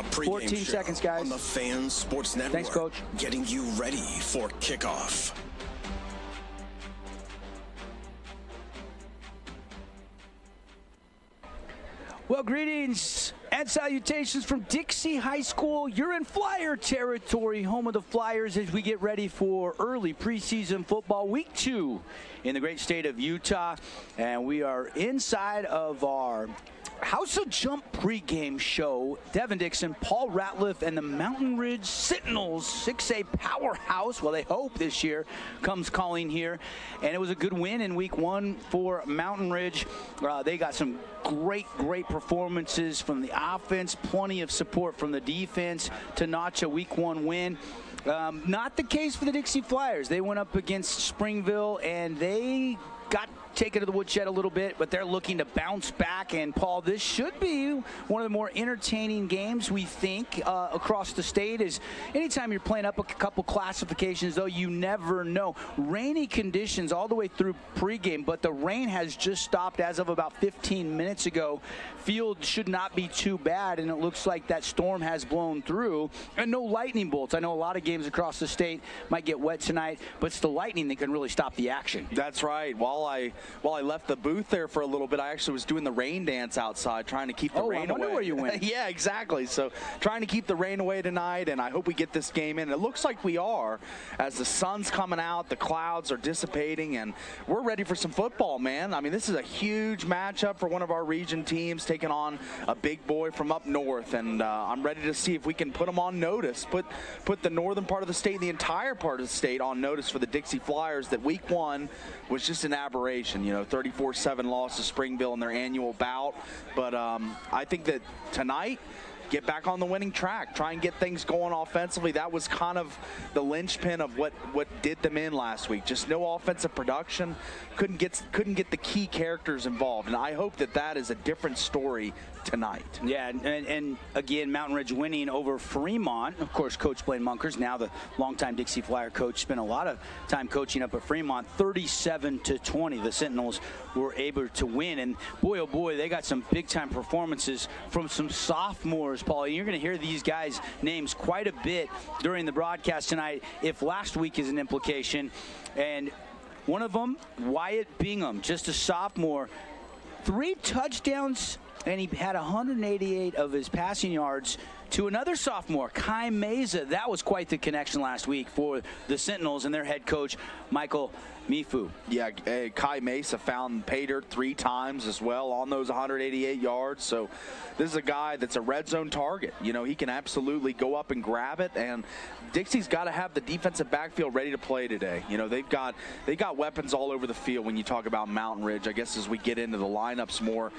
The Pregame 14 Show seconds, guys. on the Fan Sports Network. Thanks, Coach. Getting you ready for kickoff. Well, greetings and salutations from Dixie High School. You're in Flyer territory, home of the Flyers, as we get ready for early preseason football week 2 in the great state of Utah. And we are inside of our House of Jump pregame show. Devin Dixon, Paul Ratliff, and the Mountain Ridge Sentinels, 6A powerhouse, well, they hope this year, comes calling here. And it was a good win in week 1 for Mountain Ridge. They got some great performances from the offense, plenty of support from the defense to notch a week 1 win. Not the case for the Dixie Flyers. They went up against Springville and they got taken to the woodshed a little bit, but they're looking to bounce back. And Paul, this should be one of the more entertaining games, we think, across the state. Is anytime you're playing up a couple classifications, though, you never know. Rainy conditions all the way through pregame, but the rain has just stopped as of about 15 minutes ago. Field should not be too bad, and it looks like that storm has blown through. And no lightning bolts. I know a lot of games across the state might get wet tonight, but it's the lightning that can really stop the action. That's right. While I left the booth there for a little bit, I actually was doing the rain dance outside, trying to keep the rain away. I wonder where you went. Yeah, exactly. So trying to keep the rain away tonight, and I hope we get this game in. It looks like we are, as the sun's coming out, the clouds are dissipating, and we're ready for some football, man. I mean, this is a huge matchup for one of our region teams, taking on a big boy from up north, and I'm ready to see if we can put them on notice, put the northern part of the state, the entire part of the state, on notice for the Dixie Flyers that week 1 was just an aberration. You know, 34-7 loss to Springville in their annual bout. But I think that tonight, get back on the winning track, try and get things going offensively. That was kind of the linchpin of what did them in last week. Just no offensive production, couldn't get the key characters involved, and I hope that is a different story tonight. Yeah, and again, Mountain Ridge winning over Fremont. Of course, Coach Blaine Munkers, now the longtime Dixie Flyer coach, spent a lot of time coaching up at Fremont. 37-20, the Sentinels were able to win, and boy, oh boy, they got some big-time performances from some sophomores, Paul. You're going to hear these guys' names quite a bit during the broadcast tonight, if last week is an implication. And one of them, Wyatt Bingham, just a sophomore, 3 touchdowns, and he had 188 of his passing yards to another sophomore, Kai Meza. That was quite the connection last week for the Sentinels and their head coach, Michael Mifu. Yeah, Kai Mesa found pay dirt 3 times as well on those 188 yards. So this is a guy that's a red zone target. You know, he can absolutely go up and grab it, and Dixie's got to have the defensive backfield ready to play today. You know, they got weapons all over the field when you talk about Mountain Ridge. I guess as we get into the lineups more,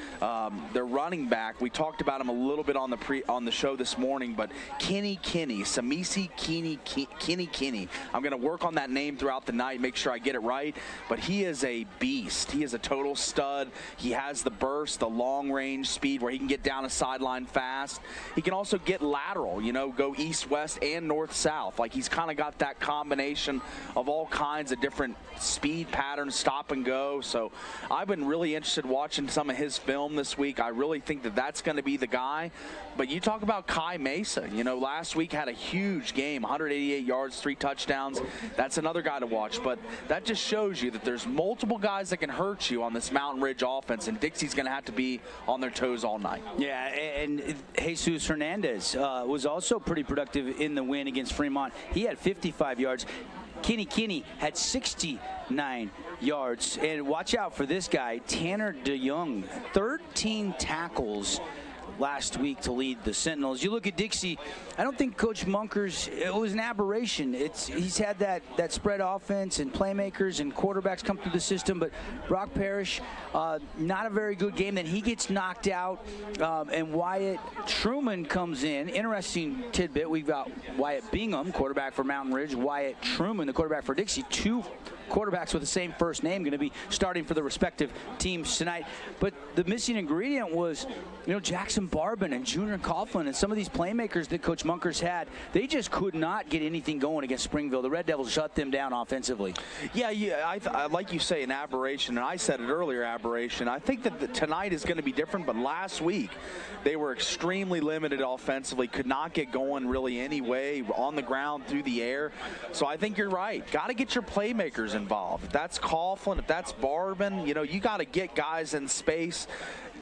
their running back, we talked about him a little bit on the show this morning, but Samisi Kinney. I'm going to work on that name throughout the night, make sure I get it right, but he is a beast. He is a total stud. He has the burst, the long range speed where he can get down a sideline fast. He can also get lateral, you know, go east, west, and north, south. Like, he's kind of got that combination of all kinds of different speed patterns, stop and go. So I've been really interested watching some of his film this week. I really think that that's going to be the guy. But you talk about Kai Mesa, you know, last week had a huge game, 188 yards, 3 touchdowns. That's another guy to watch. But that just shows you that there's multiple guys that can hurt you on this Mountain Ridge offense, and Dixie's going to have to be on their toes all night. Yeah, and Jesus Hernandez was also pretty productive in the win against Fremont. He had 55 yards. Kinney had 69 yards. And watch out for this guy, Tanner DeYoung, 13 tackles last week to lead the Sentinels. You look at Dixie, I don't think Coach Munkers, it was an aberration. He's had that spread offense and playmakers and quarterbacks come through the system, but Brock Parrish, not a very good game. Then he gets knocked out, and Wyatt Truman comes in. Interesting tidbit, we've got Wyatt Bingham, quarterback for Mountain Ridge, Wyatt Truman, the quarterback for Dixie. 2 quarterbacks with the same first name going to be starting for the respective teams tonight. But the missing ingredient was, you know, Jackson Jackson Barbin and Junior Coughlin and some of these playmakers that Coach Munkers had, they just could not get anything going against Springville. The Red Devils shut them down offensively. Yeah, I like you say, an aberration, and I said it earlier, aberration. I think that tonight is going to be different, but last week they were extremely limited offensively, could not get going really any way, on the ground, through the air. So I think you're right. Got to get your playmakers involved. If that's Coughlin, if that's Barbin, you know, you got to get guys in space.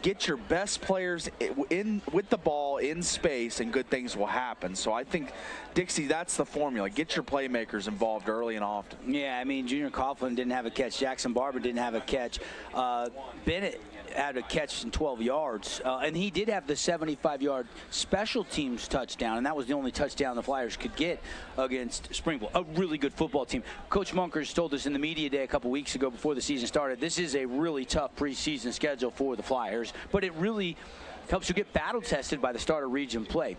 Get your best players in with the ball in space, and good things will happen. So I think, Dixie, that's the formula. Get your playmakers involved early and often. Yeah, I mean, Junior Coughlin didn't have a catch. Jackson Barber didn't have a catch. Bennett had a catch in 12 yards. And he did have the 75-yard special teams touchdown, and that was the only touchdown the Flyers could get against Springville. A really good football team. Coach Munkers told us in the media day a couple weeks ago before the season started, this is a really tough preseason schedule for the Flyers, but it really helps you get battle tested by the start of region play.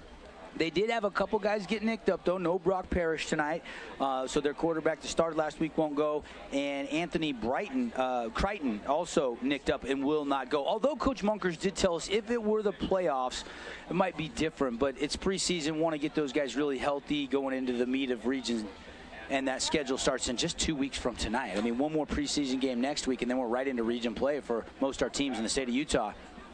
They did have a couple guys get nicked up, though. No Brock Parrish tonight, so their quarterback that started last week won't go. And Anthony Crichton also nicked up and will not go. Although Coach Munkers did tell us if it were the playoffs, it might be different. But it's preseason. Want to get those guys really healthy going into the meat of regions. And that schedule starts in just 2 weeks from tonight. I mean, one more preseason game next week, and then we're right into region play for most of our teams in the state of Utah.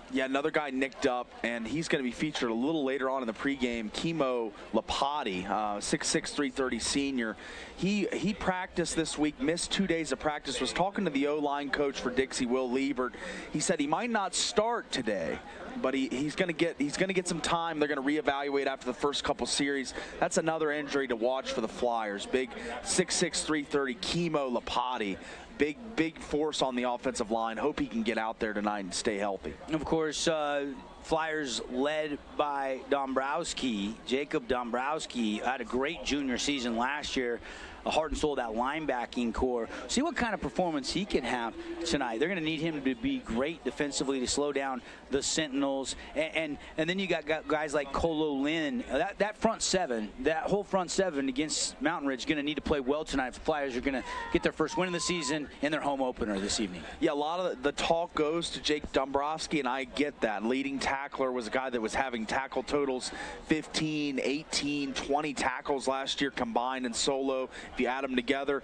Yeah, another guy nicked up, and he's going to be featured a little later on in the pregame. Kimo Lapati, 6'6", 330 senior. He practiced this week, missed 2 days of practice, was talking to the O-line coach for Dixie, Will Liebert. He said he might not start today, but he's going to get some time. They're going to reevaluate after the first couple series. That's another injury to watch for the Flyers. Big 6'6", 330 Kimo Lapati. Big force on the offensive line. Hope he can get out there tonight and stay healthy. Of course, Flyers led by Dombrowski. Jacob Dombrowski had a great junior season last year. A heart and soul of that linebacking core. See what kind of performance he can have tonight. They're going to need him to be great defensively to slow down the Sentinels. And then you got guys like Colo Lynn. That front seven, that whole front seven against Mountain Ridge, going to need to play well tonight if the Flyers are going to get their first win of the season in their home opener this evening. Yeah, a lot of the talk goes to Jake Dombrowski, and I get that. Leading tackler, was a guy that was having tackle totals 15, 18, 20 tackles last year combined and solo, if you add them together.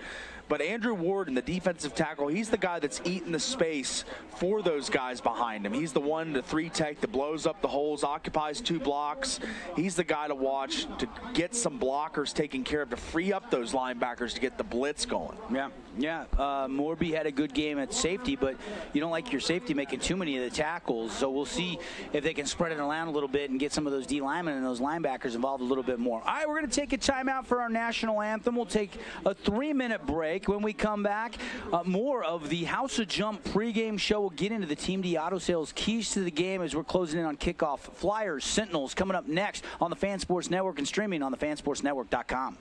But Andrew Warden, the defensive tackle, he's the guy that's eating the space for those guys behind him. He's the 1-3 tech that blows up the holes, occupies 2 blocks. He's the guy to watch to get some blockers taken care of, to free up those linebackers to get the blitz going. Yeah. Morby had a good game at safety, but you don't like your safety making too many of the tackles. So we'll see if they can spread it around a little bit and get some of those D linemen and those linebackers involved a little bit more. All right, we're going to take a timeout for our national anthem. We'll take a 3-minute break. When we come back, more of the House of Jump pregame show. We'll get into the Team D auto sales keys to the game as we're closing in on kickoff. Flyers, Sentinels coming up next on the Fan Sports Network and streaming on thefansportsnetwork.com.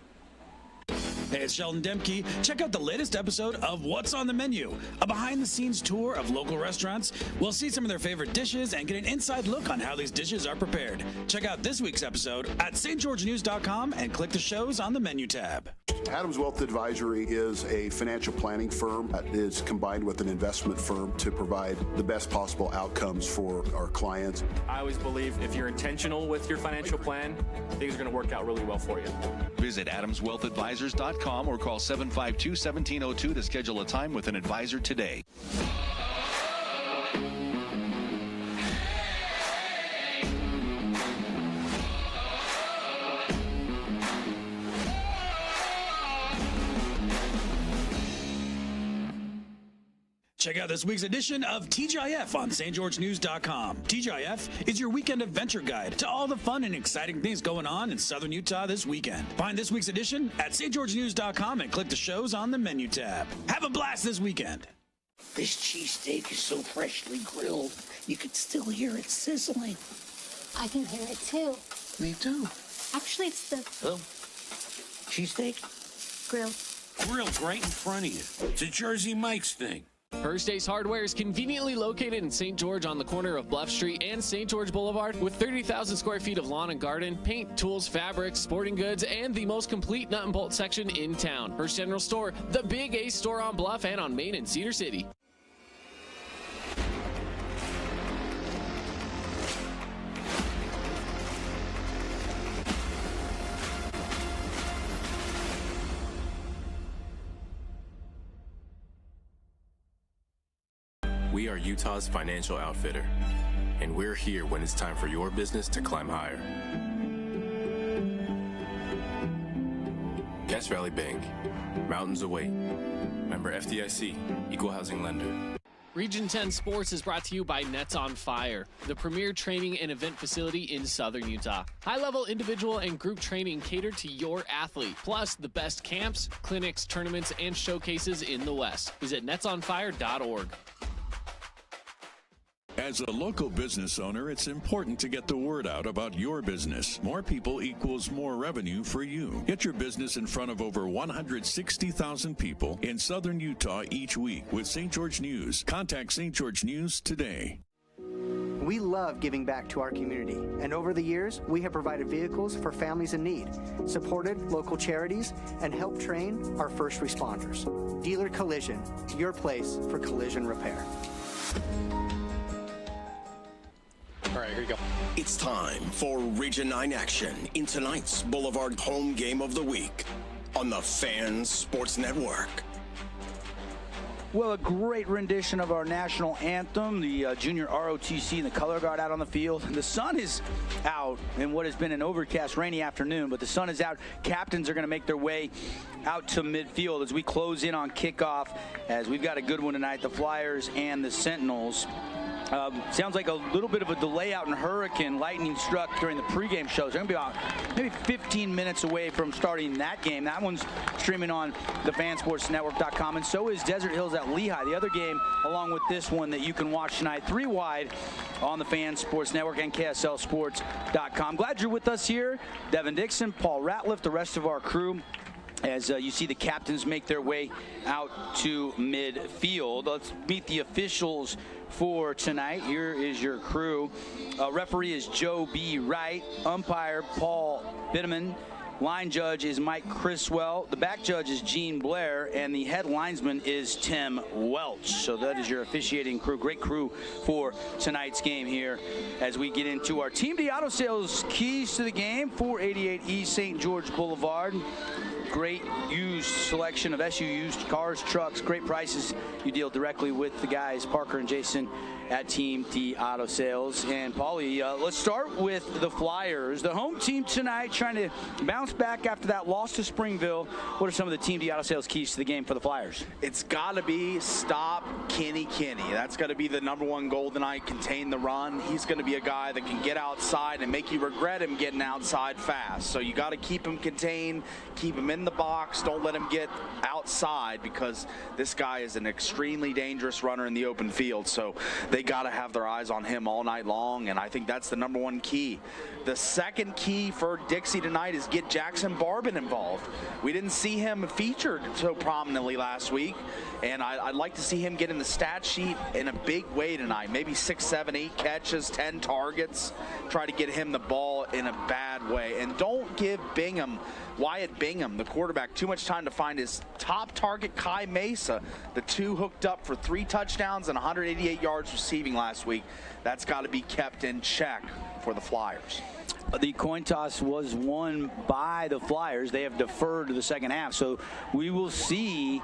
Hey, it's Sheldon Demke. Check out the latest episode of What's on the Menu, a behind-the-scenes tour of local restaurants. We'll see some of their favorite dishes and get an inside look on how these dishes are prepared. Check out this week's episode at stgeorgenews.com and click the shows on the menu tab. Adams Wealth Advisory is a financial planning firm that is combined with an investment firm to provide the best possible outcomes for our clients. I always believe if you're intentional with your financial plan, things are going to work out really well for you. Visit AdamsWealthAdvisors.com or call 752-1702 to schedule a time with an advisor today. Check out this week's edition of TGIF on stgeorgenews.com. TGIF is your weekend adventure guide to all the fun and exciting things going on in southern Utah this weekend. Find this week's edition at stgeorgenews.com and click the shows on the menu tab. Have a blast this weekend. This cheesesteak is so freshly grilled, you can still hear it sizzling. I can hear it too. Me too. Actually, it's the Cheesesteak? grill. Grilled right in front of you. It's a Jersey Mike's thing. First Ace Hardware is conveniently located in St. George on the corner of Bluff Street and St. George Boulevard with 30,000 square feet of lawn and garden, paint, tools, fabrics, sporting goods, and the most complete nut and bolt section in town. First General Store, the Big Ace store on Bluff and on Main in Cedar City. We are Utah's financial outfitter, and we're here when it's time for your business to climb higher. Cache Valley Bank, mountains await. Member FDIC, equal housing lender. Region 10 Sports is brought to you by Nets on Fire, the premier training and event facility in Southern Utah. High-level individual and group training catered to your athlete, plus the best camps, clinics, tournaments, and showcases in the West. Visit netsonfire.org. As a local business owner, it's important to get the word out about your business. More people equals more revenue for you. Get your business in front of over 160,000 people in Southern Utah each week with St. George News. Contact St. George News today. We love giving back to our community, and over the years, we have provided vehicles for families in need, supported local charities, and helped train our first responders. Dealer Collision, your place for collision repair. All right, here you go. It's time for Region 9 action in tonight's Boulevard home game of the week on the Fan Sports Network. Well, a great rendition of our national anthem, the junior ROTC and the color guard out on the field. The sun is out in what has been an overcast, rainy afternoon, but the sun is out. Captains are going to make their way out to midfield as we close in on kickoff, as we've got a good one tonight, the Flyers and the Sentinels. Sounds like a little bit of a delay out in Hurricane. Lightning struck during the pregame show. So they're going to be about maybe 15 minutes away from starting that game. That one's streaming on the fansportsnetwork.com, and so is Desert Hills at Lehigh. The other game, along with this one, that you can watch tonight, 3 wide on the Fan Sports Network and KSLSports.com. Glad you're with us here. Devin Dixon, Paul Ratliff, the rest of our crew, as you see the captains make their way out to midfield. Let's meet the officials for tonight. Here is your crew. Referee is Joe B. Wright. Umpire Paul Bitteman. Line judge is Mike Criswell. The back judge is Gene Blair, and the head linesman is Tim Welch. So that is your officiating crew. Great crew for tonight's game here as we get into our Team D Auto Sales keys to the game. 488 East St. George Boulevard. Great used selection of SU used cars, trucks, great prices. You deal directly with the guys, Parker and Jason, at Team D Auto Sales. And Paulie, let's start with the Flyers. The home team tonight trying to bounce back after that loss to Springville. What are some of the Team D Auto Sales keys to the game for the Flyers? It's got to be stop Kenny. That's got to be the #1 goal tonight, contain the run. He's going to be a guy that can get outside and make you regret him getting outside fast. So you got to keep him contained, keep him in the box. Don't let him get outside, because this guy is an extremely dangerous runner in the open field. So they got to have their eyes on him all night long, and I think that's the #1 key. The second key for Dixie tonight is get Jackson Barbin involved. We didn't see him featured so prominently last week, and I'd like to see him get in the stat sheet in a big way tonight. Maybe 6, 7, 8 catches, 10 targets. Try to get him the ball in a bad way. And don't give Wyatt Bingham, the quarterback, too much time to find his top target, Kai Mesa. The two hooked up for 3 touchdowns and 188 yards receiving last week. That's got to be kept in check for the Flyers. The coin toss was won by the Flyers. They have deferred to the second half. So we will see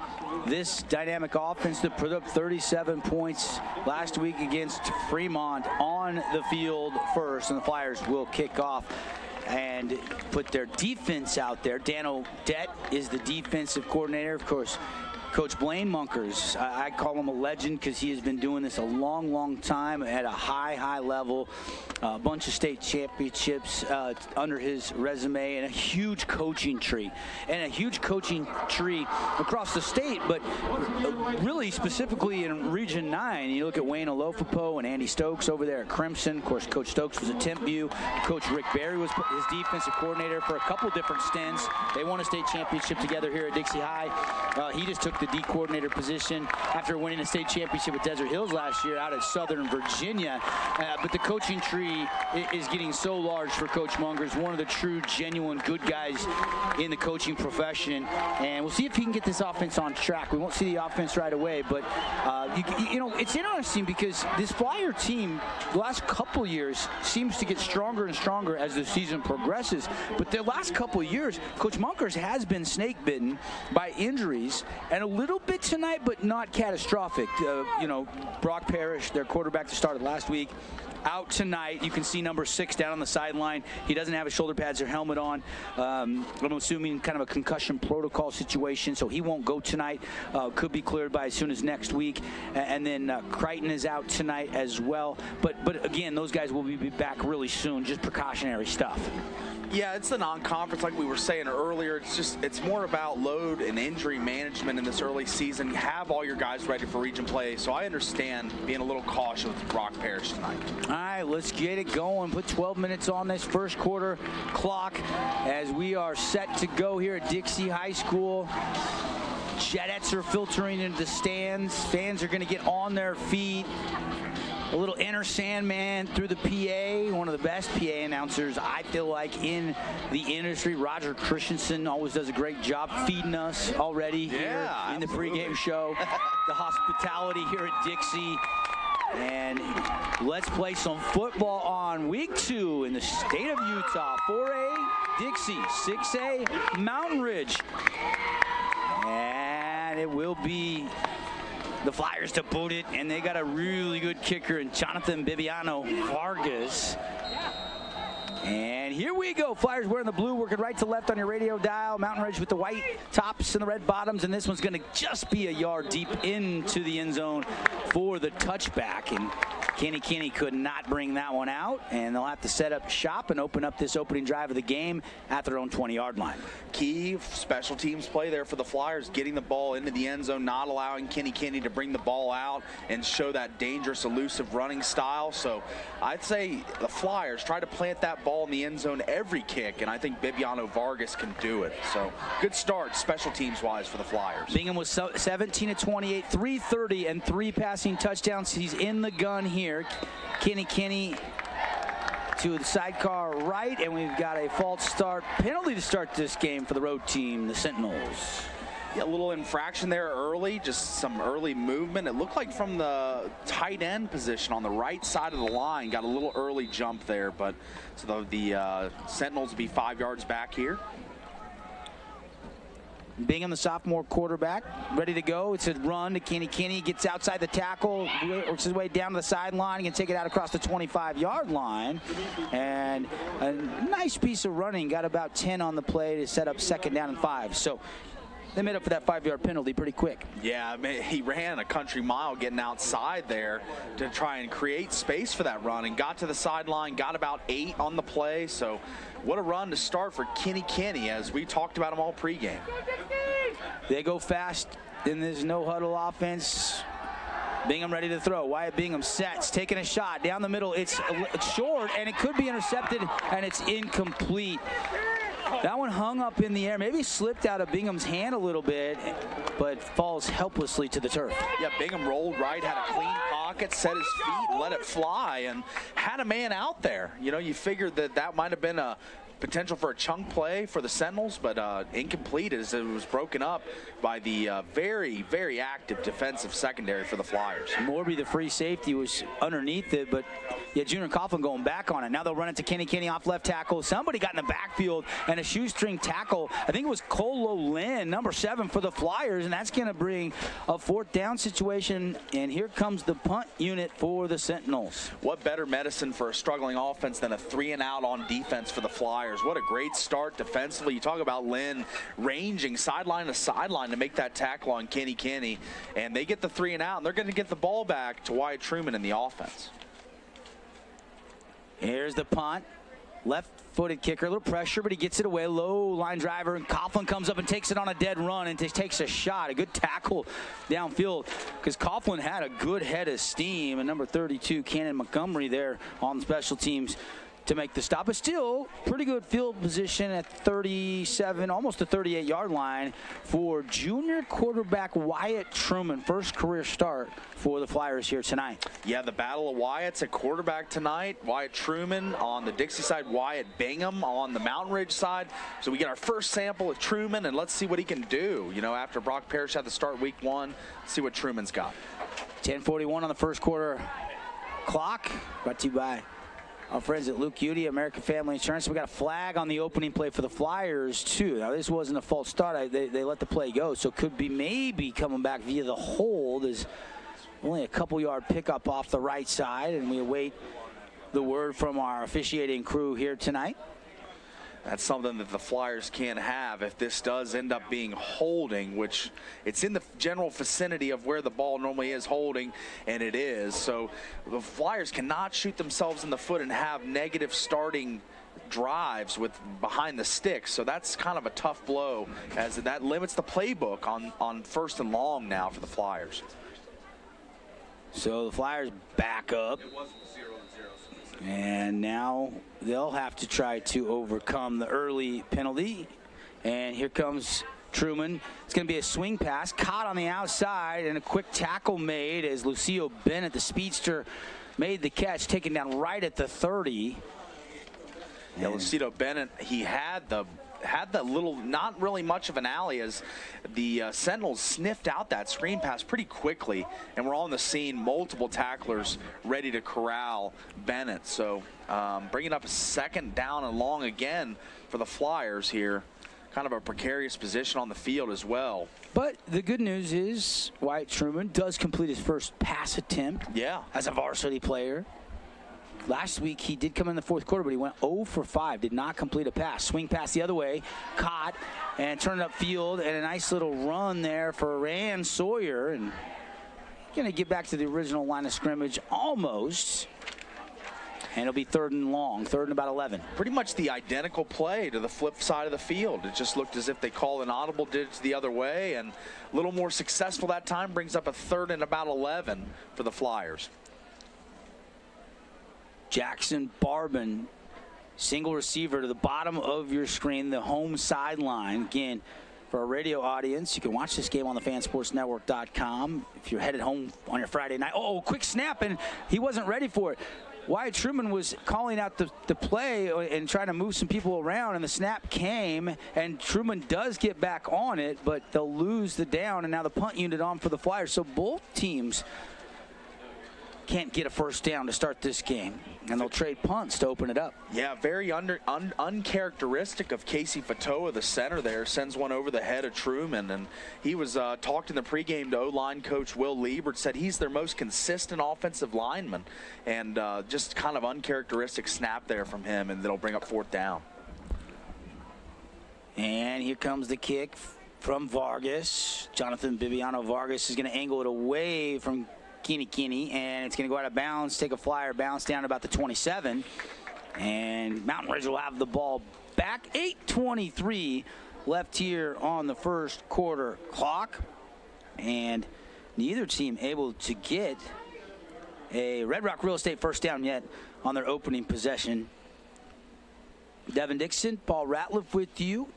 this dynamic offense that put up 37 points last week against Fremont on the field first. And the Flyers will kick off and put their defense out there. Dan Odette is the defensive coordinator. Of course, Coach Blaine Munkers, I call him a legend because he has been doing this a long, long time at a high level. A bunch of state championships under his resume, and a huge coaching tree. And a huge coaching tree across the state, but really specifically in Region 9. You look at Wayne Olofopo and Andy Stokes over there at Crimson. Of course, Coach Stokes was at Tempview. Coach Rick Berry was his defensive coordinator for a couple different stints. They won a state championship together here at Dixie High. He just took the D coordinator position after winning a state championship with Desert Hills last year out at Southern Virginia. But the coaching tree is getting so large for Coach Munkers, one of the true, genuine good guys in the coaching profession. And we'll see if he can get this offense on track. We won't see the offense right away, but you know, it's interesting because this Flyer team the last couple years seems to get stronger and stronger as the season progresses. But the last couple of years, Coach Munkers has been snake bitten by injuries, and little bit tonight, but not catastrophic. Brock Parrish, their quarterback that started last week, out tonight. You can see number 6 down on the sideline. He doesn't have his shoulder pads or helmet on. I'm assuming kind of a concussion protocol situation, so he won't go tonight. Could be cleared by as soon as next week. And then Crichton is out tonight as well. But again, those guys will be back really soon. Just precautionary stuff. Yeah, it's the non-conference like we were saying earlier. It's more about load and injury management in this early season. Have all your guys ready for region play. So I understand being a little cautious with Brock Parrish tonight. All right, let's get it going. Put 12 minutes on this first quarter clock as we are set to go here at Dixie High School. Jetettes are filtering into the stands. Fans are going to get on their feet. A little Enter Sandman through the PA, one of the best PA announcers, I feel like, in the industry. Roger Christensen always does a great job feeding us already here in the pregame show. The hospitality here at Dixie. And let's play some football on week 2 in the state of Utah. 4A, Dixie, 6A, Mountain Ridge. And it will be the Flyers to boot it, and they got a really good kicker in Jonathan Bibiano Vargas. And here we go. Flyers wearing the blue, working right to left on your radio dial. Mountain Ridge with the white tops and the red bottoms, and this one's going to just be a yard deep into the end zone for the touchback. And Kenny could not bring that one out, and they'll have to set up shop and open up this opening drive of the game at their own 20-yard line. Key special teams play there for the Flyers, getting the ball into the end zone, not allowing Kenny to bring the ball out and show that dangerous, elusive running style. So I'd say the Flyers try to plant that ball in the end zone every kick, and I think Bibiano Vargas can do it. So good start special teams-wise for the Flyers. Bingham was 17 of 28, 330, and 3 passing touchdowns. He's in the gun here. Kenny to the sidecar right, and we've got a false start penalty to start this game for the road team, the Sentinels. Yeah, a little infraction there early, just some early movement. It looked like from the tight end position on the right side of the line, got a little early jump there, but so the Sentinels will be 5 yards back here. Bingham, the sophomore quarterback, ready to go. It's a run to Kenny. Kenny gets outside the tackle, works his way down to the sideline. He can take it out across the 25-yard line. And a nice piece of running. Got about 10 on the play to set up 2nd down and 5. So they made up for that 5-yard penalty pretty quick. Yeah, he ran a country mile getting outside there to try and create space for that run and got to the sideline, got about 8 on the play. So what a run to start for Kenny, as we talked about him all pregame. They go fast in this no-huddle offense. Bingham ready to throw. Wyatt Bingham sets, taking a shot down the middle. It's short, and it could be intercepted, and it's incomplete. That one hung up in the air, maybe slipped out of Bingham's hand a little bit, but falls helplessly to the turf. Yeah, Bingham rolled right, had a clean pocket, set his feet, let it fly, and had a man out there. You know, you figured that might have been a potential for a chunk play for the Sentinels, but incomplete as it was broken up by the very, very active defensive secondary for the Flyers. Morby, the free safety, was underneath it, but yeah, Junior Coughlin going back on it. Now they'll run it to Kenny off left tackle. Somebody got in the backfield and a shoestring tackle. I think it was Colo Lynn, number 7 for the Flyers, and that's going to bring a 4th down situation. And here comes the punt unit for the Sentinels. What better medicine for a struggling offense than a 3-and-out on defense for the Flyers? What a great start defensively. You talk about Lynn ranging sideline to sideline to make that tackle on Kenny, and they get the 3-and-out, and they're going to get the ball back to Wyatt Truman in the offense. Here's the punt. Left-footed kicker, a little pressure, but he gets it away. Low line driver, and Coughlin comes up and takes it on a dead run and just takes a shot. A good tackle downfield because Coughlin had a good head of steam. And number 32, Cannon Montgomery, there on special teams to make the stop. But still, pretty good field position at 37, almost the 38-yard line for junior quarterback Wyatt Truman. First career start for the Flyers here tonight. Yeah, the battle of Wyatt's at quarterback tonight. Wyatt Truman on the Dixie side, Wyatt Bingham on the Mountain Ridge side. So we get our first sample of Truman, and let's see what he can do. You know, after Brock Parrish had to start week 1, let's see what Truman's got. 10:41 on the first quarter clock. Brought to you by our friends at Luke Udy, American Family Insurance. We got a flag on the opening play for the Flyers, too. Now, this wasn't a false start. They let the play go, so it could be maybe coming back via the hold. Is only a couple-yard pickup off the right side, and we await the word from our officiating crew here tonight. That's something that the Flyers can't have if this does end up being holding, which it's in the general vicinity of where the ball normally is holding, and it is. So the Flyers cannot shoot themselves in the foot and have negative starting drives with behind the sticks. So that's kind of a tough blow, as that limits the playbook on first and long now for the Flyers. So the Flyers back up. And now they'll have to try to overcome the early penalty. And here comes Truman. It's going to be a swing pass, caught on the outside, and a quick tackle made as Lucio Bennett, the speedster, made the catch, taken down right at the 30. Yeah, Lucio Bennett, he had the little, not really much of an alley, as the Sentinels sniffed out that screen pass pretty quickly, and we're on the scene, multiple tacklers ready to corral Bennett. So bringing up a second down and long again for the Flyers here. Kind of a precarious position on the field as well. But the good news is Wyatt Truman does complete his first pass attempt as a varsity player. Last week, he did come in the fourth quarter, but he went 0 for 5, did not complete a pass. Swing pass the other way, caught, and turned upfield, and a nice little run there for Rand Sawyer. And going to get back to the original line of scrimmage almost. And it'll be third and long, third and about 11. Pretty much the identical play to the flip side of the field. It just looked as if they called an audible, did it the other way, and a little more successful that time. Brings up a third and about 11 for the Flyers. Jackson Barbin, single receiver to the bottom of your screen, the home sideline. Again, for our radio audience, you can watch this game on the fansportsnetwork.com. If you're headed home on your Friday night. Oh, quick snap, and he wasn't ready for it. Wyatt Truman was calling out the play and trying to move some people around, and the snap came, and Truman does get back on it, but they'll lose the down, and now the punt unit on for the Flyers. So both teams can't get a first down to start this game, and they'll trade punts to open it up. Yeah, very uncharacteristic of Casey Fatoa, the center there, sends one over the head of Truman, and he was talked in the pregame to O-line coach Will Liebert, said he's their most consistent offensive lineman, and just kind of uncharacteristic snap there from him, and that'll bring up fourth down. And here comes the kick from Vargas. Jonathan Bibiano Vargas is going to angle it away from Keeney, and it's going to go out of bounds, take a flyer, bounce down about the 27, and Mountain Ridge will have the ball back. 8:23 left here on the first quarter clock, and neither team able to get a Red Rock Real Estate first down yet on their opening possession. Devin Dixon, Paul Ratliff with you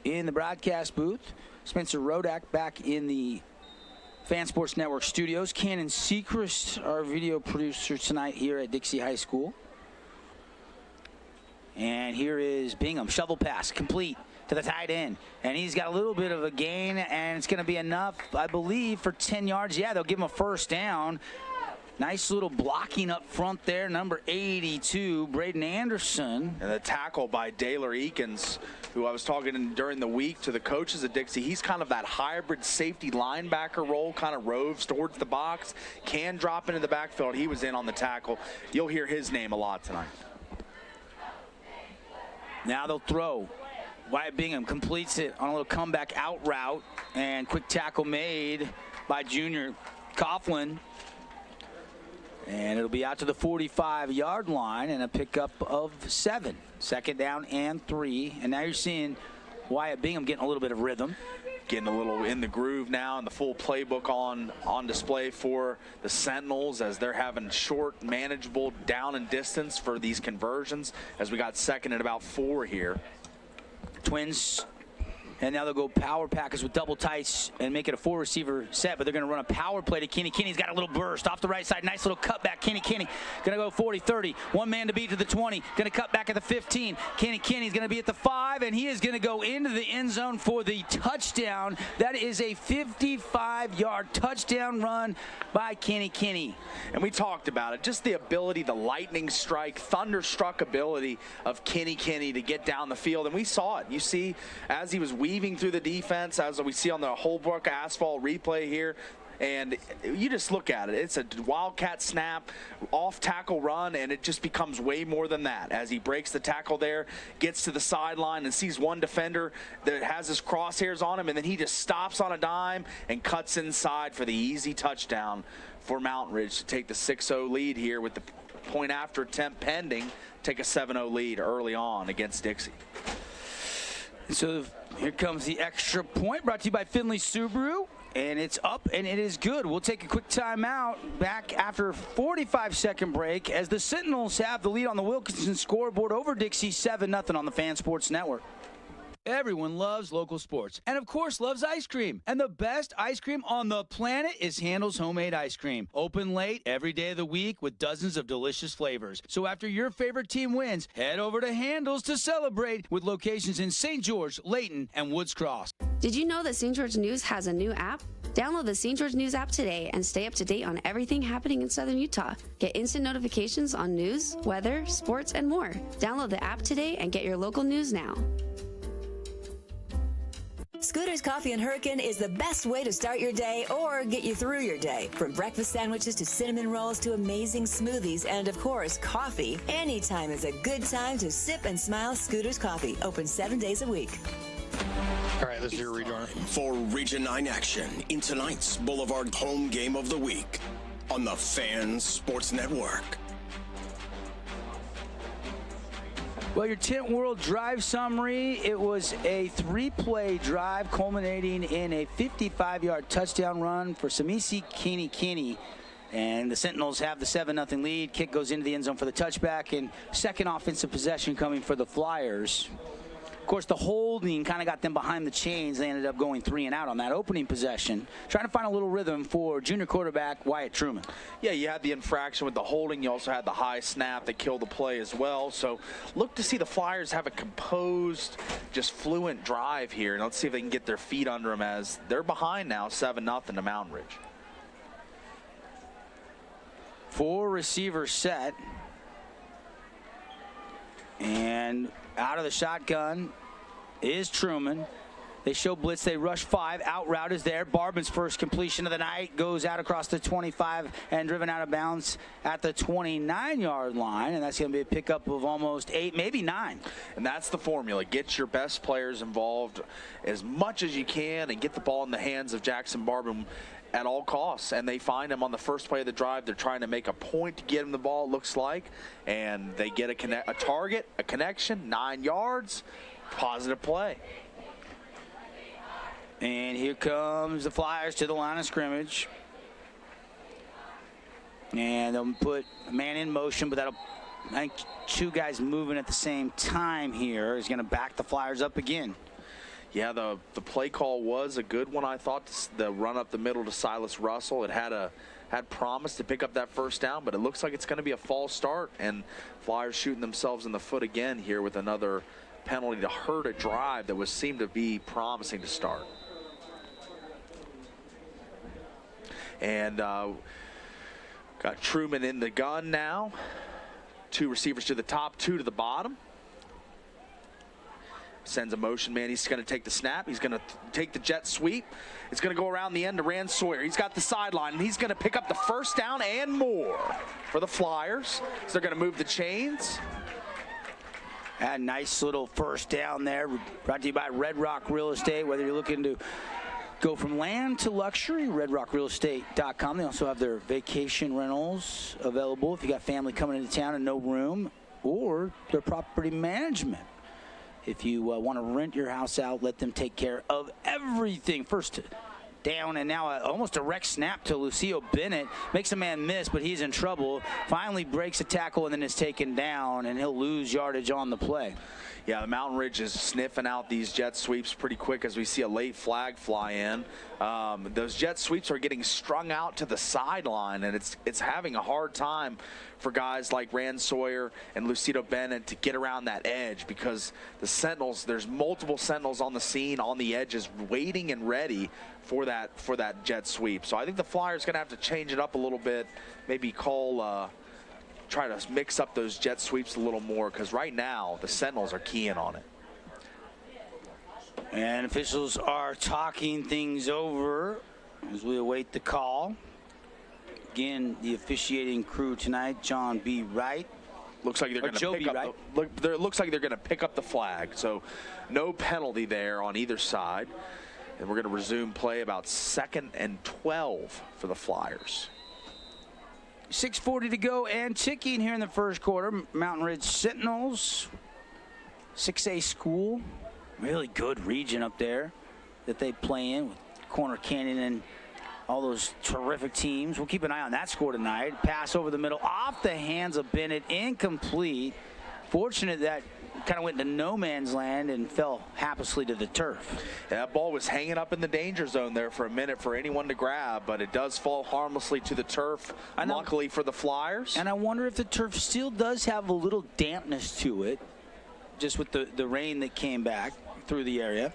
in the broadcast booth. Spencer Rodak back in the Fan Sports Network studios. Cannon Sechrist, our video producer tonight here at Dixie High School. And here is Bingham. Shovel pass complete to the tight end. And he's got a little bit of a gain, and it's going to be enough, I believe, for 10 yards. Yeah, they'll give him a first down. Nice little blocking up front there. Number 82, Braden Anderson. And the tackle by Daylor Eakins, who I was talking during the week to the coaches at Dixie. He's kind of that hybrid safety linebacker role, kind of roves towards the box, can drop into the backfield. He was in on the tackle. You'll hear his name a lot tonight. Now they'll throw. Wyatt Bingham completes it on a little comeback out route, and quick tackle made by junior Coughlin. And it'll be out to the 45-yard line and a pickup of 7. Second down and 3. And now you're seeing Wyatt Bingham getting a little bit of rhythm. Getting a little in the groove now, and the full playbook on display for the Sentinels as they're having short, manageable down and distance for these conversions as we got second and about 4 here. Twins And now they'll go power packers with double tights and make it a 4-receiver set, but they're going to run a power play to Kenny. Kenny's got a little burst off the right side. Nice little cutback. Kenny going to go 40, 30. One man to beat to the 20. Going to cut back at the 15. Kenny's going to be at the 5, and he is going to go into the end zone for the touchdown. That is a 55-yard touchdown run by Kenny. And we talked about it, just the ability, the lightning strike, thunderstruck ability of Kenny to get down the field. And we saw it. You see, as he was weaving through the defense, as we see on the Holbrook asphalt replay here, and you just look at it. It's a wildcat snap, off-tackle run, and it just becomes way more than that. As he breaks the tackle there, gets to the sideline and sees one defender that has his crosshairs on him, and then he just stops on a dime and cuts inside for the easy touchdown for Mountain Ridge to take the 6-0 lead here with the point after attempt pending, take a 7-0 lead early on against Dixie. So here comes the extra point, brought to you by Finley Subaru. And it's up, and it is good. We'll take a quick timeout back after a 45-second break as the Sentinels have the lead on the Wilkinson scoreboard over Dixie 7-0 on the Fan Sports Network. Everyone loves local sports and, of course, loves ice cream. And the best ice cream on the planet is Handel's Homemade Ice Cream. Open late every day of the week with dozens of delicious flavors. So after your favorite team wins, head over to Handel's to celebrate with locations in St. George, Layton, and Woods Cross. Did you know that St. George News has a new app? Download the St. George News app today and stay up to date on everything happening in Southern Utah. Get instant notifications on news, weather, sports, and more. Download the app today and get your local news now. Scooter's Coffee and Hurricane is the best way to start your day or get you through your day. From breakfast sandwiches to cinnamon rolls to amazing smoothies and, of course, coffee. Anytime is a good time to sip and smile Scooter's Coffee. Open 7 days a week. All right, let's do your rejoiner. For Region 9 action in tonight's Boulevard home game of the week on the Fan Sports Network. Well, your Tent World Drive summary, it was a 3-play drive culminating in a 55-yard touchdown run for Samisi Kenny. And the Sentinels have the 7-0 lead. Kick goes into the end zone for the touchback, and second offensive possession coming for the Flyers. Of course, the holding kind of got them behind the chains. They ended up going 3 and out on that opening possession. Trying to find a little rhythm for junior quarterback Wyatt Truman. Yeah, you had the infraction with the holding. You also had the high snap that killed the play as well. So look to see the Flyers have a composed, just fluent drive here. And let's see if they can get their feet under them as they're behind now 7-0 to Mountain Ridge. 4-receiver set. And out of the shotgun is Truman. They show blitz. They rush 5. Out route is there. Barbin's first completion of the night goes out across the 25 and driven out of bounds at the 29-yard line. And that's going to be a pickup of almost 8, maybe 9. And that's the formula. Get your best players involved as much as you can and get the ball in the hands of Jackson Barbin at all costs. And they find him on the first play of the drive. They're trying to make a point to get him the ball, it looks like. And they get a target, a connection, 9 yards, positive play. And here comes the Flyers to the line of scrimmage. And they'll put a man in motion, but that'll, I think, 2 guys moving at the same time here is going to back the Flyers up again. Yeah, the play call was a good one, I thought. The run up the middle to Silas Russell. It had promise to pick up that first down, but it looks like it's going to be a false start. And Flyers shooting themselves in the foot again here with another penalty to hurt a drive that seemed to be promising to start. And got Truman in the gun now. 2 receivers to the top, 2 to the bottom. Sends a motion man. He's going to take the snap. He's going to take the jet sweep. It's going to go around the end to Rand Sawyer. He's got the sideline, and he's going to pick up the first down and more for the Flyers. So they're going to move the chains. A nice little first down there. Brought to you by Red Rock Real Estate. Whether you're looking to go from land to luxury, redrockrealestate.com. They also have their vacation rentals available if you got family coming into town and no room, or their property management. If you want to rent your house out, let them take care of everything. First down, and now almost a wreck snap to Lucio Bennett. Makes a man miss, but he's in trouble. Finally breaks a tackle and then is taken down, and he'll lose yardage on the play. Yeah, the Mountain Ridge is sniffing out these jet sweeps pretty quick as we see a late flag fly in. Those jet sweeps are getting strung out to the sideline, and it's having a hard time for guys like Rand Sawyer and Lucido Bennett to get around that edge, because the Sentinels, there's multiple Sentinels on the scene, on the edges, waiting and ready for that jet sweep. So I think the Flyers going to have to change it up a little bit, maybe try to mix up those jet sweeps a little more, because right now the Sentinels are keying on it. And officials are talking things over as we await the call. Again, the officiating crew tonight, John B. Wright. Looks like they're going to pick up looks like they're going to pick up the flag. So no penalty there on either side. And we're going to resume play about 2nd and 12 for the Flyers. 6:40 to go and ticking here in the first quarter. Mountain Ridge Sentinels, 6A school, really good region up there that they play in with Corner Canyon and all those terrific teams. We'll keep an eye on that score tonight. Pass over the middle, off the hands of Bennett, incomplete. Fortunate that kind of went into no man's land and fell haplessly to the turf. Yeah, that ball was hanging up in the danger zone there for a minute for anyone to grab, but it does fall harmlessly to the turf, luckily for the Flyers. And I wonder if the turf still does have a little dampness to it, just with the rain that came back through the area.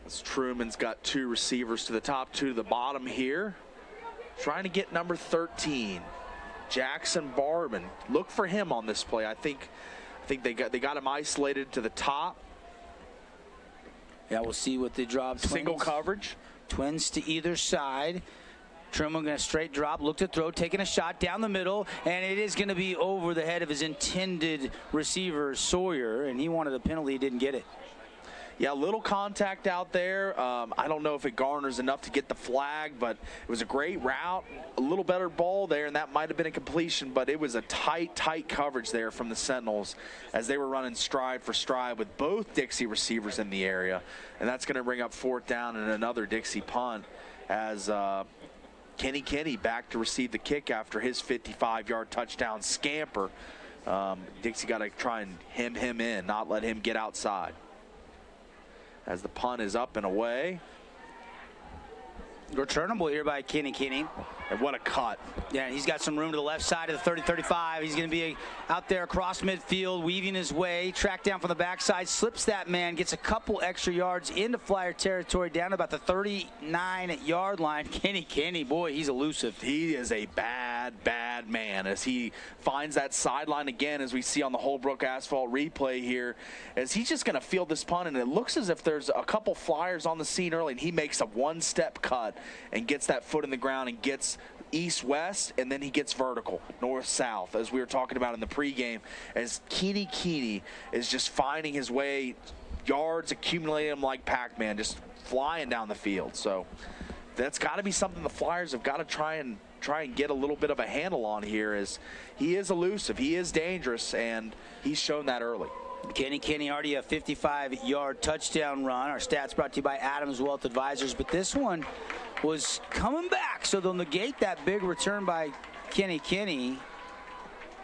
As Truman's got 2 receivers to the top, 2 to the bottom here. Trying to get number 13. Jackson Barman, look for him on this play. I think they got him isolated to the top. Yeah, we'll see what they drop. Single coverage. Twins to either side. Truman going to straight drop, look to throw, taking a shot down the middle, and it is going to be over the head of his intended receiver, Sawyer, and he wanted a penalty, he didn't get it. Yeah, a little contact out there. I don't know if it garners enough to get the flag, but it was a great route. A little better ball there, and that might have been a completion, but it was a tight coverage there from the Sentinels as they were running stride for stride with both Dixie receivers in the area. And that's going to bring up 4th down and another Dixie punt as Kenny back to receive the kick after his 55-yard touchdown scamper. Dixie got to try and hem him in, not let him get outside. As the punt is up and away. Returnable here by Kenny. And what a cut. Yeah, he's got some room to the left side of the 30-35. He's going to be out there across midfield, weaving his way, tracked down from the backside, slips that man, gets a couple extra yards into Flyer territory, down to about the 39-yard line. Kenny, boy, he's elusive. He is a bad man as he finds that sideline again, as we see on the Holbrook Asphalt replay here, as he's just going to field this punt, and it looks as if there's a couple Flyers on the scene early, and he makes a one-step cut and gets that foot in the ground and gets east-west, and then he gets vertical, north-south, as we were talking about in the pregame, as Keeney is just finding his way, yards, accumulating them like Pac-Man, just flying down the field. So that's got to be something the Flyers have got to try and get a little bit of a handle on here, as he is elusive, he is dangerous, and he's shown that early. Kenny already a 55-yard touchdown run. Our stats brought to you by Adams Wealth Advisors, but this one was coming back, so they'll negate that big return by Kenny.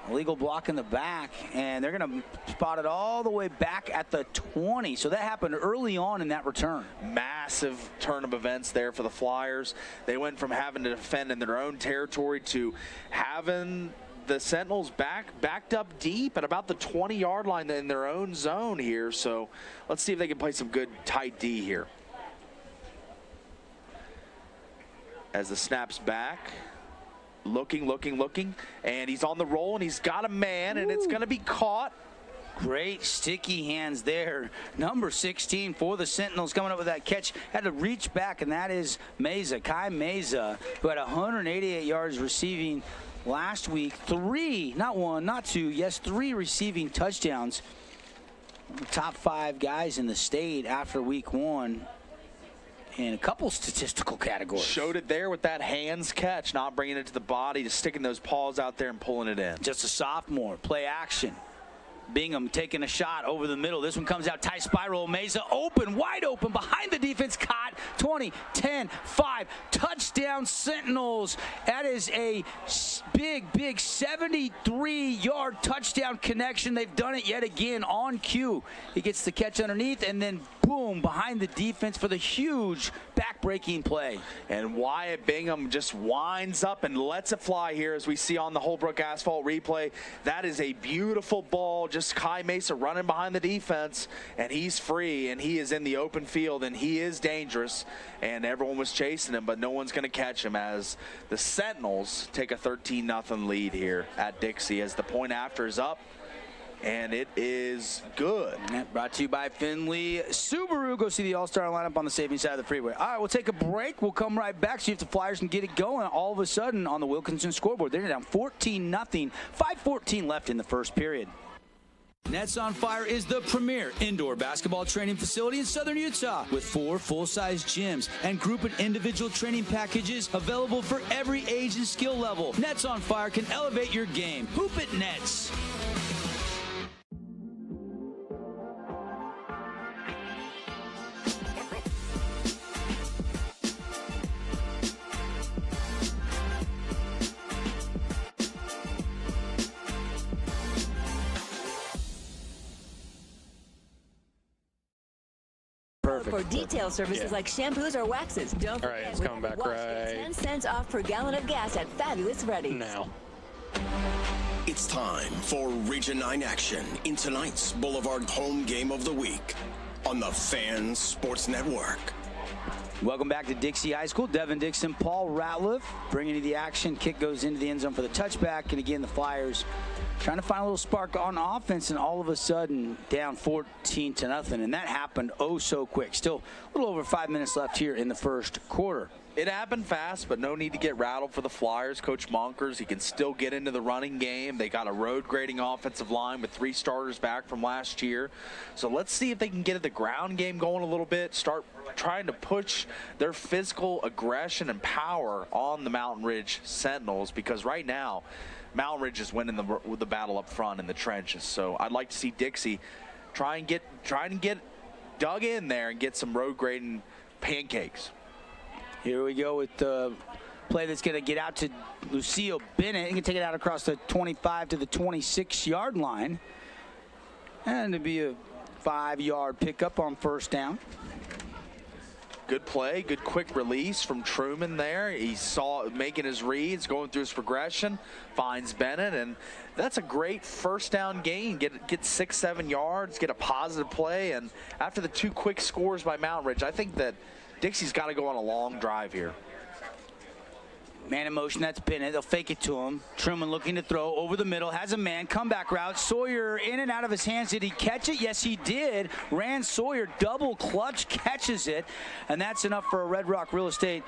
Illegal block in the back, and they're going to spot it all the way back at the 20. So that happened early on in that return. Massive turn of events there for the Flyers. They went from having to defend in their own territory to having the Sentinels backed up deep at about the 20-yard line in their own zone here. So let's see if they can play some good tight D here. As the snap's back, looking, and he's on the roll, and he's got a man, and it's going to be caught. Great sticky hands there. Number 16 for the Sentinels coming up with that catch. Had to reach back, and that is Kai Meza, who had 188 yards receiving last week. 3, not 1, not 2, yes, 3 receiving touchdowns. Top 5 guys in the state after week 1. In a couple statistical categories. Showed it there with that hands catch, not bringing it to the body, just sticking those paws out there and pulling it in. Just a sophomore. Play action. Bingham taking a shot over the middle. This one comes out tight spiral. Mesa open, wide open, behind the defense. Caught. 20, 10, 5. Touchdown Sentinels. That is a big 73-yard touchdown connection. They've done it yet again on cue. He gets the catch underneath, and then boom, behind the defense for the huge back-breaking play. And Wyatt Bingham just winds up and lets it fly here, as we see on the Holbrook Asphalt replay. That is a beautiful ball. Just Kai Mesa running behind the defense, and he's free, and he is in the open field, and he is dangerous. And everyone was chasing him, but no one's going to catch him, as the Sentinels take a 13-0 lead here at Dixie, as the point after is up. And it is good. Brought to you by Finley Subaru. Go see the All-Star lineup on the Savings side of the freeway. All right, we'll take a break. We'll come right back, see if the Flyers can get it going. All of a sudden on the Wilkinson scoreboard, they're down 14-0. 5:14 left in the first period. Nets on Fire is the premier indoor basketball training facility in Southern Utah, with 4 full-size gyms and group and individual training packages available for every age and skill level. Nets on Fire can elevate your game. Hoop it, Nets. For detail services like shampoos or waxes. Don't forget, all right, it's coming back right. 10 cents off per gallon of gas at Fabulous Freddy's. Now. It's time for Region 9 action in tonight's Boulevard home game of the week on the Fan Sports Network. Welcome back to Dixie High School. Devin Dixon, Paul Ratliff bringing you the action. Kick goes into the end zone for the touchback. And again, the Flyers trying to find a little spark on offense, and all of a sudden down 14-0. And that happened oh so quick. Still a little over 5 minutes left here in the first quarter. It happened fast, but no need to get rattled for the Flyers. Coach Monkers, he can still get into the running game. They got a road-grading offensive line with 3 starters back from last year. So let's see if they can get the ground game going a little bit, start trying to push their physical aggression and power on the Mountain Ridge Sentinels, because right now, Mountain Ridge is winning the battle up front in the trenches. So I'd like to see Dixie try and get dug in there and get some road-grading pancakes. Here we go with the play that's going to get out to Lucille Bennett. He can take it out across the 25 to the 26-yard line. And it'll be a 5-yard pickup on first down. Good play, good quick release from Truman there. He saw making his reads, going through his progression, finds Bennett, and that's a great first down gain. Get 6-7 yards, get a positive play, and after the 2 quick scores by Mountain Ridge, I think that Dixie's got to go on a long drive here. Man in motion, that's Bennett. They'll fake it to him. Truman looking to throw over the middle, has a man, comeback route. Sawyer in and out of his hands. Did he catch it? Yes, he did. Rand Sawyer double clutch, catches it, and that's enough for a Red Rock Real Estate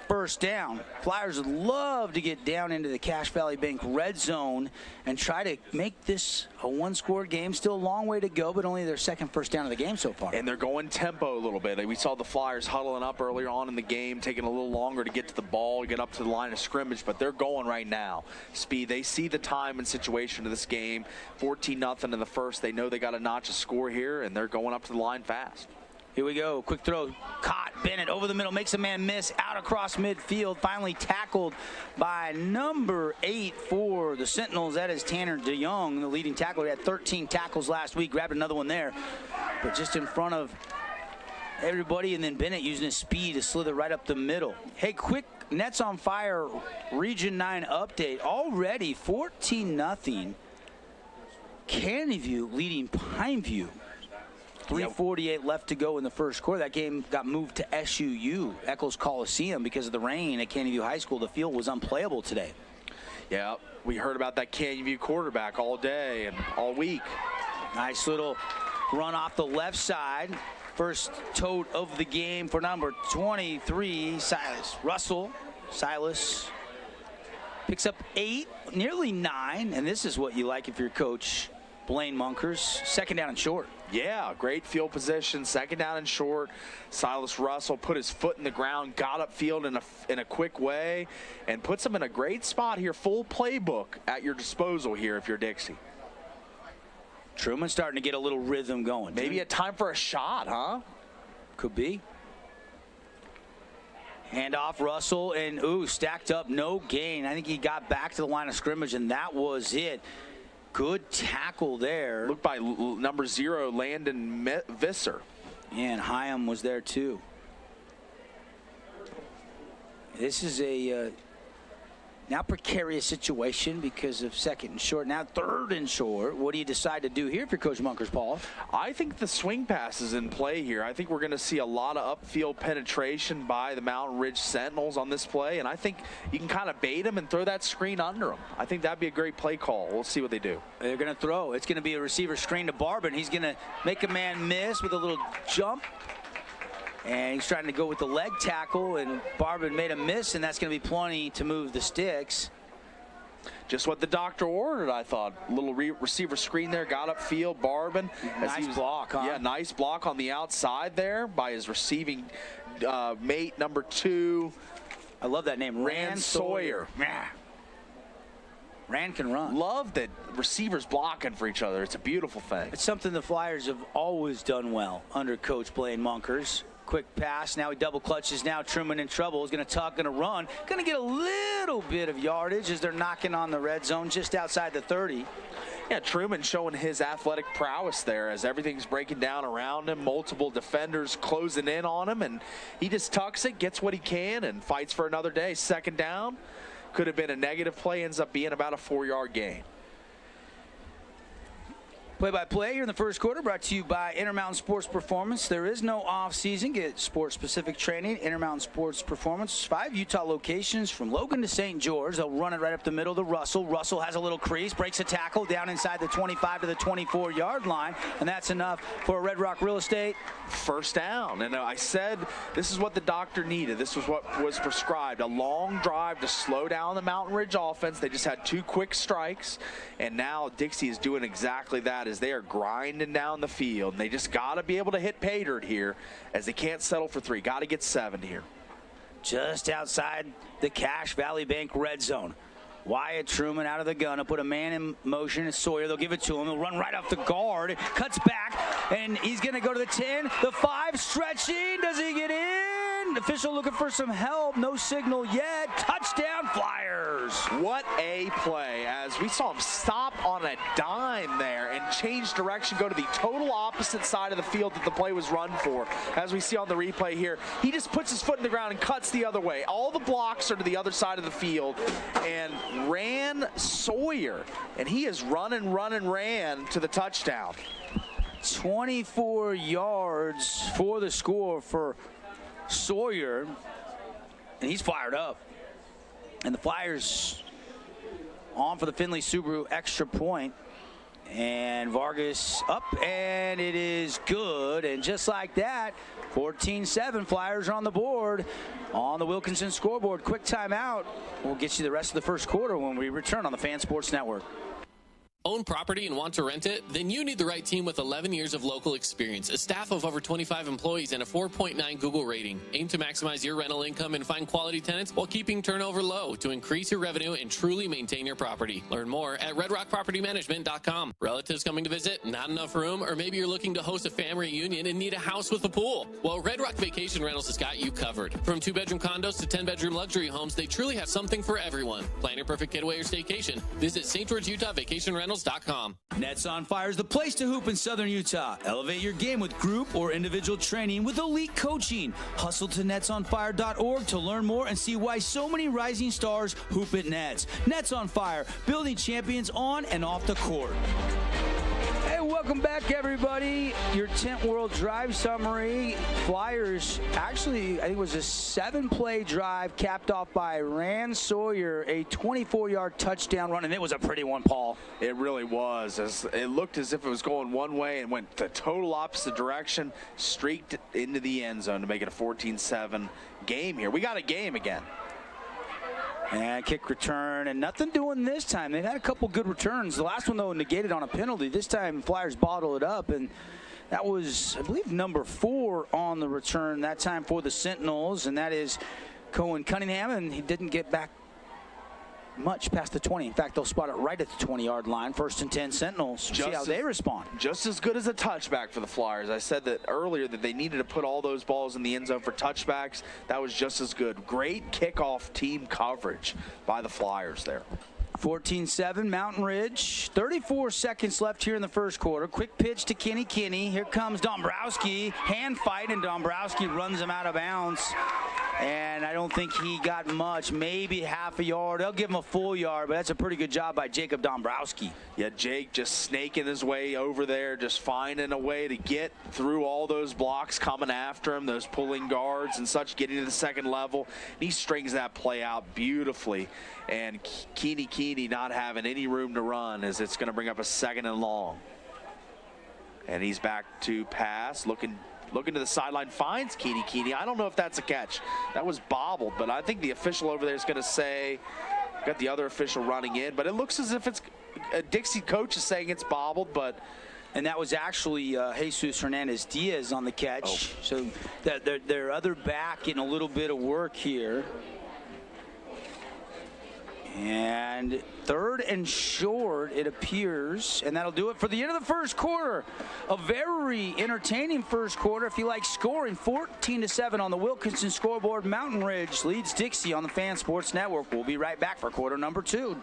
first down. Flyers would love to get down into the Cache Valley Bank red zone and try to make this a 1-score game. Still a long way to go, but only their second first down of the game so far. And they're going tempo a little bit. We saw the Flyers huddling up earlier on in the game, taking a little longer to get to the ball, get up to the line of scrimmage, but they're going right now. Speed, they see the time and situation of this game. 14-0 in the first. They know they got to notch a score here, and they're going up to the line fast. Here we go. Quick throw. Caught. Bennett over the middle. Makes a man miss. Out across midfield. Finally tackled by number 8 for the Sentinels. That is Tanner DeYoung, the leading tackler. He had 13 tackles last week. Grabbed another one there. But just in front of everybody. And then Bennett using his speed to slither right up the middle. Hey, quick Nets on Fire Region 9 update. Already 14-0. Caneyview leading Pineview. 3:48 left to go in the first quarter. That game got moved to SUU, Eccles Coliseum, because of the rain at Caneyview High School. The field was unplayable today. Yeah, we heard about that Caneyview quarterback all day and all week. Nice little run off the left side. First tote of the game for number 23, Silas Russell. Silas picks up 8, nearly 9, and this is what you like if you're coach Blaine Monkers. Second down and short. Yeah, great field position, second down and short. Silas Russell put his foot in the ground, got upfield in a quick way, and puts him in a great spot here. Full playbook at your disposal here if you're Dixie. Truman starting to get a little rhythm going. Maybe a time for a shot, huh? Could be. Handoff, Russell, and stacked up, no gain. I think he got back to the line of scrimmage, and that was it. Good tackle there. Looked by number 0, Landon Visser. And Hyam was there too. This is a now precarious situation because of 2nd and short. Now 3rd and short. What do you decide to do here if you're Coach Munkers, Paul? I think the swing pass is in play here. I think we're going to see a lot of upfield penetration by the Mountain Ridge Sentinels on this play, and I think you can kind of bait them and throw that screen under them. I think that'd be a great play call. We'll see what they do. They're going to throw. It's going to be a receiver screen to Barbin. He's going to make a man miss with a little jump. And he's trying to go with the leg tackle, and Barbin made a miss, and that's going to be plenty to move the sticks. Just what the doctor ordered, I thought. Little receiver screen there, got upfield, Barbin. Nice block, huh? Yeah, nice block on the outside there by his receiving mate, number 2. I love that name, Rand Sawyer. Yeah. Rand can run. Love that receivers blocking for each other. It's a beautiful thing. It's something the Flyers have always done well under Coach Blaine Munkers. Quick pass. Now he double clutches. Now Truman in trouble. He's going to tuck, going to run. Going to get a little bit of yardage as they're knocking on the red zone just outside the 30. Yeah, Truman showing his athletic prowess there as everything's breaking down around him. Multiple defenders closing in on him, and he just tucks it, gets what he can, and fights for another day. 2nd down. Could have been a negative play. Ends up being about a 4-yard gain. Play-by-play here in the first quarter brought to you by Intermountain Sports Performance. There is no off-season. Get sports-specific training. Intermountain Sports Performance. 5 Utah locations from Logan to St. George. They'll run it right up the middle to Russell. Russell has a little crease, breaks a tackle down inside the 25 to the 24-yard line, and that's enough for Red Rock Real Estate. 1st down. And I said this is what the doctor needed. This was what was prescribed. A long drive to slow down the Mountain Ridge offense. They just had 2 quick strikes, and now Dixie is doing exactly that as they are grinding down the field. And they just got to be able to hit pay dirt here as they can't settle for 3. Got to get 7 here. Just outside the Cache Valley Bank red zone. Wyatt Truman out of the gun. He'll put a man in motion. It's Sawyer. They'll give it to him. He'll run right off the guard. Cuts back, and he's going to go to the 10. The 5, stretching. Does he get in? Official looking for some help. No signal yet. Touchdown, Flyers. What a play as we saw him stop on a dime there and change direction, go to the total opposite side of the field that the play was run for. As we see on the replay here, he just puts his foot in the ground and cuts the other way. All the blocks are to the other side of the field, and ran Sawyer, and he is ran to the touchdown. 24 yards for the score for Sawyer, and he's fired up. And the Flyers on for the Finley Subaru extra point. And Vargas up, and it is good. And just like that, 14-7, Flyers are on the board on the Wilkinson scoreboard. Quick timeout. We'll get you the rest of the first quarter when we return on the Fan Sports Network. Own property and want to rent it? Then you need the right team with 11 years of local experience, a staff of over 25 employees, and a 4.9 Google rating. Aim to maximize your rental income and find quality tenants while keeping turnover low to increase your revenue and truly maintain your property. Learn more at redrockpropertymanagement.com. Relatives coming to visit? Not enough room? Or maybe you're looking to host a family reunion and need a house with a pool? Well, Red Rock Vacation Rentals has got you covered. From 2-bedroom condos to 10-bedroom luxury homes, they truly have something for everyone. Plan your perfect getaway or staycation. Visit St. George, Utah Vacation Rentals. Nets on Fire is the place to hoop in Southern Utah. Elevate your game with group or individual training with elite coaching. Hustle to netsonfire.org to learn more and see why so many rising stars hoop at Nets. Nets on Fire, building champions on and off the court. Hey, welcome back, everybody. Your Tent World Drive summary. Flyers, actually, I think it was a 7-play drive capped off by Rand Sawyer, a 24-yard touchdown run, and it was a pretty one, Paul. It really was. It looked as if it was going one way and went the total opposite direction, streaked into the end zone to make it a 14-7 game here. We got a game again. And kick return, and nothing doing this time. They've had a couple good returns. The last one, though, negated on a penalty. This time, Flyers bottle it up, and that was, I believe, number 4 on the return that time for the Sentinels, and that is Cohen Cunningham, and he didn't get back much past the 20. In fact, they'll spot it right at the 20-yard line. 1st and 10 Sentinels. See how they respond. Just as good as a touchback for the Flyers. I said that earlier that they needed to put all those balls in the end zone for touchbacks. That was just as good. Great kickoff team coverage by the Flyers there. 14-7, Mountain Ridge. 34 seconds left here in the first quarter. Quick pitch to Kenny. Here comes Dombrowski. Hand fight, and Dombrowski runs him out of bounds. And I don't think he got much, maybe half a yard. They'll give him a full yard, but that's a pretty good job by Jacob Dombrowski. Yeah, Jake just snaking his way over there, just finding a way to get through all those blocks coming after him, those pulling guards and such, getting to the second level. And he strings that play out beautifully. And Keeney not having any room to run as it's going to bring up a 2nd and long. And he's back to pass, looking to the sideline, finds Keeney. I don't know if that's a catch. That was bobbled, but I think the official over there is going to say, got the other official running in, but it looks as if it's a Dixie coach is saying it's bobbled, but. And that was actually Jesus Hernandez-Diaz on the catch. Oh. So their other back getting a little bit of work here. And 3rd and short, it appears, and that'll do it for the end of the first quarter. A very entertaining first quarter. If you like scoring, 14-7 on the Wilkinson scoreboard. Mountain Ridge leads Dixie on the Fan Sports Network. We'll be right back for quarter number 2.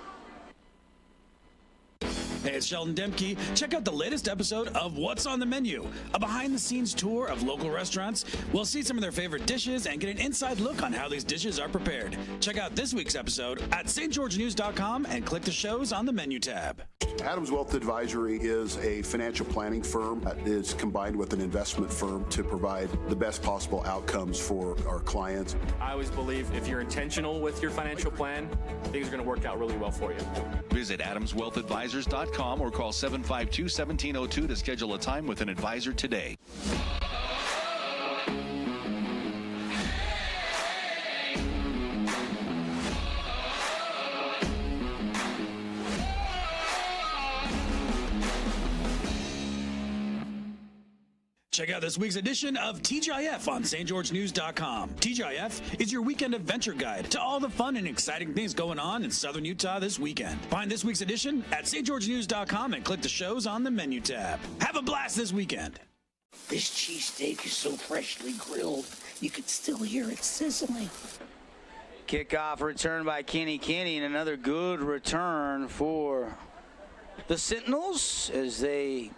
Hey, it's Sheldon Demke. Check out the latest episode of What's on the Menu, a behind-the-scenes tour of local restaurants. We'll see some of their favorite dishes and get an inside look on how these dishes are prepared. Check out this week's episode at stgeorgenews.com and click the shows on the menu tab. Adams Wealth Advisory is a financial planning firm that is combined with an investment firm to provide the best possible outcomes for our clients. I always believe if you're intentional with your financial plan, things are going to work out really well for you. Visit AdamsWealthAdvisors.com or call 752-1702 to schedule a time with an advisor today. Check out this week's edition of TGIF on stgeorgenews.com. TGIF is your weekend adventure guide to all the fun and exciting things going on in Southern Utah this weekend. Find this week's edition at stgeorgenews.com and click the shows on the menu tab. Have a blast this weekend. This cheesesteak is so freshly grilled, you could still hear it sizzling. Kickoff return by Kenny, and another good return for the Sentinels as they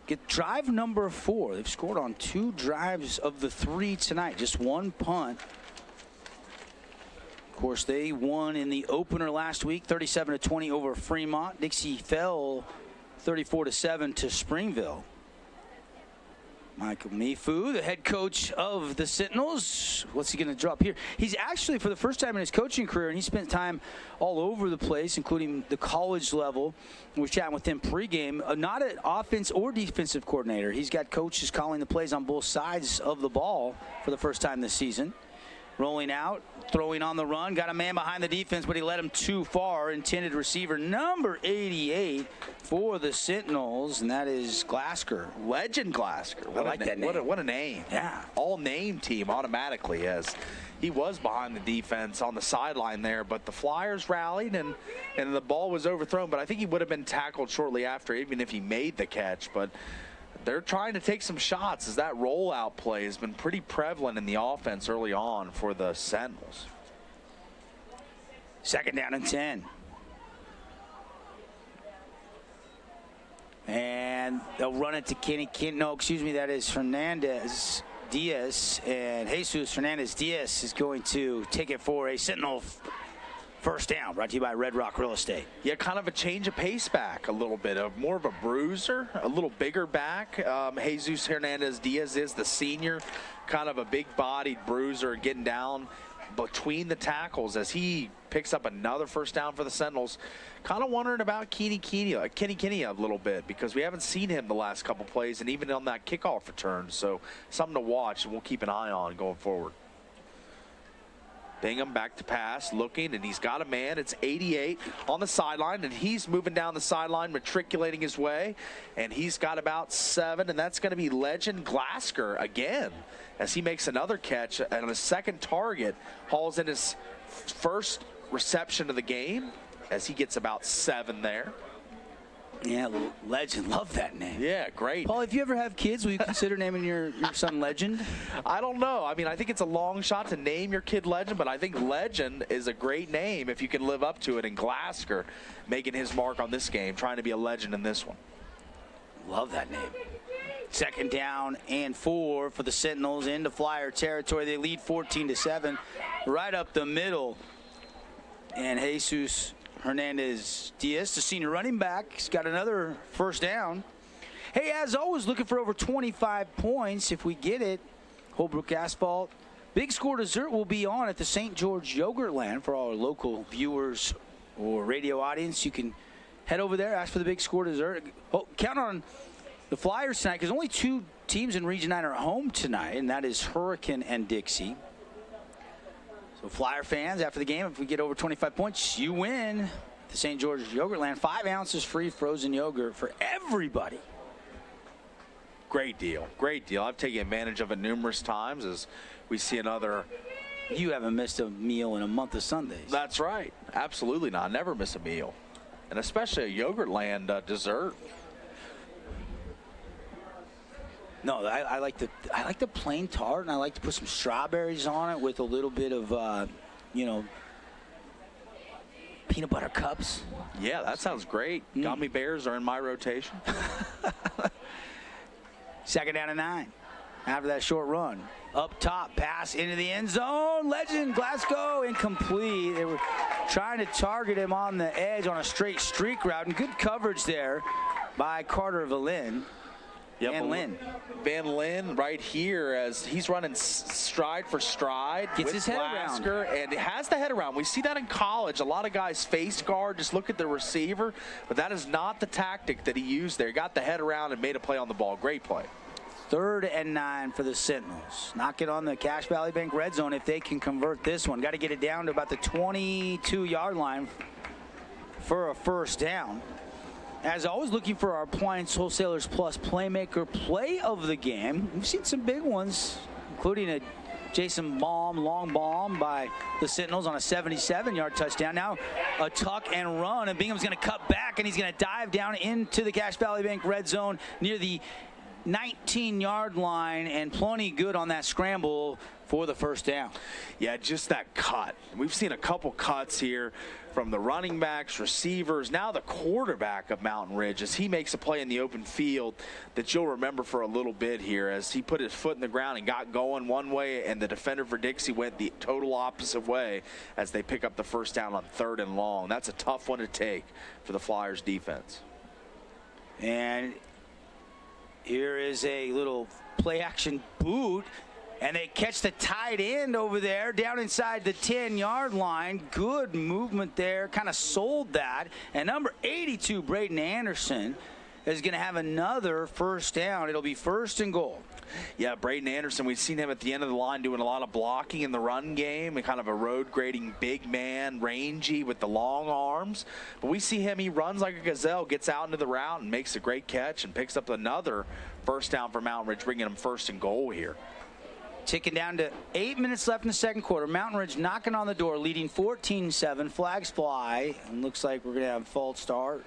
get drive number 4. They've scored on 2 drives of the 3 tonight, just 1 punt. Of course, they won in the opener last week, 37-20 over Fremont. Dixie fell 34-7 to Springville. Michael Mifu, the head coach of the Sentinels. What's he going to drop here? He's actually, for the first time in his coaching career, and he spent time all over the place, including the college level. We were chatting with him pregame. Not an offense or defensive coordinator. He's got coaches calling the plays on both sides of the ball for the first time this season. Rolling out, throwing on the run, got a man behind the defense, but he led him too far. Intended receiver number 88 for the Sentinels, and that is Glasker. Legend Glasker. I like that name. What a name. Yeah. All-name team automatically, as he was behind the defense on the sideline there, but the Flyers rallied, and the ball was overthrown, but I think he would have been tackled shortly after, even if he made the catch. But they're trying to take some shots as that rollout play has been pretty prevalent in the offense early on for the Sentinels. 2nd down and 10. And they'll run it to Kenny. No, excuse me, that is Hernandez-Diaz. And Jesus Hernandez-Diaz is going to take it for a Sentinel first down, brought to you by Red Rock Real Estate. Yeah, kind of a change of pace back a little bit, of more of a bruiser, a little bigger back. Jesus Hernandez-Diaz is the senior, kind of a big-bodied bruiser getting down between the tackles as he picks up another first down for the Sentinels. Kind of wondering about Kenny a little bit, because we haven't seen him the last couple plays and even on that kickoff return. So something to watch, and we'll keep an eye on going forward. Bingham back to pass, looking, and he's got a man. It's 88 on the sideline, and he's moving down the sideline, matriculating his way, and he's got about 7, and that's going to be Legend Glasker again as he makes another catch and on his second target, hauls in his first reception of the game, as he gets about 7 there. Yeah, Legend. Love that name. Yeah, great. Paul, if you ever have kids, will you consider naming your son Legend? I don't know. I mean, I think it's a long shot to name your kid Legend, but I think Legend is a great name if you can live up to it. And Glasgow making his mark on this game, trying to be a legend in this one. Love that name. 2nd down and 4 for the Sentinels into Flyer territory. They lead 14-7 right up the middle. And Jesus Hernandez-Diaz, the senior running back, has got another first down. Hey, as always, looking for over 25 points. If we get it, Holbrook Asphalt. Big Score Dessert will be on at the St. George Yogurtland for all our local viewers or radio audience. You can head over there, ask for the Big Score Dessert. Oh, count on the Flyers tonight, because only 2 teams in Region 9 are at home tonight, and that is Hurricane and Dixie. So Flyer fans, after the game, if we get over 25 points, you win the St. George Yogurtland. 5 ounces free frozen yogurt for everybody. Great deal. Great deal. I've taken advantage of it numerous times as we see another. You haven't missed a meal in a month of Sundays. That's right. Absolutely not. Never miss a meal. And especially a Yogurtland dessert. No, I like the plain tart, and I like to put some strawberries on it with a little bit of, peanut butter cups. Yeah, that sounds great. Gummy bears are in my rotation. 2nd down and 9. After that short run, up top, pass into the end zone. Legend Glasgow incomplete. They were trying to target him on the edge on a straight streak route, and good coverage there by Carter Valin. Van Lynn right here as he's running stride for stride. Gets his head around. And has the head around. We see that in college. A lot of guys face guard, just look at the receiver. But that is not the tactic that he used there. He got the head around and made a play on the ball. Great play. 3rd and 9 for the Sentinels. Knock it on the Cache Valley Bank red zone if they can convert this one. Got to get it down to about the 22-yard line for a first down. As always, looking for our Appliance Wholesalers Plus Playmaker play of the game. We've seen some big ones, including a Jason Baum long bomb by the Sentinels on a 77-yard touchdown. Now a tuck and run, and Bingham's going to cut back, and he's going to dive down into the Cache Valley Bank red zone near the 19-yard line, and plenty good on that scramble for the first down. Yeah, just that cut. We've seen a couple cuts here from the running backs, receivers, now the quarterback of Mountain Ridge as he makes a play in the open field that you'll remember for a little bit here as he put his foot in the ground and got going one way, and the defender for Dixie went the total opposite way as they pick up the first down on 3rd and long. That's a tough one to take for the Flyers defense. And here is a little play action boot, and they catch the tight end over there down inside the 10-yard line. Good movement there, kind of sold that. And number 82, Braden Anderson, is going to have another first down. It'll be 1st and goal. Yeah, Braden Anderson, we've seen him at the end of the line doing a lot of blocking in the run game and kind of a road grading big man, rangy with the long arms. But we see him, he runs like a gazelle, gets out into the route and makes a great catch and picks up another first down for Mountain Ridge, bringing him 1st and goal here. Ticking down to 8 minutes left in the second quarter. Mountain Ridge knocking on the door, leading 14-7. Flags fly, and looks like we're going to have a false start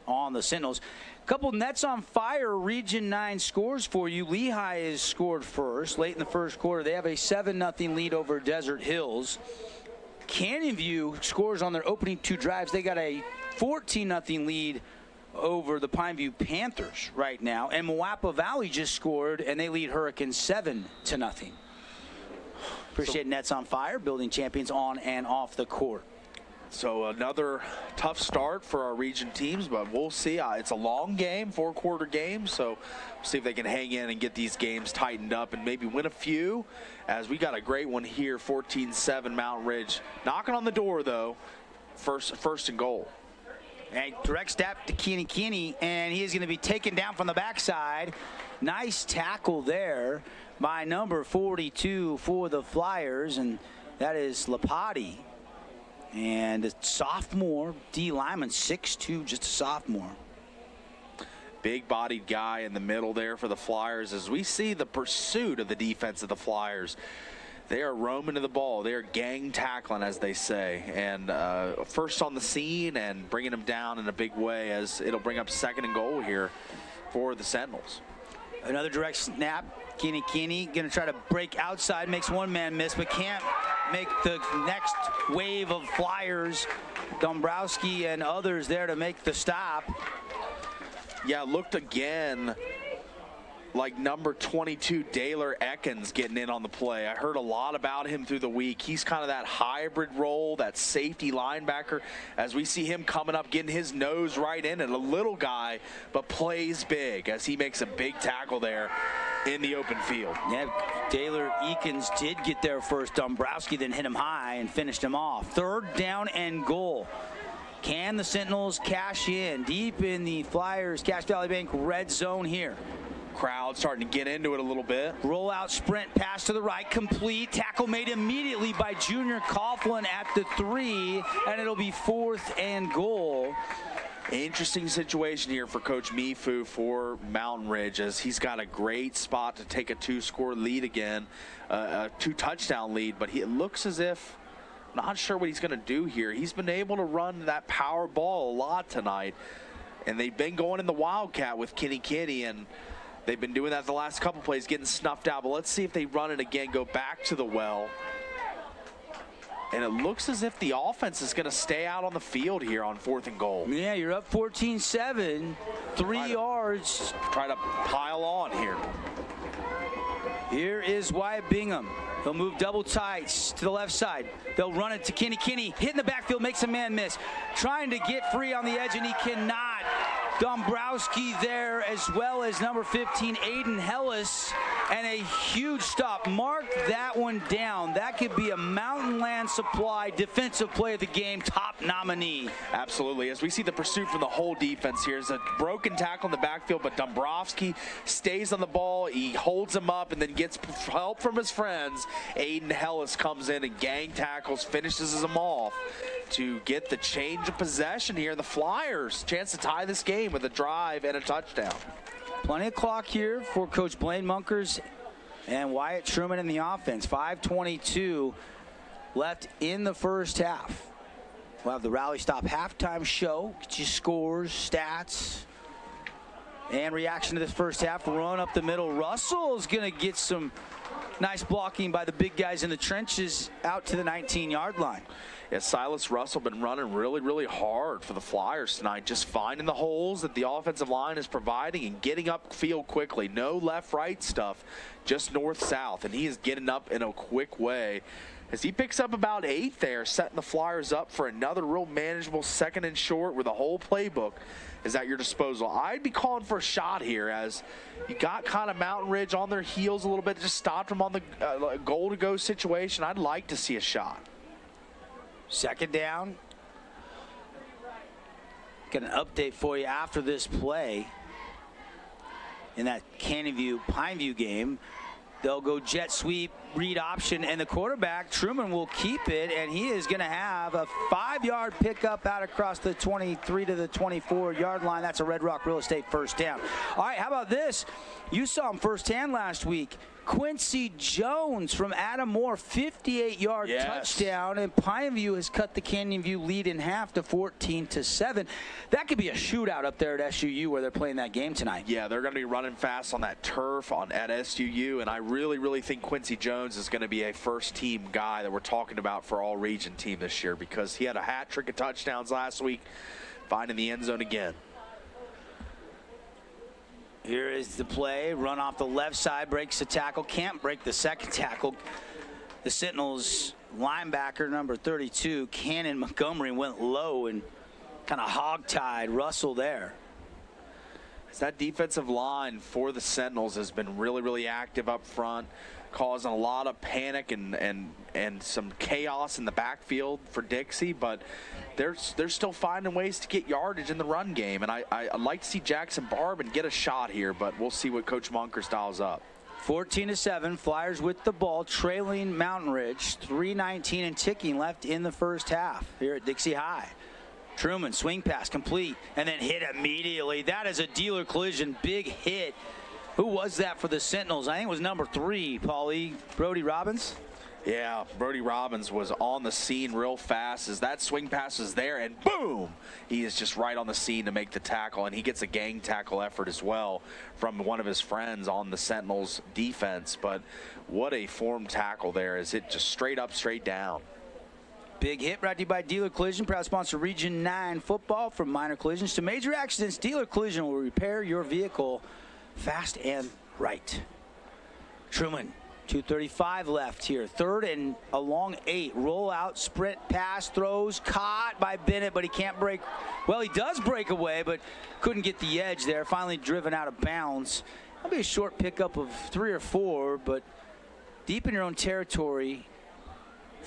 on the Sentinels. Couple Nets on Fire Region 9 scores for you. Lehigh is scored first. Late in the first quarter, they have a 7-0 lead over Desert Hills. Canyon View scores on their opening 2 drives. They got a 14-0 lead over the Pineview Panthers right now. And Moapa Valley just scored, and they lead Hurricane 7-0. Appreciate Nets on Fire, building champions on and off the court. So another tough start for our region teams, but we'll see. It's a long game, 4-quarter game, so we'll see if they can hang in and get these games tightened up and maybe win a few, as we got a great one here, 14-7 Mountain Ridge. Knocking on the door, though, first and goal. And direct step to Kinney, and he is going to be taken down from the backside. Nice tackle there by number 42 for the Flyers, and that is Lapati. And a sophomore, D. Lyman, 6'2", just a sophomore. Big-bodied guy in the middle there for the Flyers as we see the pursuit of the defense of the Flyers. They are roaming to the ball. They are gang tackling, as they say. And first on the scene and bringing them down in a big way, as it'll bring up 2nd and goal here for the Sentinels. Another direct snap. Kenny going to try to break outside, makes one man miss, but can't make the next wave of Flyers. Dombrowski and others there to make the stop. Yeah, looked again like number 22, Daylor Ekins, getting in on the play. I heard a lot about him through the week. He's kind of that hybrid role, that safety linebacker, as we see him coming up, getting his nose right in it. A little guy, but plays big as he makes a big tackle there in the open field. Yeah, Daylor Ekins did get there first. Dombrowski then hit him high and finished him off. 3rd down and goal. Can the Sentinels cash in deep in the Flyers Cash Valley Bank red zone here? Crowd starting to get into it a little bit. Roll out sprint, pass to the right, complete. Tackle made immediately by Junior Coughlin at the 3, and it'll be 4th and goal. Interesting situation here for Coach Mifu for Mountain Ridge, as he's got a great spot to take a 2-score lead again, a 2-touchdown lead, but it looks as if, not sure what he's going to do here. He's been able to run that power ball a lot tonight, and they've been going in the Wildcat with Kenny, and they've been doing that the last couple plays, getting snuffed out. But let's see if they run it again, go back to the well. And it looks as if the offense is going to stay out on the field here on 4th and goal. Yeah, you're up 14-7, 3 yards. Try to pile on here. Here is Wyatt Bingham. He'll move double tights to the left side. They'll run it to Kenny. Hitting the backfield, makes a man miss. Trying to get free on the edge, and he cannot. Dombrowski there, as well as number 15, Aiden Hellis, and a huge stop. Mark that one down. That could be a Mountain Land Supply defensive play of the game, top nominee. Absolutely. As we see the pursuit from the whole defense here, is a broken tackle in the backfield, but Dombrowski stays on the ball. He holds him up and then gets help from his friends. Aiden Hellis comes in and gang tackles, finishes him off to get the change of possession here. The Flyers chance to tie this game with a drive and a touchdown. Plenty of clock here for Coach Blaine Munkers and Wyatt Truman in the offense. 5:22 left in the first half. We'll have the Rally Stop halftime show. Get you scores, stats, and reaction to this first half. Run up the middle. Russell's going to get some nice blocking by the big guys in the trenches out to the 19-yard line. Yeah, Silas Russell been running really hard for the Flyers tonight, just finding the holes that the offensive line is providing and getting upfield quickly. No left-right stuff, just north-south, and he is getting up in a quick way as he picks up about 8 there, setting the Flyers up for another real manageable 2nd and short where the whole playbook is at your disposal. I'd be calling for a shot here, as you got kind of Mountain Ridge on their heels a little bit, just stopped them on the goal-to-go situation. I'd like to see a shot. 2nd down. Got an update for you after this play. In that Canyon View, Pineview game, they'll go jet sweep, read option, and the quarterback, Truman, will keep it, and he is going to have a 5-yard pickup out across the 23 to the 24-yard line. That's a Red Rock Real Estate first down. All right, how about this? You saw him firsthand last week. Quincy Jones from Adam Moore, 58-yard touchdown, and Pineview has cut the Canyon View lead in half to 14-7. That could be a shootout up there at SUU where they're playing that game tonight. Yeah, they're going to be running fast on that turf at SUU, and I really think Quincy Jones is going to be a first-team guy that we're talking about for all-region team this year, because he had a hat trick of touchdowns last week, finding the end zone again. Here is the play. Run off the left side, breaks the tackle. Can't break the second tackle. The Sentinels linebacker, number 32, Cannon Montgomery, went low and kind of hog-tied Russell there. That defensive line for the Sentinels has been really active up front, causing a lot of panic and some chaos in the backfield for Dixie, but they're still finding ways to get yardage in the run game, and I'd like to see Jackson Barbin get a shot here, but we'll see what Coach Munkers dials up. 14-7, Flyers with the ball, trailing Mountain Ridge, 3:19 and ticking left in the first half here at Dixie High. Truman, swing pass, complete, and then hit immediately. That is a dealer collision, big hit. Who was that for the Sentinels? I think it was number 3, Paulie. Brody Robbins? Yeah, Brody Robbins was on the scene real fast as that swing pass was there, and boom! He is just right on the scene to make the tackle, and he gets a gang tackle effort as well from one of his friends on the Sentinels defense. But what a formed tackle there as it just straight up, straight down. Big hit brought to you by Dealer Collision, proud sponsor Region 9 football. From minor collisions to major accidents, Dealer Collision will repair your vehicle fast and right. Truman. 2:35 left here. 3rd and a long 8. Roll out, sprint, pass, throws, caught by Bennett, but he can't break. Well, he does break away, but couldn't get the edge there. Finally driven out of bounds. That'll be a short pickup of 3 or 4, but deep in your own territory.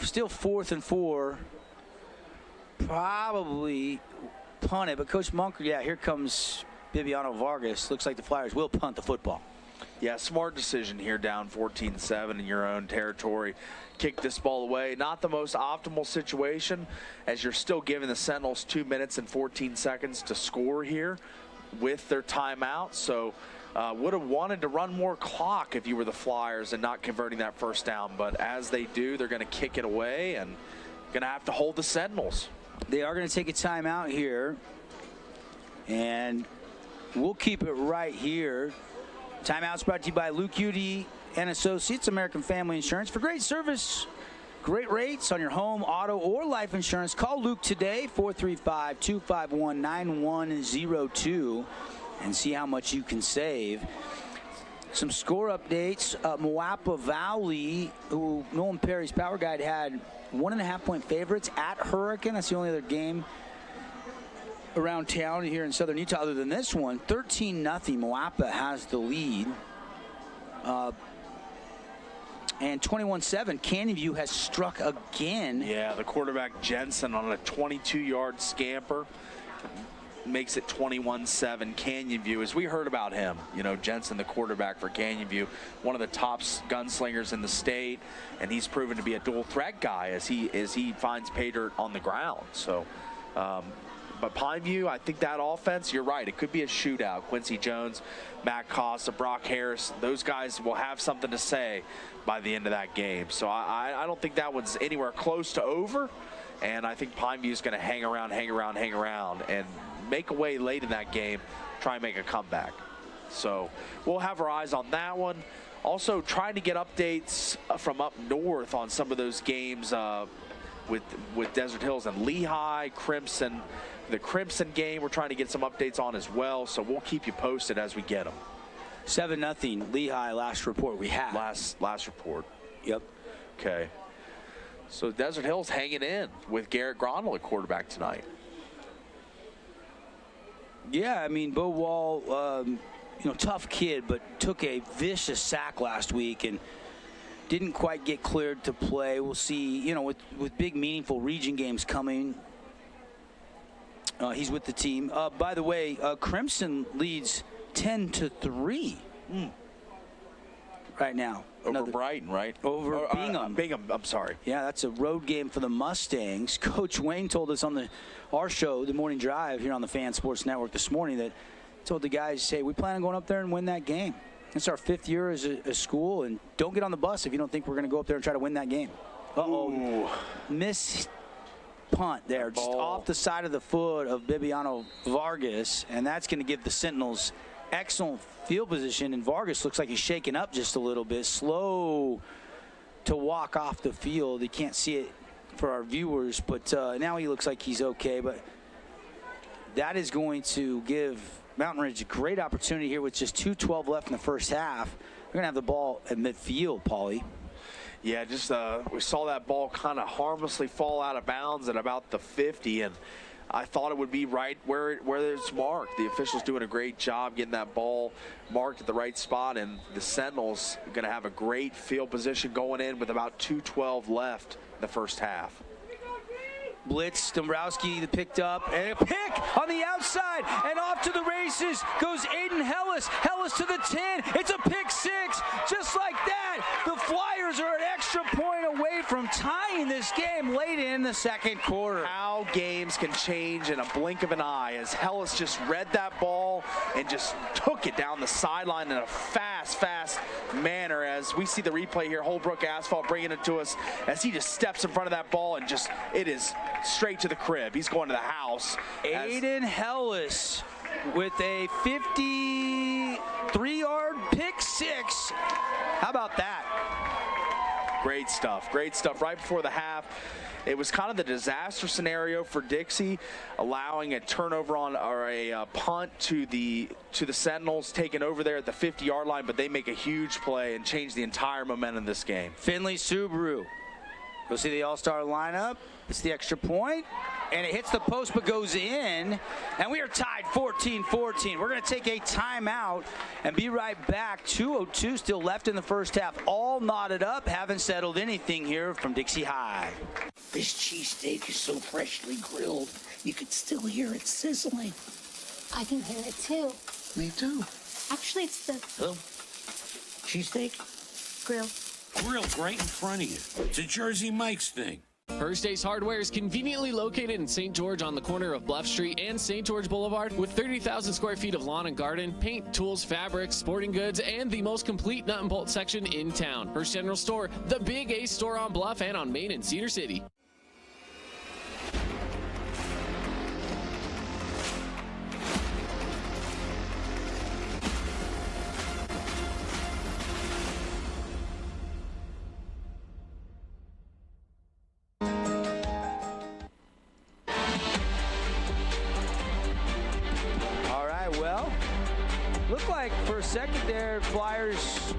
Still 4th and 4. Probably punt it, but Coach Munker, yeah, here comes Bibiano Vargas. Looks like the Flyers will punt the football. Yeah, smart decision here, down 14-7 in your own territory. Kick this ball away. Not the most optimal situation, as you're still giving the Sentinels 2 minutes and 14 seconds to score here with their timeout. So would have wanted to run more clock if you were the Flyers and not converting that first down. But as they do, they're going to kick it away and going to have to hold the Sentinels. They are going to take a timeout here, and we'll keep it right here. Timeout's brought to you by Luke Udy and Associates, American Family Insurance. For great service, great rates on your home, auto, or life insurance, call Luke today, 435-251-9102, and see how much you can save. Some score updates. Moapa Valley, who Nolan Perry's Power Guide had 1.5-point favorites at Hurricane. That's the only other game around town here in southern Utah other than this one. 13-0. Moapa has the lead. And 21-7. Canyon View has struck again. Yeah, the quarterback Jensen on a 22-yard scamper makes it 21-7. Canyon View, as we heard about him, you know, Jensen, the quarterback for Canyon View, one of the top gunslingers in the state, and he's proven to be a dual threat guy as he finds pay dirt on the ground. So but Pineview, I think that offense, you're right, it could be a shootout. Quincy Jones, Matt Costa, Brock Harris, those guys will have something to say by the end of that game. So I don't think that one's anywhere close to over, and I think Pineview's going to hang around, and make a way late in that game, try and make a comeback. So we'll have our eyes on that one. Also trying to get updates from up north on some of those games with Desert Hills and Lehigh, Crimson. The Crimson game we're trying to get some updates on as well, so we'll keep you posted as we get them. 7-0 Lehigh, last report we have. Last report. Yep. Okay. So Desert Hills hanging in with Garrett Grondel at quarterback tonight. Yeah, I mean, Bo Wall, tough kid, but took a vicious sack last week and didn't quite get cleared to play. We'll see, with big, meaningful region games coming. He's with the team. By the way, Crimson leads 10-3 right now. Over Brighton, right? Over Bingham. Bingham, I'm sorry. Yeah, that's a road game for the Mustangs. Coach Wayne told us on our show, The Morning Drive, here on the Fan Sports Network this morning, that told the guys, hey, we plan on going up there and win that game. It's our 5th year as a school, and don't get on the bus if you don't think we're going to go up there and try to win that game. Uh-oh. Miss punt there, just off the side of the foot of Bibiano Vargas, and that's going to give the Sentinels excellent field position, and Vargas looks like he's shaking up just a little bit, slow to walk off the field. You can't see it for our viewers, but now he looks like he's okay. But that is going to give Mountain Ridge a great opportunity here with just 2:12 left in the first half. We're going to have the ball at midfield, Paulie. Yeah, just we saw that ball kind of harmlessly fall out of bounds at about the 50, and I thought it would be right where it's marked. The officials doing a great job getting that ball marked at the right spot, and the Sentinels are going to have a great field position going in with about 2:12 left in the first half. Blitz, Dombrowski picked up, and a pick on the outside, and off to the races goes Aiden Hellis. Hellis to the 10. It's a pick 6, just like that. The Flyers are an extra point away from tying this game late in the second quarter. How games can change in a blink of an eye, as Hellis just read that ball and just took it down the sideline in a fast manner. As we see the replay here, Holbrook Asphalt bringing it to us as he just steps in front of that ball and just, it is straight to the crib. He's going to the house. Aiden Hellis with a 53-yard pick six. How about that? Great stuff right before the half. It was kind of the disaster scenario for Dixie, allowing a turnover on or a punt to the Sentinels, taken over there at the 50-yard line, but they make a huge play and change the entire momentum of this game. Finley Subaru. Go see the all-star lineup. It's the extra point, and it hits the post but goes in, and we are tied 14-14. We're going to take a timeout and be right back. 2:02 still left in the first half. All knotted up, haven't settled anything here from Dixie High. This cheesesteak is so freshly grilled, you could still hear it sizzling. I can hear it too. Me too. Actually, it's the Cheesesteak? grill. Grilled right in front of you. It's a Jersey Mike's thing. First Ace Hardware is conveniently located in St. George on the corner of Bluff Street and St. George Boulevard with 30,000 square feet of lawn and garden, paint, tools, fabrics, sporting goods, and the most complete nut and bolt section in town. First General Store, the Big Ace store on Bluff and on Main in Cedar City. Looked like for a second there, Flyers,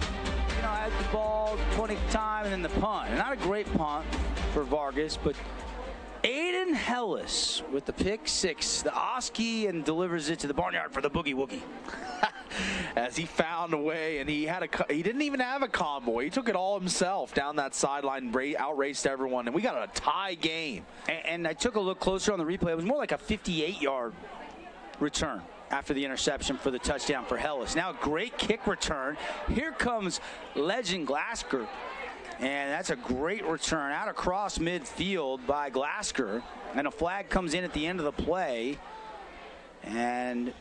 had the ball 20 time and then the punt. Not a great punt for Vargas, but Aiden Hellis with the pick six, the Oski, and delivers it to the barnyard for the boogie woogie. As he found a way, and he didn't even have a convoy. He took it all himself down that sideline, outraced everyone, and we got a tie game. And I took a look closer on the replay. It was more like a 58-yard return after the interception for the touchdown for Hellis. Now a great kick return. Here comes Legend Glasker. And that's a great return out across midfield by Glasker. And a flag comes in at the end of the play. And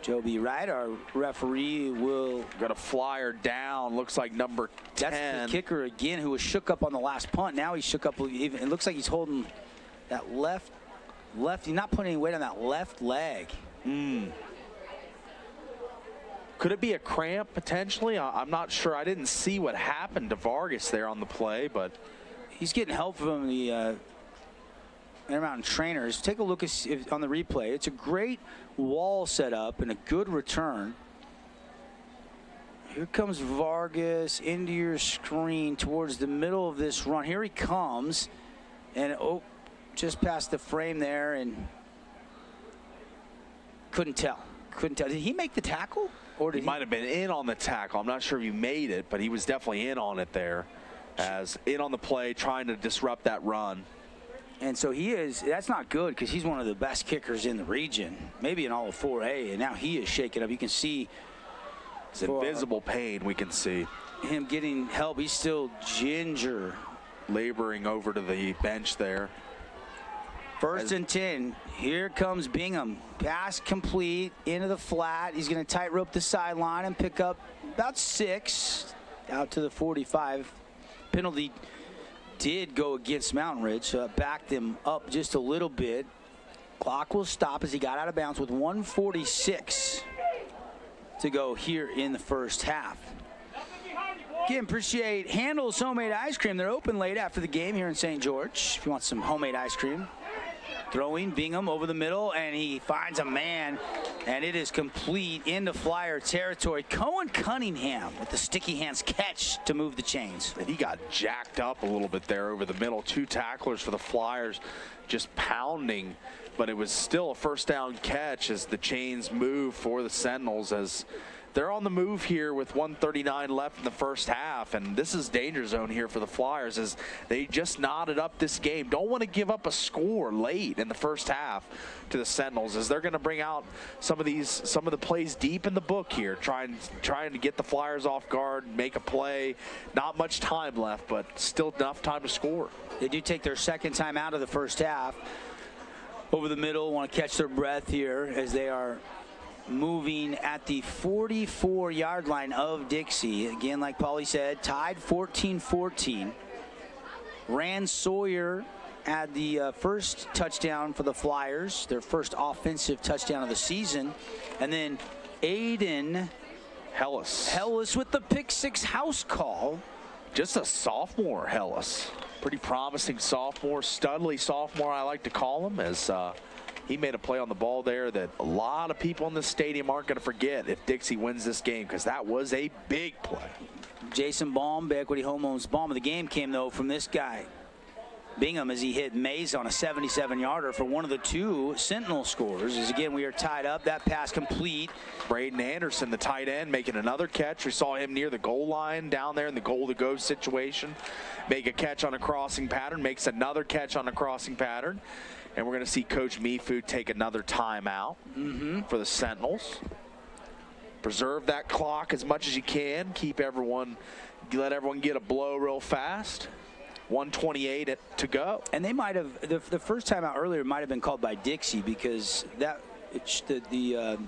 Joby Wright, our referee, will... Got a flyer down. Looks like number 10. That's the kicker again, who was shook up on the last punt. Now he's shook up. It looks like he's holding that left. He's not putting any weight on that left leg. Could it be a cramp potentially? I'm not sure. I didn't see what happened to Vargas there on the play, but he's getting help from the Intermountain trainers. Take a look on the replay. It's a great wall setup and a good return. Here comes Vargas into your screen towards the middle of this run. Here he comes, and just past the frame there, and couldn't tell. Did he make the tackle? Or did he might have been in on the tackle. I'm not sure if he made it, but he was definitely in on it there, as in on the play, trying to disrupt that run. And so that's not good, because he's one of the best kickers in the region, maybe in all of 4A, and now he is shaking up. You can see his invisible pain. We can see him getting help. He's still ginger, laboring over to the bench there. First and 10. Here comes Bingham. Pass complete into the flat. He's going to tightrope the sideline and pick up about 6 out to the 45. Penalty did go against Mountain Ridge, so it backed them up just a little bit. Clock will stop as he got out of bounds with 1:46 to go here in the first half. Again, appreciate Handel's Homemade Ice Cream. They're open late after the game here in St. George. If you want some homemade ice cream. Throwing Bingham over the middle, and he finds a man, and it is complete into Flyer territory. Cohen Cunningham with the sticky hands catch to move the chains. And he got jacked up a little bit there over the middle. 2 tacklers for the Flyers just pounding, but it was still a first down catch as the chains move for the Sentinels, as they're on the move here with 1:39 left in the first half, and this is danger zone here for the Flyers as they just knotted up this game. Don't want to give up a score late in the first half to the Sentinels, as they're going to bring out some of the plays deep in the book here, trying to get the Flyers off guard, make a play. Not much time left, but still enough time to score. They do take their second time out of the first half. Over the middle, want to catch their breath here as they are moving at the 44-yard line of Dixie. Again, like Paulie said, tied 14-14. Rand Sawyer had the first touchdown for the Flyers, their first offensive touchdown of the season. And then Aiden Hellis with the pick six house call. Just a sophomore, Hellis. Pretty promising sophomore, studly sophomore, I like to call him, as he made a play on the ball there that a lot of people in this stadium aren't going to forget if Dixie wins this game, because that was a big play. Jason Baum, Equity Home Loans bomb of the game came, though, from this guy, Bingham, as he hit Mays on a 77-yarder for one of the two Sentinel scores. As again, we are tied up. That pass complete. Braden Anderson, the tight end, making another catch. We saw him near the goal line down there in the goal-to-go situation. Make a catch on a crossing pattern, makes another catch on a crossing pattern. And we're going to see Coach Mifu take another timeout for the Sentinels. Preserve that clock as much as you can. Let everyone get a blow real fast. 1:28 to go. And they might have, the first timeout earlier might have been called by Dixie, because the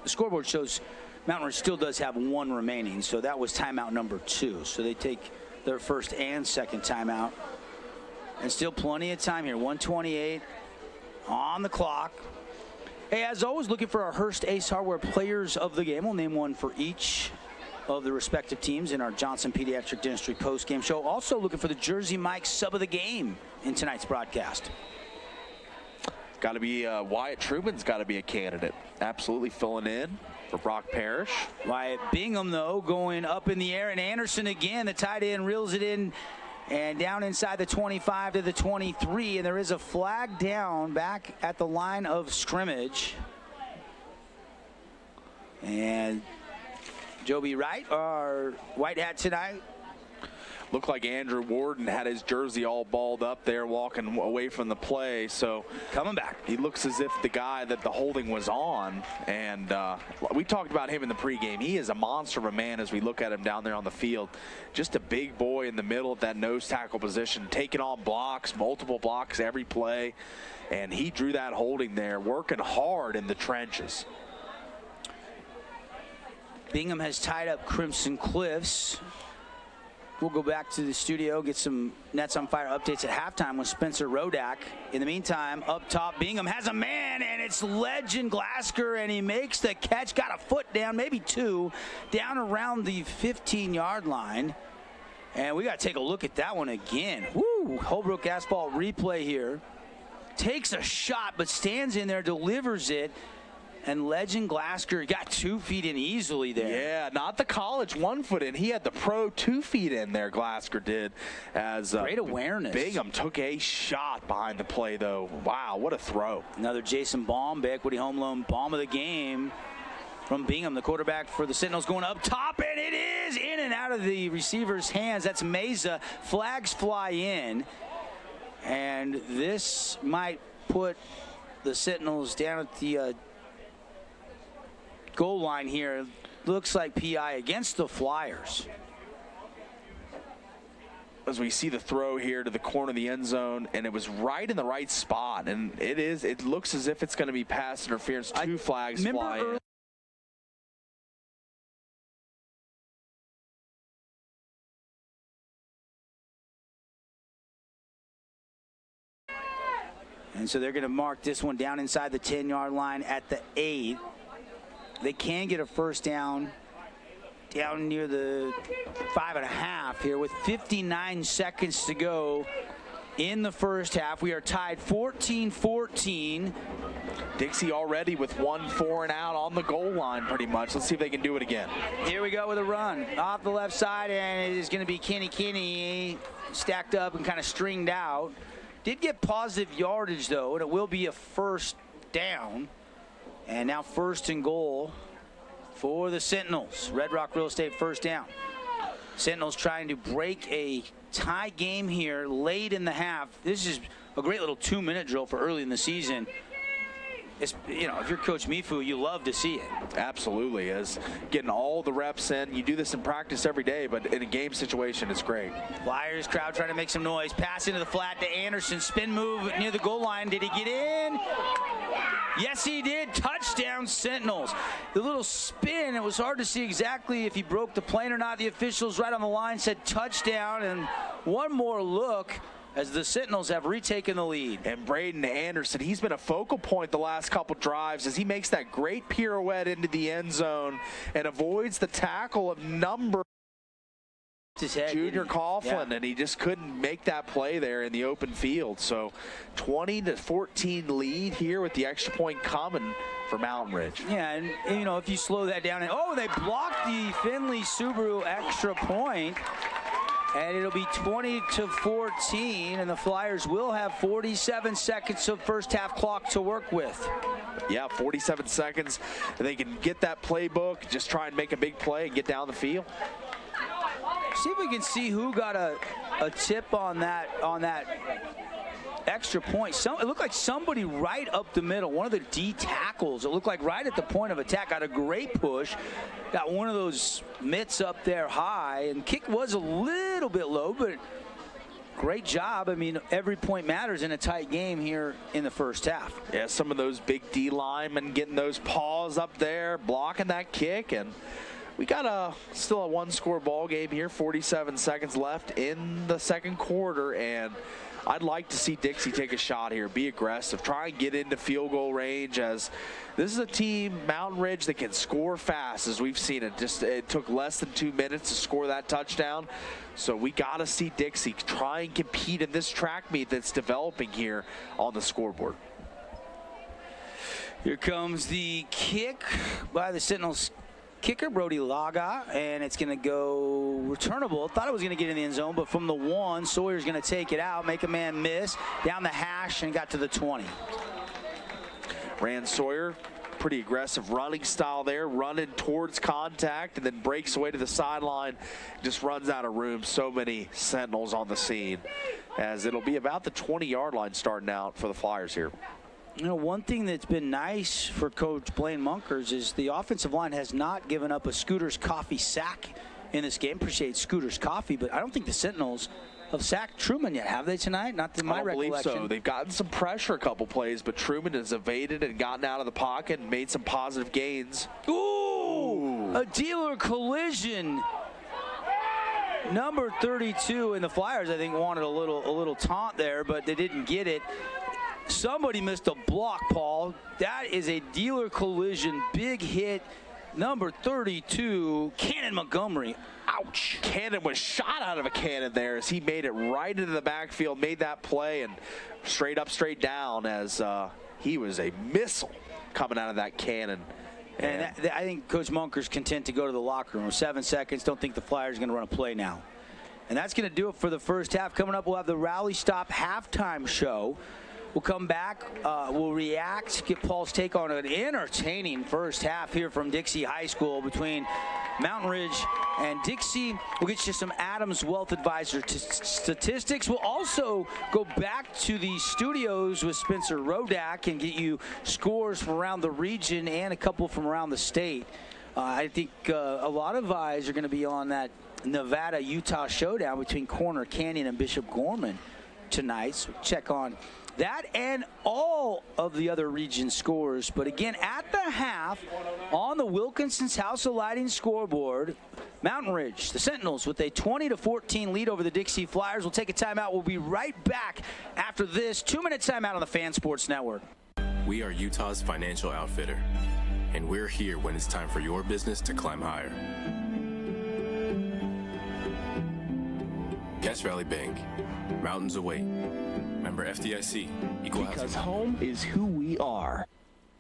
scoreboard shows Mountain Ridge still does have one remaining. So that was timeout number 2. So they take their first and second timeout. And still plenty of time here. 1:28 on the clock. Hey, as always, looking for our Hearst Ace Hardware players of the game. We'll name one for each of the respective teams in our Johnson Pediatric Dentistry post-game show. Also looking for the Jersey Mike sub of the game in tonight's broadcast. Got to be Wyatt Truman's got to be a candidate. Absolutely filling in for Brock Parrish. Wyatt Bingham, though, going up in the air, and Anderson again, the tight end, reels it in and down inside the 25 to the 23, and there is a flag down back at the line of scrimmage. And Joby Wright, our white hat tonight. Looked like Andrew Warden had his jersey all balled up there walking away from the play. So coming back, he looks as if the guy that the holding was on. And we talked about him in the pregame. He is a monster of a man as we look at him down there on the field. Just a big boy in the middle of that nose tackle position, taking on blocks, multiple blocks every play. And he drew that holding there, working hard in the trenches. Bingham has tied up Crimson Cliffs. We'll go back to the studio, get some Nets on Fire updates at halftime with Spencer Rodak. In the meantime, up top, Bingham has a man, and it's Legend Glasker, and he makes the catch. Got a foot down, maybe two, down around the 15-yard line. And we got to take a look at that one again. Woo! Holbrook Asphalt replay here. Takes a shot, but stands in there, delivers it. And Legend Glasker got 2 feet in easily there. Yeah, not the college 1 foot in. He had the pro 2 feet in there, Glasker did. As great awareness. Bingham took a shot behind the play, though. Wow, what a throw. Another Jason Baum, Equity Home Loan bomb of the game from Bingham, the quarterback for the Sentinels, going up top, and it is in and out of the receiver's hands. That's Meza. Flags fly in, and this might put the Sentinels down at the goal line here. Looks like PI against the Flyers. As we see the throw here to the corner of the end zone, and it was right in the right spot, and it looks as if it's going to be pass interference. 2 flags fly in. And so they're going to mark this one down inside the 10-yard line at the 8. They can get a first down near the 5.5 here with 59 seconds to go in the first half. We are tied 14-14. Dixie already with 1 4 and out on the goal line pretty much. Let's see if they can do it again. Here we go with a run off the left side, and it is going to be Kenny stacked up and kind of stringed out. Did get positive yardage, though, and it will be a first down. And now 1st and goal for the Sentinels. Red Rock Real Estate first down. Sentinels trying to break a tie game here late in the half. This is a great little 2-minute drill for early in the season. It's, you know, if you're Coach Mifu, you love to see it. Absolutely, as getting all the reps in. You do this in practice every day, but in a game situation, it's great. Flyers crowd trying to make some noise. Pass into the flat to Anderson. Spin move near the goal line. Did he get in? Yes, he did. Touchdown, Sentinels. The little spin, it was hard to see exactly if he broke the plane or not. The officials right on the line said touchdown, and one more look as the Sentinels have retaken the lead. And Braden Anderson, he's been a focal point the last couple drives as he makes that great pirouette into the end zone and avoids the tackle of number Junior Coughlin, and he just couldn't make that play there in the open field. So 20-14 lead here with the extra point coming for Mountain Ridge. Yeah, and you know, if you slow that down, and they blocked the Finley Subaru extra point. And it'll be 20-14, and the Flyers will have 47 seconds of first half clock to work with. Yeah, 47 seconds. And they can get that playbook, just try and make a big play and get down the field. See if we can see who got a tip on that extra point. It looked like somebody right up the middle, one of the D tackles. It looked like right at the point of attack. Got a great push. Got one of those mitts up there high, and kick was a little bit low, but great job. I mean, every point matters in a tight game here in the first half. Yeah, some of those big D linemen getting those paws up there, blocking that kick, and we got still a one-score ball game here, 47 seconds left in the second quarter, and I'd like to see Dixie take a shot here, be aggressive, try and get into field goal range, as this is a team, Mountain Ridge, that can score fast, as we've seen it. It took less than 2 minutes to score that touchdown. So we got to see Dixie try and compete in this track meet that's developing here on the scoreboard. Here comes the kick by the Sentinels kicker, Brody Laga, and it's going to go returnable. Thought it was going to get in the end zone, but from the 1, Sawyer's going to take it out, make a man miss, down the hash, and got to the 20. Rand Sawyer, pretty aggressive running style there, running towards contact, and then breaks away to the sideline, just runs out of room. So many Sentinels on the scene, as it'll be about the 20-yard line starting out for the Flyers here. You know, one thing that's been nice for Coach Blaine Munkers is the offensive line has not given up a Scooter's Coffee sack in this game. Appreciate Scooter's Coffee, but I don't think the Sentinels have sacked Truman yet, have they tonight? Not in my recollection. I don't believe so. They've gotten some pressure a couple plays, but Truman has evaded and gotten out of the pocket and made some positive gains. Ooh! A dealer collision. Number 32, and the Flyers, I think, wanted a little taunt there, but they didn't get it. Somebody missed a block, Paul. That is a dealer collision. Big hit. Number 32, Cannon Montgomery. Ouch. Cannon was shot out of a cannon there as he made it right into the backfield, made that play, and straight up, straight down, as he was a missile coming out of that cannon. And I think Coach Munker's content to go to the locker room. 7 seconds. Don't think the Flyers are going to run a play now. And that's going to do it for the first half. Coming up, we'll have the Rally Stop halftime show. We'll come back, we'll react, get Paul's take on an entertaining first half here from Dixie High School between Mountain Ridge and Dixie. We'll get you some Adams Wealth Advisor statistics. We'll also go back to the studios with Spencer Rodak and get you scores from around the region and a couple from around the state. I think a lot of eyes are going to be on that Nevada-Utah showdown between Corner Canyon and Bishop Gorman tonight. So check on that and all of the other region scores. But again, at the half, on the Wilkinson's House of Lighting scoreboard, Mountain Ridge, the Sentinels, with a 20-14 lead over the Dixie Flyers. We'll take a timeout. We'll be right back after this 2-minute timeout on the Fan Sports Network. We are Utah's financial outfitter, and we're here when it's time for your business to climb higher. Cache Valley Bank, mountains away. Member FDIC, equal housing. Because home is who we are.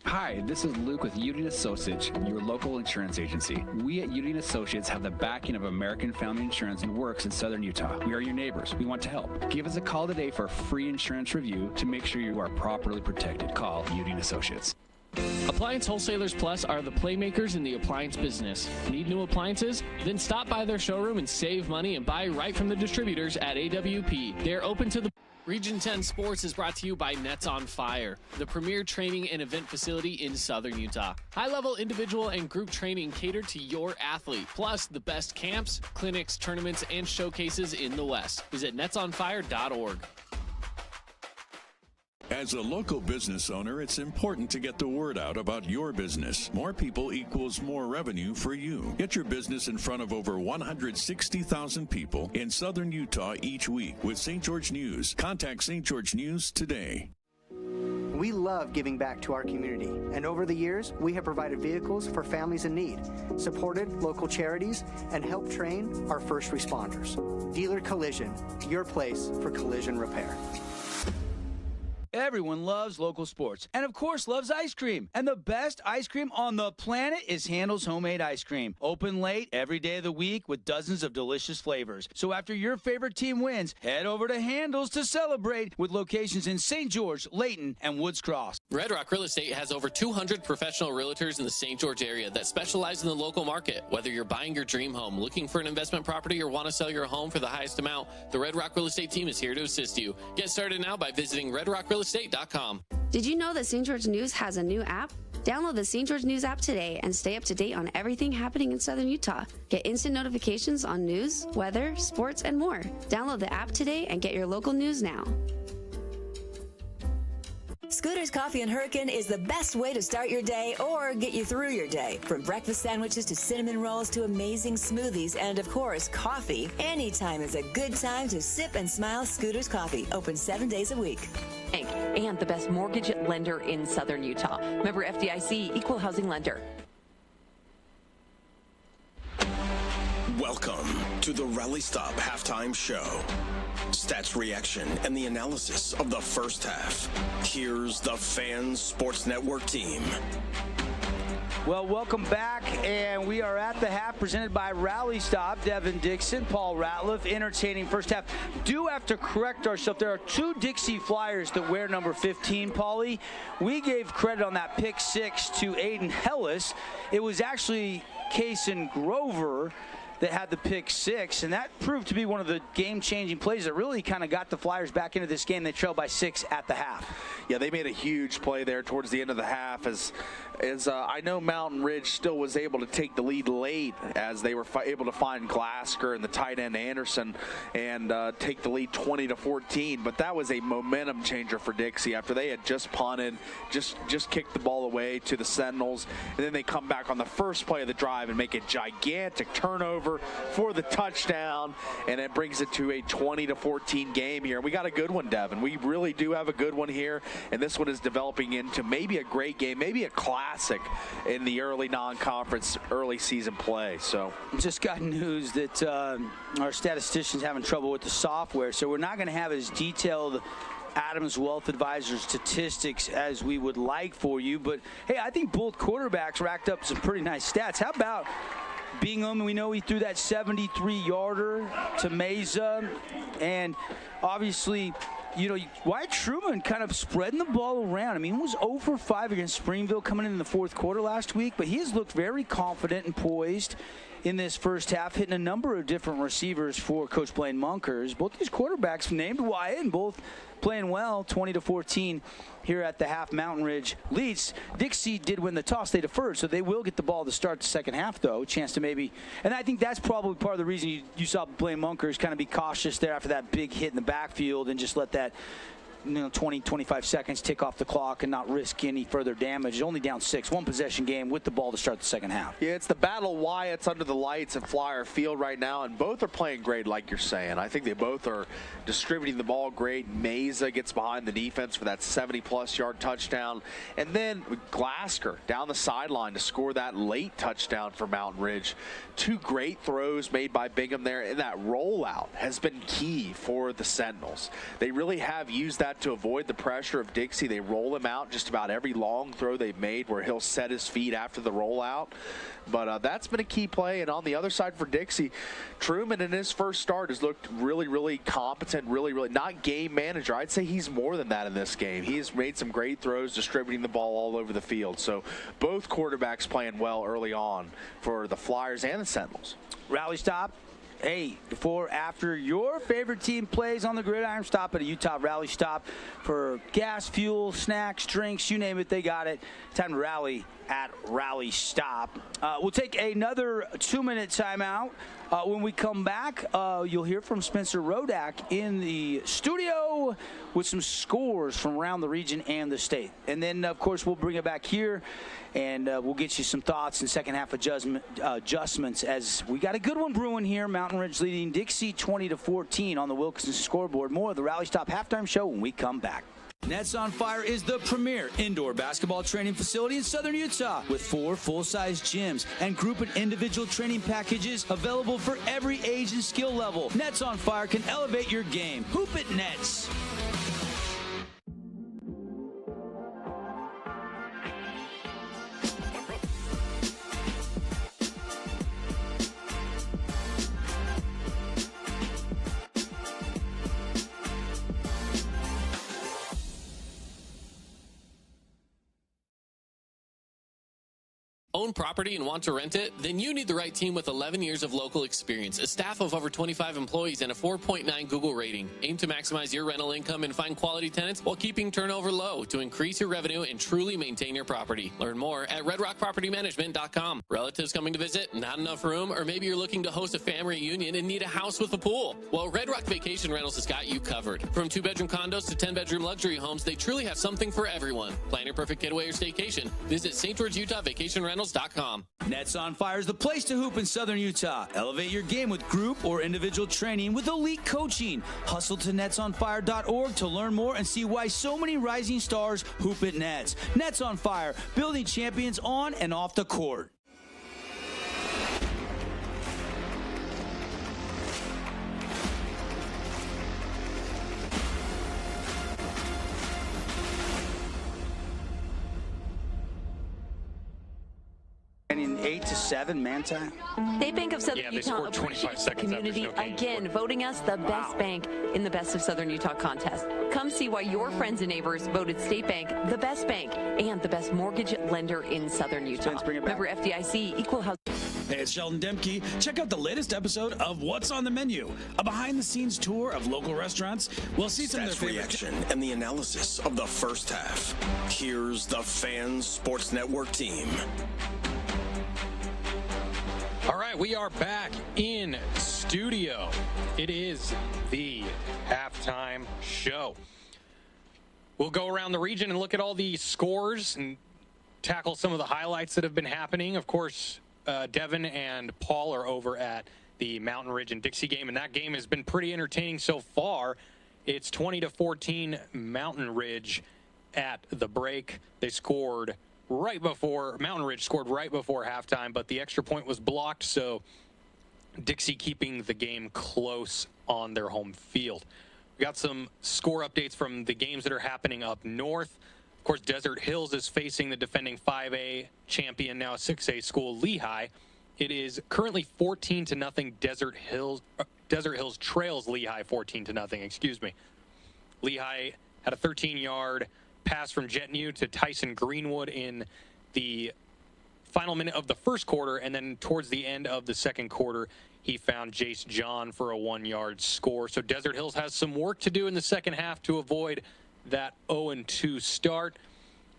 Hi, this is Luke with Udine Associates, your local insurance agency. We at Udine Associates have the backing of American Family Insurance and Works in Southern Utah. We are your neighbors. We want to help. Give us a call today for a free insurance review to make sure you are properly protected. Call Udine Associates. Appliance Wholesalers Plus are the playmakers in the appliance business. Need new appliances? Then stop by their showroom and save money and buy right from the distributors at AWP. They're open to the... Region 10 Sports is brought to you by Nets on Fire, the premier training and event facility in Southern Utah. High-level individual and group training catered to your athlete, plus the best camps, clinics, tournaments, and showcases in the West. Visit netsonfire.org. As a local business owner, it's important to get the word out about your business. More people equals more revenue for you. Get your business in front of over 160,000 people in Southern Utah each week with St. George News. Contact St. George News today. We love giving back to our community, and over the years, we have provided vehicles for families in need, supported local charities, and helped train our first responders. Dealer Collision, your place for collision repair. Everyone loves local sports and, of course, loves ice cream. And the best ice cream on the planet is Handel's Homemade Ice Cream. Open late every day of the week with dozens of delicious flavors. So after your favorite team wins, head over to Handel's to celebrate with locations in St. George, Layton, and Woods Cross. Red Rock Real Estate has over 200 professional realtors in the St. George area that specialize in the local market. Whether you're buying your dream home, looking for an investment property, or want to sell your home for the highest amount, the Red Rock Real Estate team is here to assist you. Get started now by visiting redrockrealestate.com. Did you know that St. George News has a new app? Download the St. George News app today and stay up to date on everything happening in Southern Utah. Get instant notifications on news, weather, sports, and more. Download the app today and get your local news now. Scooter's Coffee and Hurricane is the best way to start your day or get you through your day. From breakfast sandwiches to cinnamon rolls to amazing smoothies and, of course, coffee. Anytime is a good time to sip and smile. Scooter's Coffee, open 7 days a week. And the best mortgage lender in Southern Utah. Member FDIC, Equal Housing Lender. Welcome to the Rally Stop Halftime Show. Stats reaction and the analysis of the first half. Here's the Fans Sports Network team. Well, welcome back, and we are at the half presented by Rally Stop. Devin Dixon, Paul Ratliff, entertaining first half. Do have to correct ourselves. There are two Dixie Flyers that wear number 15, Paulie. We gave credit on that pick 6 to Aiden Hellis. It was actually Kason Grover that had the pick 6, and that proved to be one of the game-changing plays that really kind of got the Flyers back into this game. They trailed by 6 at the half. Yeah, they made a huge play there towards the end of the half as I know Mountain Ridge still was able to take the lead late as they were able to find Glasker and the tight end Anderson and take the lead 20-14. But that was a momentum changer for Dixie after they had just punted, just kicked the ball away to the Sentinels, and then they come back on the first play of the drive and make a gigantic turnover for the touchdown, and it brings it to a 20-14 game here. We got a good one, Devin. We really do have a good one here, and this one is developing into maybe a great game, maybe a classic in the early non-conference, early season play. So just got news that our statistician's having trouble with the software, so we're not going to have as detailed Adams Wealth Advisor statistics as we would like for you. But hey, I think both quarterbacks racked up some pretty nice stats. How about Bingham? We know he threw that 73-yarder to Mesa, and obviously, you know, Wyatt Truman kind of spreading the ball around. I mean, he was 0 for 5 against Springville coming in the fourth quarter last week, but he has looked very confident and poised in this first half, hitting a number of different receivers for Coach Blaine Munkers. Both these quarterbacks named Wyatt and both playing well. 20-14 here at the half. Mountain Ridge leads. Dixie did win the toss. They deferred, so they will get the ball to start the second half, though. A chance to maybe, and I think that's probably part of the reason you saw Blaine Munkers kind of be cautious there after that big hit in the backfield and just let that 20, 25 seconds tick off the clock and not risk any further damage. It's only down 6, one possession game with the ball to start the second half. Yeah, it's the battle of Wyatt's under the lights at Flyer Field right now, and both are playing great, like you're saying. I think they both are distributing the ball great. Mesa gets behind the defense for that 70-plus yard touchdown, and then Glasker down the sideline to score that late touchdown for Mountain Ridge. Two great throws made by Bingham there, and that rollout has been key for the Sentinels. They really have used that that to avoid the pressure of Dixie. They roll him out just about every long throw they've made where he'll set his feet after the rollout. But that's been a key play. And on the other side for Dixie, Truman in his first start has looked really, really competent, really, not game manager. I'd say he's more than that in this game. He's made some great throws, distributing the ball all over the field. So both quarterbacks playing well early on for the Flyers and the Sentinels. Rally stop. Hey, before, after your favorite team plays on the gridiron, stop at a Utah Rally Stop for gas, fuel, snacks, drinks, you name it, they got it. Time to rally at Rally Stop. We'll take another 2-minute timeout. When we come back, you'll hear from Spencer Rodak in the studio with some scores from around the region and the state. And then, of course, we'll bring it back here, and we'll get you some thoughts and second half adjustments as we got a good one brewing here. Mountain Ridge leading Dixie 20-14 on the Wilkinson scoreboard. More of the Rally Stop halftime show when we come back. Nets on Fire is the premier indoor basketball training facility in southern Utah with 4 full-size gyms and group and individual training packages available for every age and skill level. Nets on Fire can elevate your game. Hoop it, Nets. Own property and want to rent it? Then you need the right team with 11 years of local experience, a staff of over 25 employees, and a 4.9 Google rating. Aim to maximize your rental income and find quality tenants while keeping turnover low to increase your revenue and truly maintain your property. Learn more at redrockpropertymanagement.com. Relatives coming to visit? Not enough room? Or maybe you're looking to host a family reunion and need a house with a pool? Well, Red Rock Vacation Rentals has got you covered. From 2-bedroom condos to 10-bedroom luxury homes, they truly have something for everyone. Plan your perfect getaway or staycation. Visit St. George, Utah Vacation Rentals. Nets on Fire is the place to hoop in southern Utah. Elevate your game with group or individual training with elite coaching. Hustle to netsonfire.org to learn more and see why so many rising stars hoop at Nets. Nets on Fire, building champions on and off the court. And 8-7, Manti. State Bank of Southern Utah appreciates the community again, voting us the best bank in the Best of Southern Utah contest. Come see why your friends and neighbors voted State Bank the best bank and the best mortgage lender in Southern Utah. Member FDIC, equal housing. Hey, it's Sheldon Demke. Check out the latest episode of What's on the Menu, a behind-the-scenes tour of local restaurants. We'll see some of their favorite reaction and the analysis of the first half. Here's the Fans Sports Network team. All right, we are back in studio. It is the halftime show. We'll go around the region and look at all the scores and tackle some of the highlights that have been happening. Of course, Devin and Paul are over at the Mountain Ridge and Dixie game, and that game has been pretty entertaining so far. It's 20-14 Mountain Ridge at the break. They scored right before, Mountain Ridge scored right before halftime, but the extra point was blocked, so Dixie keeping the game close on their home field. We got some score updates from the games that are happening up north. Of course, Desert Hills is facing the defending 5A champion, now a 6A school, Lehigh. It is currently 14-0. Desert Hills trails Lehigh 14-0, excuse me. Lehigh had a 13-yard pass from Jetnew to Tyson Greenwood in the final minute of the first quarter, and then towards the end of the second quarter, he found Jace John for a 1-yard score. So Desert Hills has some work to do in the second half to avoid that 0-2 start.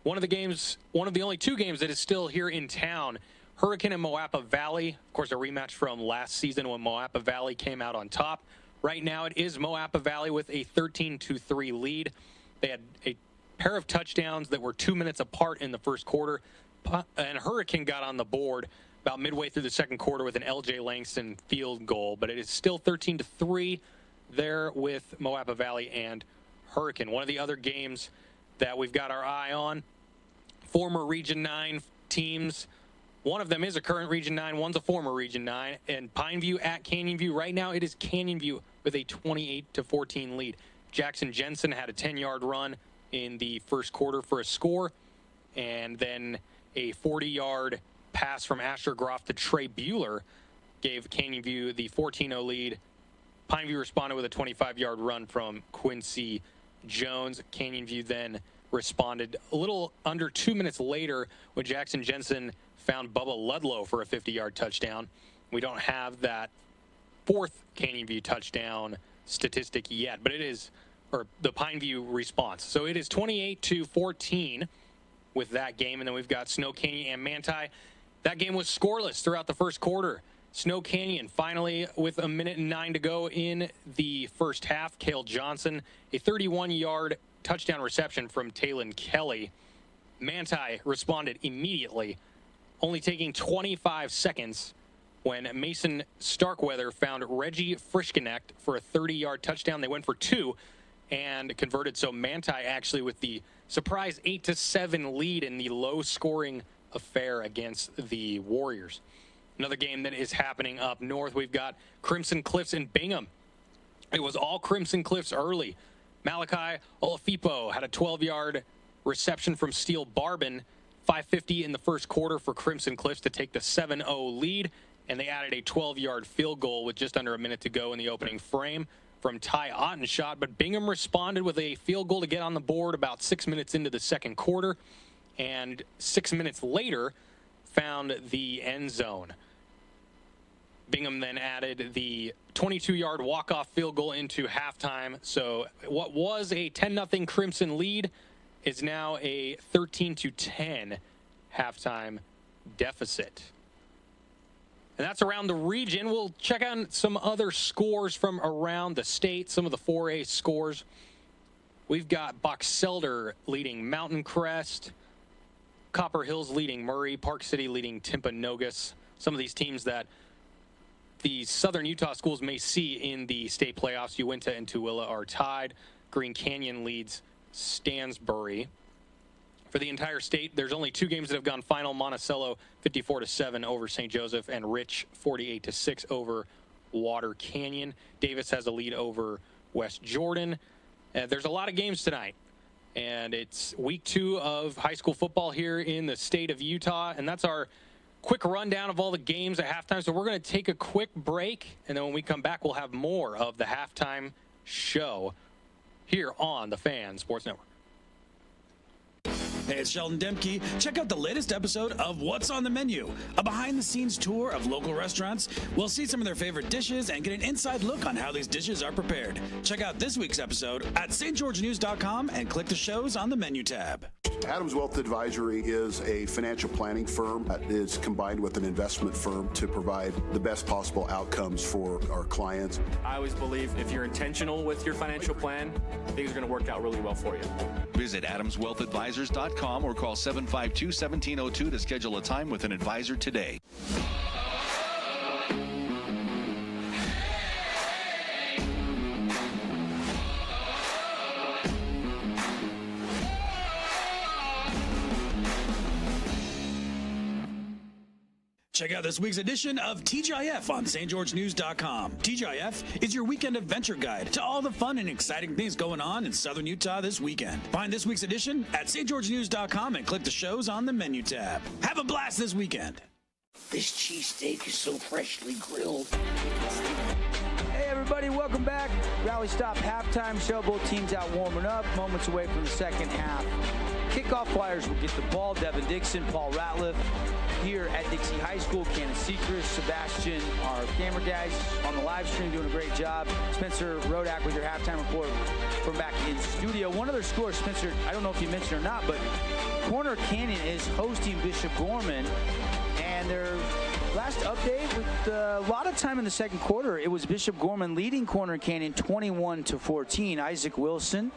One of the only 2 games that is still here in town, Hurricane and Moapa Valley. Of course, a rematch from last season when Moapa Valley came out on top. Right now, it is Moapa Valley with a 13-3 lead. They had a pair of touchdowns that were 2 minutes apart in the first quarter, and Hurricane got on the board about midway through the second quarter with an LJ Langston field goal, but it is still 13-3 there with Moapa Valley and Hurricane. One of the other games that we've got our eye on, former Region 9 teams. One of them is a current Region 9, one's a former Region 9, and Pineview at Canyon View. Right now it is Canyon View with a 28-14 lead. Jackson Jensen had a 10-yard run in the first quarter for a score, and then a 40-yard pass from Asher Groff to Trey Bueller gave Canyon View the 14-0 lead. Pineview responded with a 25-yard run from Quincy Jones. Canyon View then responded a little under 2 minutes later when Jackson Jensen found Bubba Ludlow for a 50-yard touchdown. We don't have that fourth Canyon View touchdown statistic yet, but it is, or the Pineview response. So it is 28-14 with that game, and then we've got Snow Canyon and Manti. That game was scoreless throughout the first quarter. Snow Canyon finally with 1:09 to go in the first half. Cale Johnson, a 31-yard touchdown reception from Talon Kelly. Manti responded immediately, only taking 25 seconds when Mason Starkweather found Reggie Frischknecht for a 30-yard touchdown. They went for two and converted. So Manti actually with the surprise 8-7 lead in the low-scoring affair against the Warriors. Another game that is happening up north, we've got Crimson Cliffs and Bingham. It was all Crimson Cliffs early. Malachi Olafipo had a 12-yard reception from Steele Barbin. 5:50 in the first quarter for Crimson Cliffs to take the 7-0 lead, and they added a 12-yard field goal with just under a minute to go in the opening frame from Ty Ottenshot. But Bingham responded with a field goal to get on the board about 6 minutes into the second quarter, and 6 minutes later found the end zone. Bingham then added the 22-yard walk-off field goal into halftime. So what was a 10-0 Crimson lead is now a 13-10 halftime deficit. And that's around the region. We'll check on some other scores from around the state, some of the 4A scores. We've got Boxelder leading Mountain Crest, Copper Hills leading Murray, Park City leading Timpanogos. Some of these teams that the Southern Utah schools may see in the state playoffs. Uinta and Tooele are tied. Green Canyon leads Stansbury. For the entire state, there's only two games that have gone final. Monticello 54-7 over St. Joseph, and Rich 48-6 over Water Canyon. Davis has a lead over West Jordan. There's a lot of games tonight, and it's week 2 of high school football here in the state of Utah, and that's our quick rundown of all the games at halftime. So we're going to take a quick break, and then when we come back, we'll have more of the halftime show here on the Fan Sports Network. Hey, it's Sheldon Demke. Check out the latest episode of What's on the Menu, a behind-the-scenes tour of local restaurants. We'll see some of their favorite dishes and get an inside look on how these dishes are prepared. Check out this week's episode at stgeorgenews.com and click the shows on the menu tab. Adams Wealth Advisory is a financial planning firm that is combined with an investment firm to provide the best possible outcomes for our clients. I always believe if you're intentional with your financial plan, things are going to work out really well for you. Visit AdamsWealthAdvisors.com or call 752-1702 to schedule a time with an advisor today. Check out this week's edition of TGIF on stgeorgenews.com. TGIF is your weekend adventure guide to all the fun and exciting things going on in Southern Utah this weekend. Find this week's edition at stgeorgenews.com and click the shows on the menu tab. Have a blast this weekend. This cheesesteak is so freshly grilled. Hey everybody, welcome back. Rally Stop halftime show. Both teams out warming up, moments away from the second half. Kickoff Flyers will get the ball. Devin Dixon, Paul Ratliff here at Dixie High School. Candace Seacrest, Sebastian, our camera guys on the live stream doing a great job. Spencer Rodak with your halftime report from back in studio. One other score, Spencer, I don't know if you mentioned or not, but Corner Canyon is hosting Bishop Gorman, and their last update with a lot of time in the second quarter, it was Bishop Gorman leading Corner Canyon 21-14. Isaac Wilson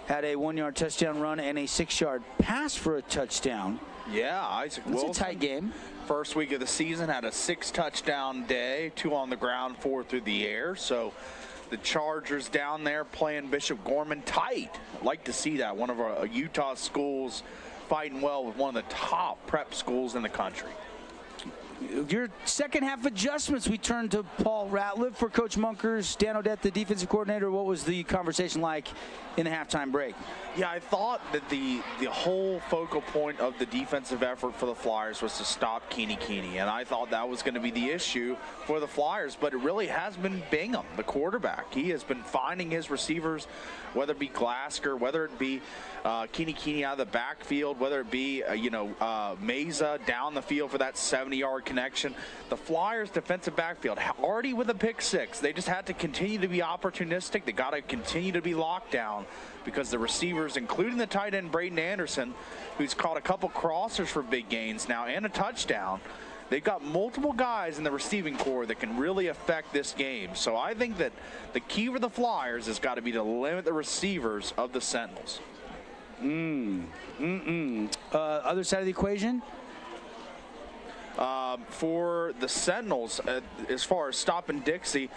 had a 1-yard touchdown run and a 6-yard pass for a touchdown. Yeah, Isaac Wilson. It's a tight game. First week of the season, had a 6-touchdown day, 2 on the ground, 4 through the air. So the Chargers down there playing Bishop Gorman tight. Like to see that. One of our Utah schools fighting well with one of the top prep schools in the country. Your second half adjustments, we turn to Paul Ratliff for Coach Munkers. Dan Odette, the defensive coordinator, what was the conversation like in the halftime break? Yeah, I thought that the whole focal point of the defensive effort for the Flyers was to stop Keeney, and I thought that was going to be the issue for the Flyers, but it really has been Bingham, the quarterback. He has been finding his receivers, whether it be Glasker, whether it be Keeney out of the backfield, whether it be Meza down the field for that 70-yard connection. The Flyers defensive backfield already with a pick six. They just had to continue to be opportunistic. They got to continue to be locked down because the receivers, including the tight end Braden Anderson, who's caught a couple crossers for big gains now and a touchdown, they've got multiple guys in the receiving core that can really affect this game. So I think that the key for the Flyers has got to be to limit the receivers of the Sentinels. Other side of the equation? For the Sentinels, as far as stopping Dixie,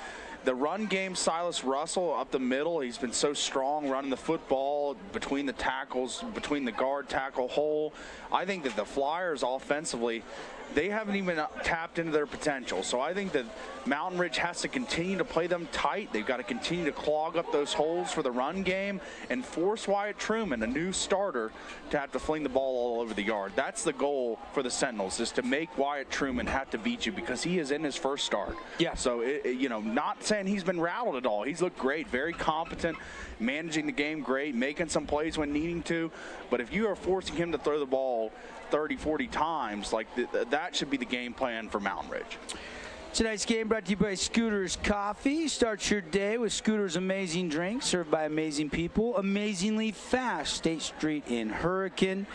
the run game, Silas Russell up the middle, he's been so strong running the football between the tackles, between the guard tackle hole. I think that the Flyers offensively, they haven't even tapped into their potential. So I think that Mountain Ridge has to continue to play them tight. They've got to continue to clog up those holes for the run game and force Wyatt Truman, a new starter, to have to fling the ball all over the yard. That's the goal for the Sentinels, is to make Wyatt Truman have to beat you because he is in his first start. Yeah. So, not saying he's been rattled at all. He's looked great, very competent, managing the game great, making some plays when needing to. But if you are forcing him to throw the ball 30, 40 times, that should be the game plan for Mountain Ridge. Tonight's game brought to you by Scooters Coffee. Start your day with Scooters' amazing drinks served by amazing people, amazingly fast. State Street in Hurricane.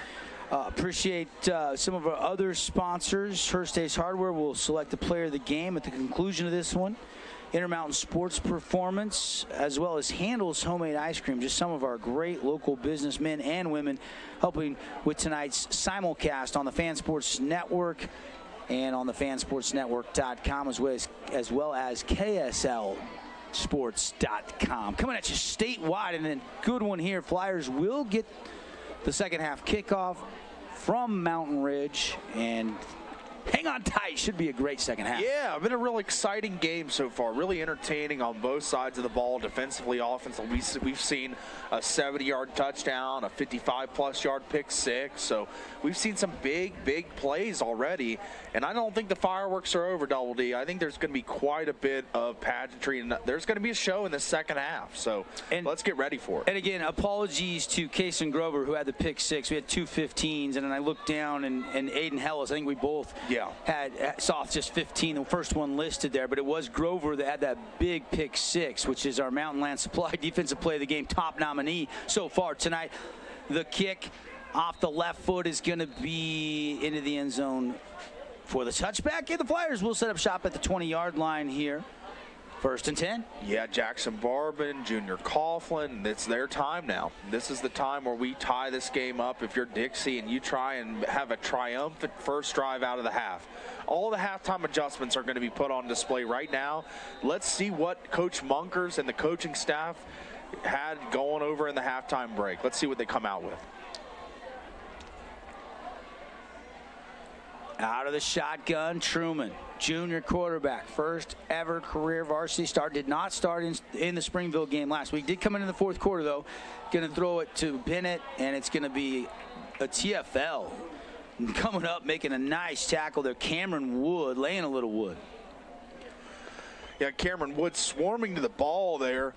Appreciate some of our other sponsors. Hearst Ace Hardware will select the player of the game at the conclusion of this one. Intermountain Sports Performance, as well as Handel's Homemade Ice Cream. Just some of our great local businessmen and women helping with tonight's simulcast on the Fan Sports Network and on the fansportsnetwork.com, as well as KSLSports.com. Coming at you statewide, and a good one here. Flyers will get the second half kickoff from Mountain Ridge, and hang on tight. Should be a great second half. Yeah, been a real exciting game so far. Really entertaining on both sides of the ball, defensively, offensively. We've seen a 70-yard touchdown, a 55-plus yard pick six. So we've seen some big plays already. And I don't think the fireworks are over, Double D. I think there's going to be quite a bit of pageantry, and there's going to be a show in the second half. So let's get ready for it. And again, apologies to Kason Grover, who had the pick six. We had 2 15s, and then I looked down, and Aiden Hellis, I think we both saw just 15, the first one listed there, but it was Grover that had that big pick six, which is our Mountain Land Supply defensive play of the game, top nominee so far tonight. The kick off the left foot is going to be into the end zone for the touchback. And the Flyers will set up shop at the 20-yard line here. 1st and 10. Yeah, Jackson Barbin, Junior Coughlin, it's their time now. This is the time where we tie this game up if you're Dixie and you try and have a triumphant first drive out of the half. All the halftime adjustments are going to be put on display right now. Let's see what Coach Munkers and the coaching staff had going over in the halftime break. Let's see what they come out with. Out of the shotgun, Truman, junior quarterback, first ever career varsity start. Did not start in the Springville game last week. Did come in the fourth quarter, though. Going to throw it to Bennett, and it's going to be a TFL. Coming up, making a nice tackle there, Cameron Wood, laying a little wood. Yeah, Cameron Wood swarming to the ball there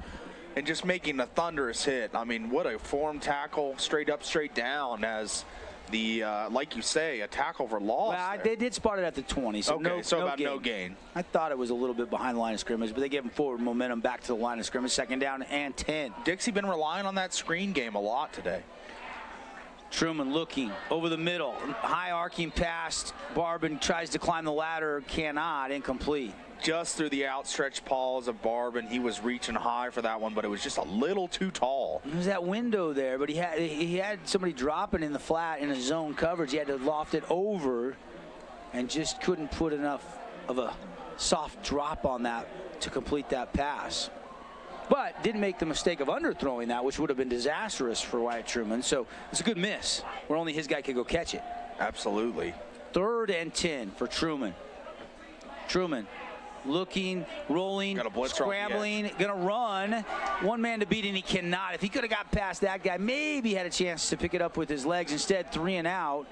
and just making a thunderous hit. I mean, what a form tackle, straight up, straight down, as the, like you say, a tackle for loss. Well, they did spot it at the 20, so okay, no gain. I thought it was a little bit behind the line of scrimmage, but they gave him forward momentum back to the line of scrimmage, 2nd down and 10. Dixie been relying on that screen game a lot today. Truman looking over the middle, high arcing pass. Barbin tries to climb the ladder, cannot, incomplete. Just through the outstretched paws of Barbin. He was reaching high for that one, but it was just a little too tall. There's that window there, but he had somebody dropping in the flat in a zone coverage. He had to loft it over and just couldn't put enough of a soft drop on that to complete that pass. But didn't make the mistake of underthrowing that, which would have been disastrous for Wyatt Truman. So it's a good miss where only his guy could go catch it. Absolutely. 3rd and 10 for Truman. Truman looking, rolling, scrambling, going to run. One man to beat, and he cannot. If he could have got past that guy, maybe had a chance to pick it up with his legs. Instead, 3 and out.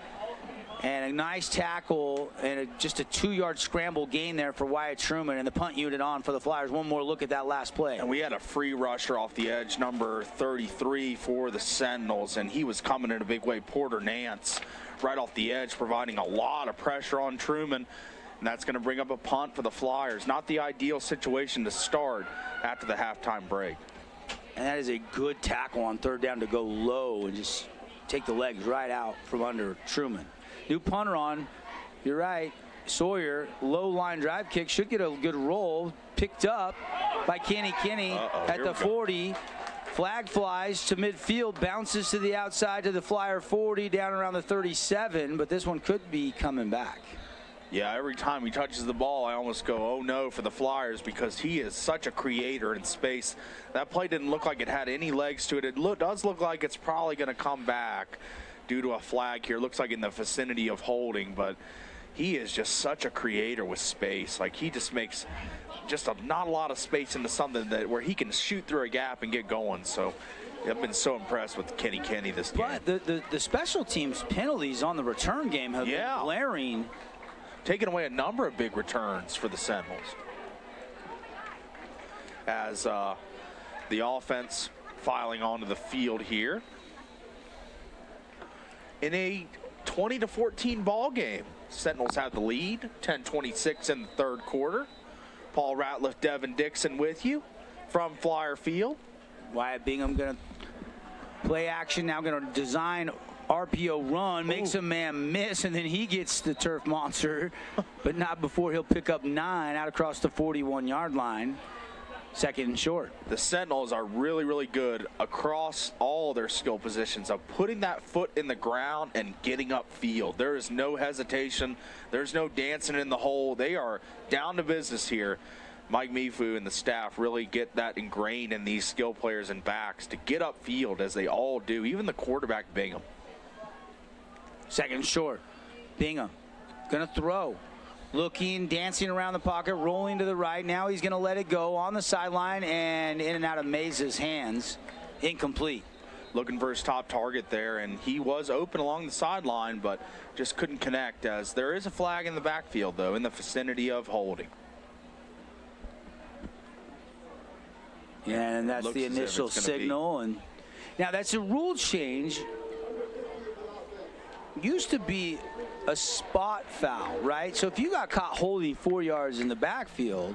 And a nice tackle and just a 2-yard scramble gain there for Wyatt Truman, and the punt unit on for the Flyers. One more look at that last play. And we had a free rusher off the edge, number 33 for the Sentinels, and he was coming in a big way. Porter Nance right off the edge, providing a lot of pressure on Truman. And that's going to bring up a punt for the Flyers. Not the ideal situation to start after the halftime break. And that is a good tackle on 3rd down to go low and just take the legs right out from under Truman. New punter on. You're right. Sawyer, low line drive kick, should get a good roll. Picked up by Kenny at the 40. Flag flies to midfield, bounces to the outside to the Flyer 40, down around the 37, but this one could be coming back. Yeah, every time he touches the ball, I almost go, oh no, for the Flyers, because he is such a creator in space. That play didn't look like it had any legs to it. It does look like it's probably going to come back due to a flag here. Looks like in the vicinity of holding, but he is just such a creator with space. Like, he just makes just not a lot of space into something where he can shoot through a gap and get going. So I've been so impressed with Kenny this game. But the special teams penalties on the return game have been glaring. Taking away a number of big returns for the Sentinels. As the offense filing onto the field here in a 20-14 ball game. Sentinels have the lead, 10-26 in the 3rd quarter. Paul Ratliff, Devin Dixon with you from Flyer Field. Wyatt Bingham going to play action now, going to design RPO run, makes a man miss, and then he gets the turf monster, but not before he'll pick up 9 out across the 41-yard line. 2nd and short. The Sentinels are really, really good across all their skill positions of putting that foot in the ground and getting upfield. There is no hesitation. There's no dancing in the hole. They are down to business here. Mike Mifu and the staff really get that ingrained in these skill players and backs to get upfield, as they all do, even the quarterback Bingham. 2nd short. Bingham going to throw. Looking, dancing around the pocket, rolling to the right. Now he's going to let it go on the sideline and in and out of Mays' hands. Incomplete. Looking for his top target there, and he was open along the sideline, but just couldn't connect, as there is a flag in the backfield, though, in the vicinity of holding. Yeah, and that's the initial signal. And now that's a rule change. Used to be a spot foul, right? So if you got caught holding 4 yards in the backfield,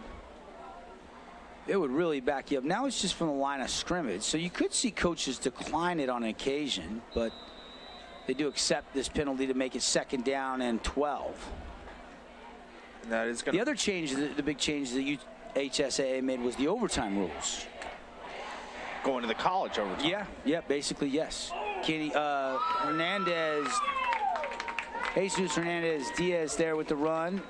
it would really back you up. Now it's just from the line of scrimmage. So you could see coaches decline it on occasion, but they do accept this penalty to make it 2nd down and 12. That is the other change, the big change that HSAA made was the overtime rules. Going to the college overtime. Yeah, basically, yes. Kenny Jesus Hernandez Diaz there with the run.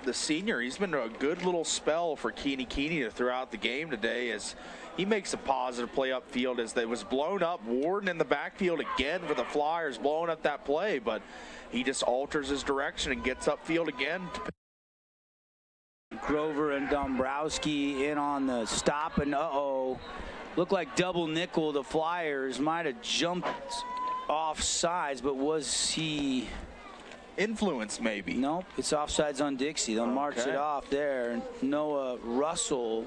The senior, he's been a good little spell for Keeney throughout the game today, as he makes a positive play upfield, as they was blown up. Warden in the backfield again for the Flyers, blowing up that play, but he just alters his direction and gets upfield again. Grover and Dombrowski in on the stop, and looked like double nickel. The Flyers might have jumped off sides, but was he influenced? Maybe. Nope, it's offsides on Dixie. They'll march it off there. Noah Russell,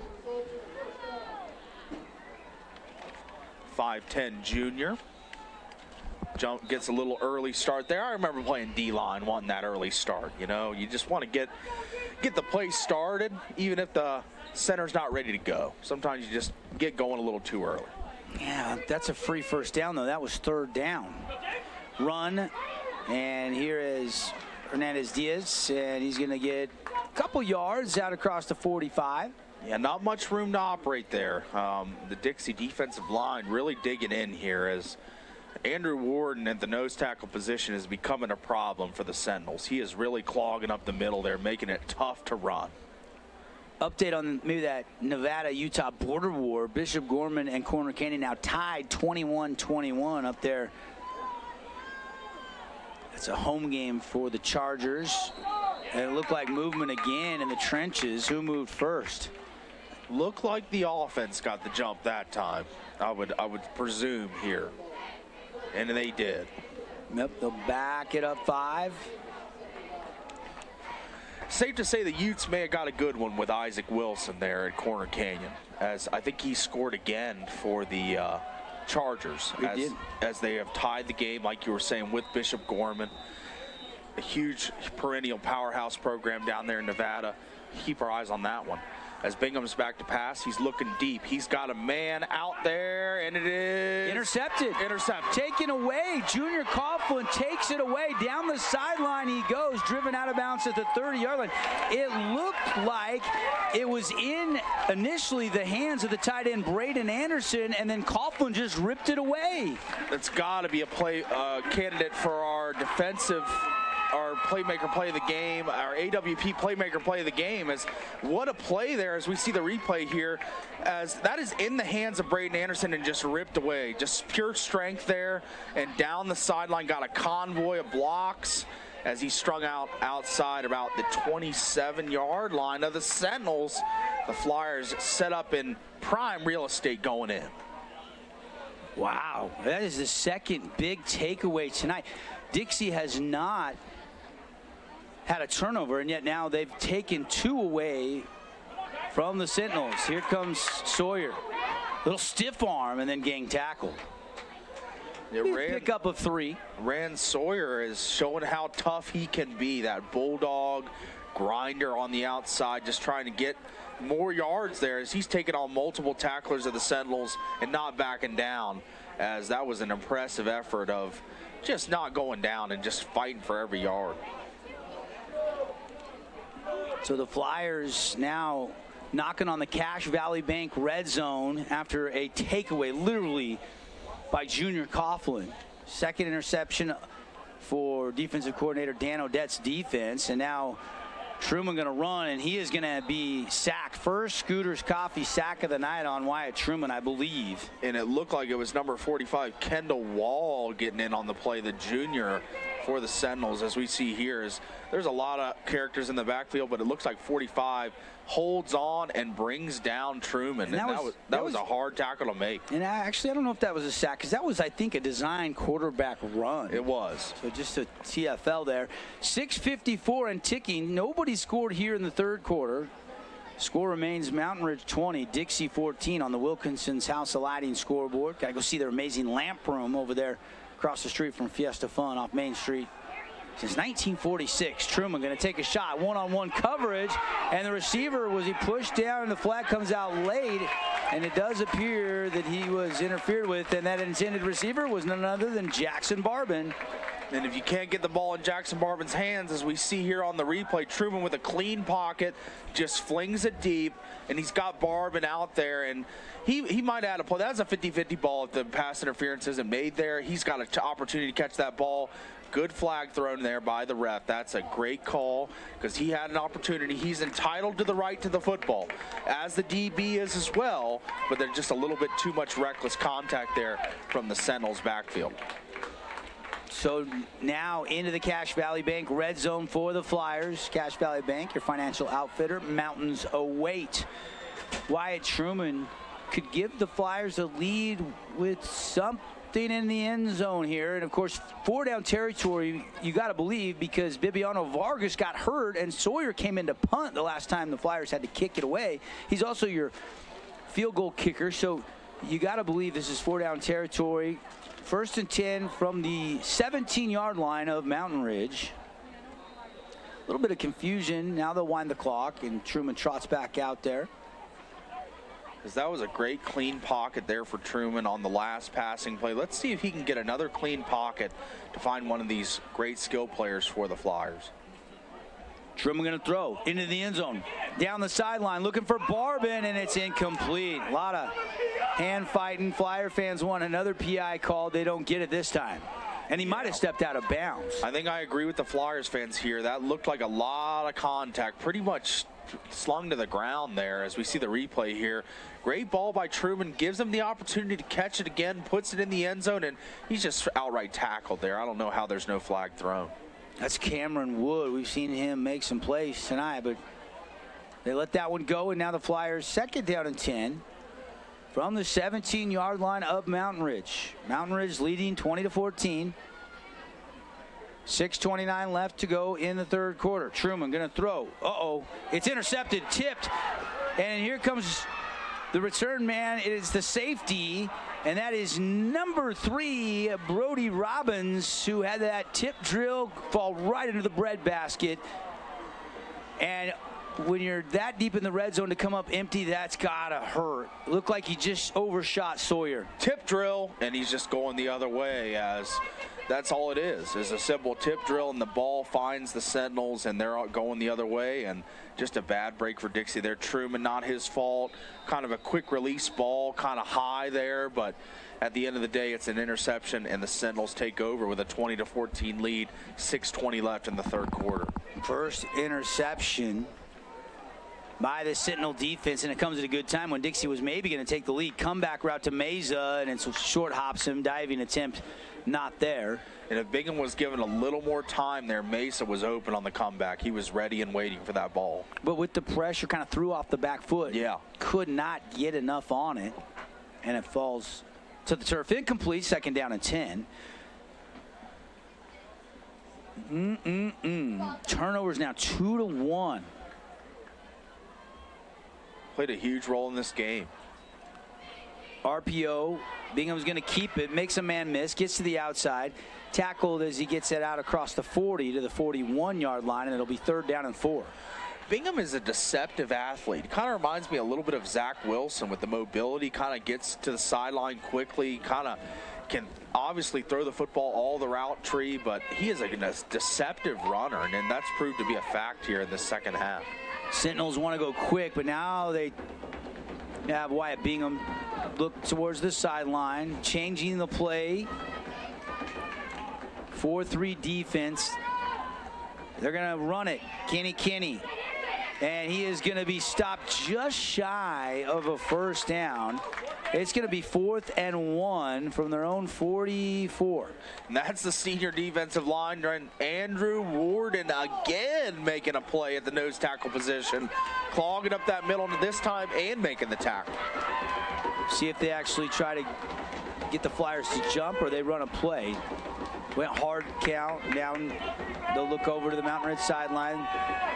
5'10" junior, gets a little early start there. I remember playing D-line, wanting that early start. You know, you just want to get the play started, even if the center's not ready to go. Sometimes you just get going a little too early. Yeah, that's a free 1st down, though. That was 3rd down. Run, and here is Hernandez Diaz, and he's going to get a couple yards out across the 45. Yeah, not much room to operate there. The Dixie defensive line really digging in here, as Andrew Warden at the nose tackle position is becoming a problem for the Sentinels. He is really clogging up the middle there, making it tough to run. Update on maybe that Nevada-Utah border war. Bishop Gorman and Corner Canyon now tied 21-21 up there. It's a home game for the Chargers. And it looked like movement again in the trenches. Who moved first? Looked like the offense got the jump that time. I would presume here. And they did. Yep, they'll back it up 5. Safe to say the Utes may have got a good one with Isaac Wilson there at Corner Canyon, as I think he scored again for the Chargers as they have tied the game, like you were saying, with Bishop Gorman. A huge perennial powerhouse program down there in Nevada. Keep our eyes on that one. As Bingham's back to pass, he's looking deep. He's got a man out there, and it is intercepted. Intercepted. Taken away. Junior Coughlin takes it away. Down the sideline he goes, driven out of bounds at the 30-yard line. It looked like it was in initially the hands of the tight end Braden Anderson, and then Coughlin just ripped it away. That's got to be a play candidate for our defensive. Our playmaker play of the game, our AWP playmaker play of the game. As what a play there as we see the replay here, as that is in the hands of Braden Anderson and just ripped away. Just pure strength there, and down the sideline got a convoy of blocks as he strung out outside about the 27-yard line of the Sentinels. The Flyers set up in prime real estate going in. Wow, that is the second big takeaway tonight. Dixie has not had a turnover, and yet now they've taken 2 away from the Sentinels. Here comes Sawyer. Little stiff arm and then gang tackle. Pick up of 3. Rand Sawyer is showing how tough he can be. That bulldog grinder on the outside, just trying to get more yards there as he's taking on multiple tacklers of the Sentinels and not backing down, as that was an impressive effort of just not going down and just fighting for every yard. So the Flyers now knocking on the Cache Valley Bank red zone after a takeaway literally by Junior Coughlin. Second interception for defensive coordinator Dan Odette's defense, and now Truman going to run, and he is going to be sacked. First Scooter's Coffee sack of the night on Wyatt Truman, I believe. And it looked like it was number 45, Kendall Wall, getting in on the play, the junior for the Sentinels. As we see here, is there's a lot of characters in the backfield, but it looks like 45 holds on and brings down Truman. And that was a hard tackle to make. And actually, I don't know if that was a sack, because that was, I think, a design quarterback run. It was. So just a TFL there. 6:54 and ticking. Nobody scored here in the third quarter. Score remains Mountain Ridge 20, Dixie 14 on the Wilkinson's House of Lighting scoreboard. Got to go see their amazing lamp room over there across the street from Fiesta Fun off Main Street. Since 1946, Truman going to take a shot, one-on-one coverage, and the receiver, was he pushed down, and the flag comes out late, and it does appear that he was interfered with, and that intended receiver was none other than Jackson Barbin. And if you can't get the ball in Jackson Barbin's hands, as we see here on the replay, Truman with a clean pocket just flings it deep, and he's got Barbin out there, and he might add a play. That's a 50-50 ball if the pass interference isn't made there. He's got an opportunity to catch that ball. Good flag thrown there by the ref. That's a great call because he had an opportunity. He's entitled to the right to the football, as the DB is as well, but there's just a little bit too much reckless contact there from the Sentinels backfield. So now into the Cache Valley Bank red zone for the Flyers. Cache Valley Bank, your financial outfitter. Mountains await. Wyatt Truman could give the Flyers a lead with something in the end zone here, and of course 4 down territory, you got to believe, because Bibiano Vargas got hurt and Sawyer came in to punt the last time the Flyers had to kick it away. He's also your field goal kicker, so you got to believe this is 4 down territory. 1st and 10 from the 17-yard line of Mountain Ridge. A little bit of confusion. Now they'll wind the clock, and Truman trots back out there. Because that was a great clean pocket there for Truman on the last passing play. Let's see if he can get another clean pocket to find one of these great skill players for the Flyers. Truman going to throw into the end zone. Down the sideline, looking for Barbin, and it's incomplete. A lot of hand fighting. Flyer fans want another PI call. They don't get it this time. And he might have stepped out of bounds. I think I agree with the Flyers fans here. That looked like a lot of contact, pretty much slung to the ground there as we see the replay here. Great ball by Truman, gives him the opportunity to catch it again, puts it in the end zone, and he's just outright tackled there. I don't know how there's no flag thrown. That's Cameron Wood. We've seen him make some plays tonight, but they let that one go, and now the Flyers 2nd down and 10 from the 17-yard line of Mountain Ridge. Mountain Ridge leading 20-14. 6:29 left to go in the third quarter. Truman going to throw. Uh-oh. It's intercepted, tipped, and here comes the return man. It is the safety, and that is number 3, Brody Robbins, who had that tip drill fall right into the breadbasket. And when you're that deep in the red zone to come up empty, that's gotta hurt. Looked like he just overshot Sawyer. Tip drill, and he's just going the other way, as that's all it is a simple tip drill, and the ball finds the Sentinels, and they're going the other way, and just a bad break for Dixie there. Truman, not his fault. Kind of a quick release ball, kind of high there, but at the end of the day, it's an interception, and the Sentinels take over with a 20-14 lead. 6:20 left in the third quarter. First interception by the Sentinel defense, and it comes at a good time when Dixie was maybe going to take the lead. Comeback route to Meza, and it's short hops him. Diving attempt not there. And if Bingham was given a little more time there, Mesa was open on the comeback. He was ready and waiting for that ball. But with the pressure, kind of threw off the back foot. Yeah. Could not get enough on it, and it falls to the turf. Incomplete, 2nd down and 10. Turnovers now 2-1. Played a huge role in this game. RPO, Bingham's going to keep it, makes a man miss, gets to the outside, tackled as he gets it out across the 40 to the 41-yard line, and it'll be 3rd down and 4. Bingham is a deceptive athlete. Kind of reminds me a little bit of Zach Wilson with the mobility, kind of gets to the sideline quickly, kind of can obviously throw the football all the route tree, but he is a deceptive runner, and that's proved to be a fact here in the second half. Sentinels want to go quick, but now they have Wyatt Bingham look towards the sideline, changing the play. 4-3 defense. They're going to run it. Kenny. And he is going to be stopped just shy of a first down. It's going to be 4th and 1 from their own 44. And that's the senior defensive line, Andrew Warden again making a play at the nose tackle position, clogging up that middle this time and making the tackle. See if they actually try to get the Flyers to jump or they run a play. Went hard count down. They'll look over to the Mountain Ridge sideline.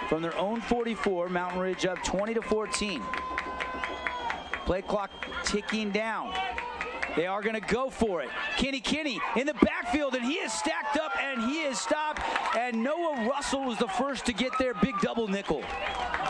From their own 44, Mountain Ridge up 20-14. Play clock ticking down. They are going to go for it. Kenny in the backfield, and he is stacked up, and he is stopped. And Noah Russell was the first to get there. Big double nickel.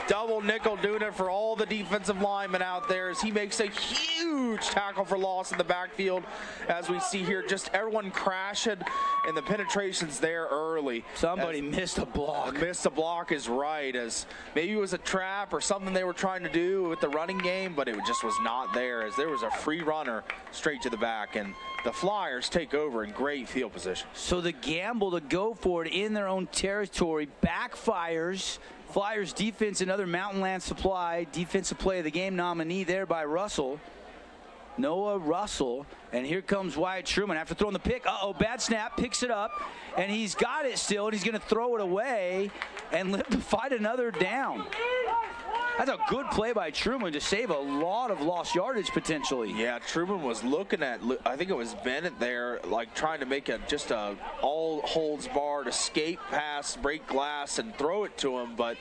Double nickel doing it for all the defensive linemen out there as he makes a huge tackle for loss in the backfield. As we see here, just everyone crashing, and the penetrations there early. Somebody missed a block. Missed a block is right, as maybe it was a trap or something they were trying to do with the running game, but it just was not there, as there was a free runner straight to the back, and the Flyers take over in great field position. So the gamble to go for it in their own territory backfires. Flyers defense, another Mountain Land Supply defensive play of the game nominee there by Russell. Noah Russell, and here comes Wyatt Truman after throwing the pick. Bad snap, picks it up, and he's got it still, and he's going to throw it away and live to fight another down. That's a good play by Truman to save a lot of lost yardage potentially. Yeah, Truman was looking at, I think it was Bennett there, like trying to make just a all holds barred escape pass, break glass, and throw it to him, but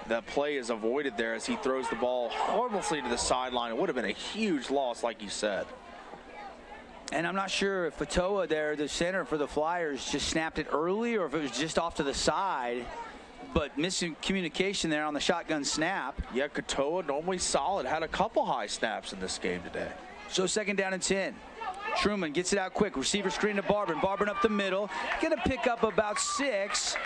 the play is avoided there as he throws the ball harmlessly to the sideline. It would have been a huge loss, like you said. And I'm not sure if Fatoa there, the center for the Flyers, just snapped it early or if it was just off to the side. But missing communication there on the shotgun snap. Yeah, Katoa, normally solid, had a couple high snaps in this game today. So 2nd down and 10. Truman gets it out quick. Receiver screen to Barban. Barban up the middle. Going to pick up about 6.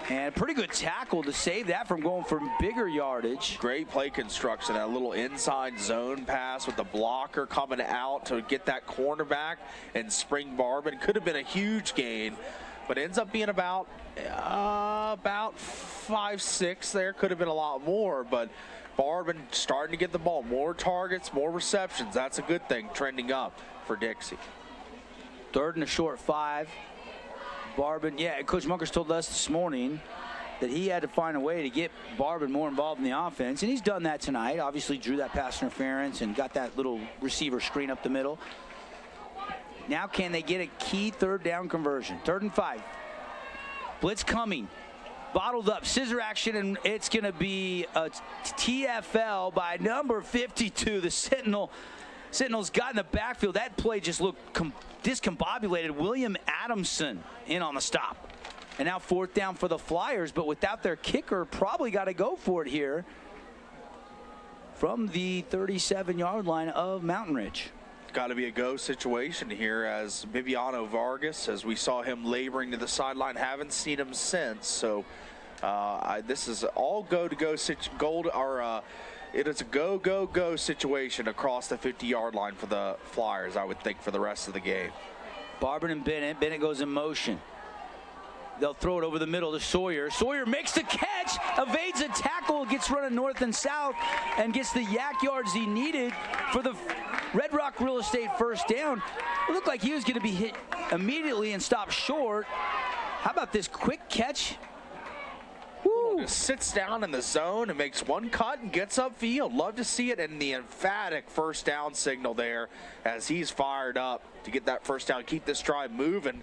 And pretty good tackle to save that from going for bigger yardage. Great play construction. That little inside zone pass with the blocker coming out to get that cornerback and spring Barban. Could have been a huge gain, but ends up being about 5-6 there. Could have been a lot more, but Barban starting to get the ball. More targets, more receptions. That's a good thing, trending up for Dixie. 3rd and a short 5. Barban, yeah, Coach Munkers told us this morning that he had to find a way to get Barban more involved in the offense, and he's done that tonight. Obviously drew that pass interference and got that little receiver screen up the middle. Now can they get a key third down conversion? 3rd and 5. Blitz coming. Bottled up, scissor action, and it's going to be a TFL by number 52. The Sentinels got in the backfield. That play just looked discombobulated. William Adamson in on the stop. And now 4th down for the Flyers, but without their kicker, probably got to go for it here from the 37-yard line of Mountain Ridge. Got to be a go situation here as Viviano Vargas, as we saw him laboring to the sideline. Haven't seen him since, so this is all it is a go situation across the 50-yard line for the Flyers, I would think, for the rest of the game. Barban and Bennett. Bennett goes in motion. They'll throw it over the middle to Sawyer. Sawyer makes the catch, evades a tackle, gets running north and south, and gets the yak yards he needed for the Red Rock Real Estate first down. It looked like he was going to be hit immediately and stop short. How about this quick catch? Woo. Just sits down in the zone and makes one cut and gets upfield. Love to see it in the emphatic first down signal there as he's fired up to get that first down, keep this drive moving.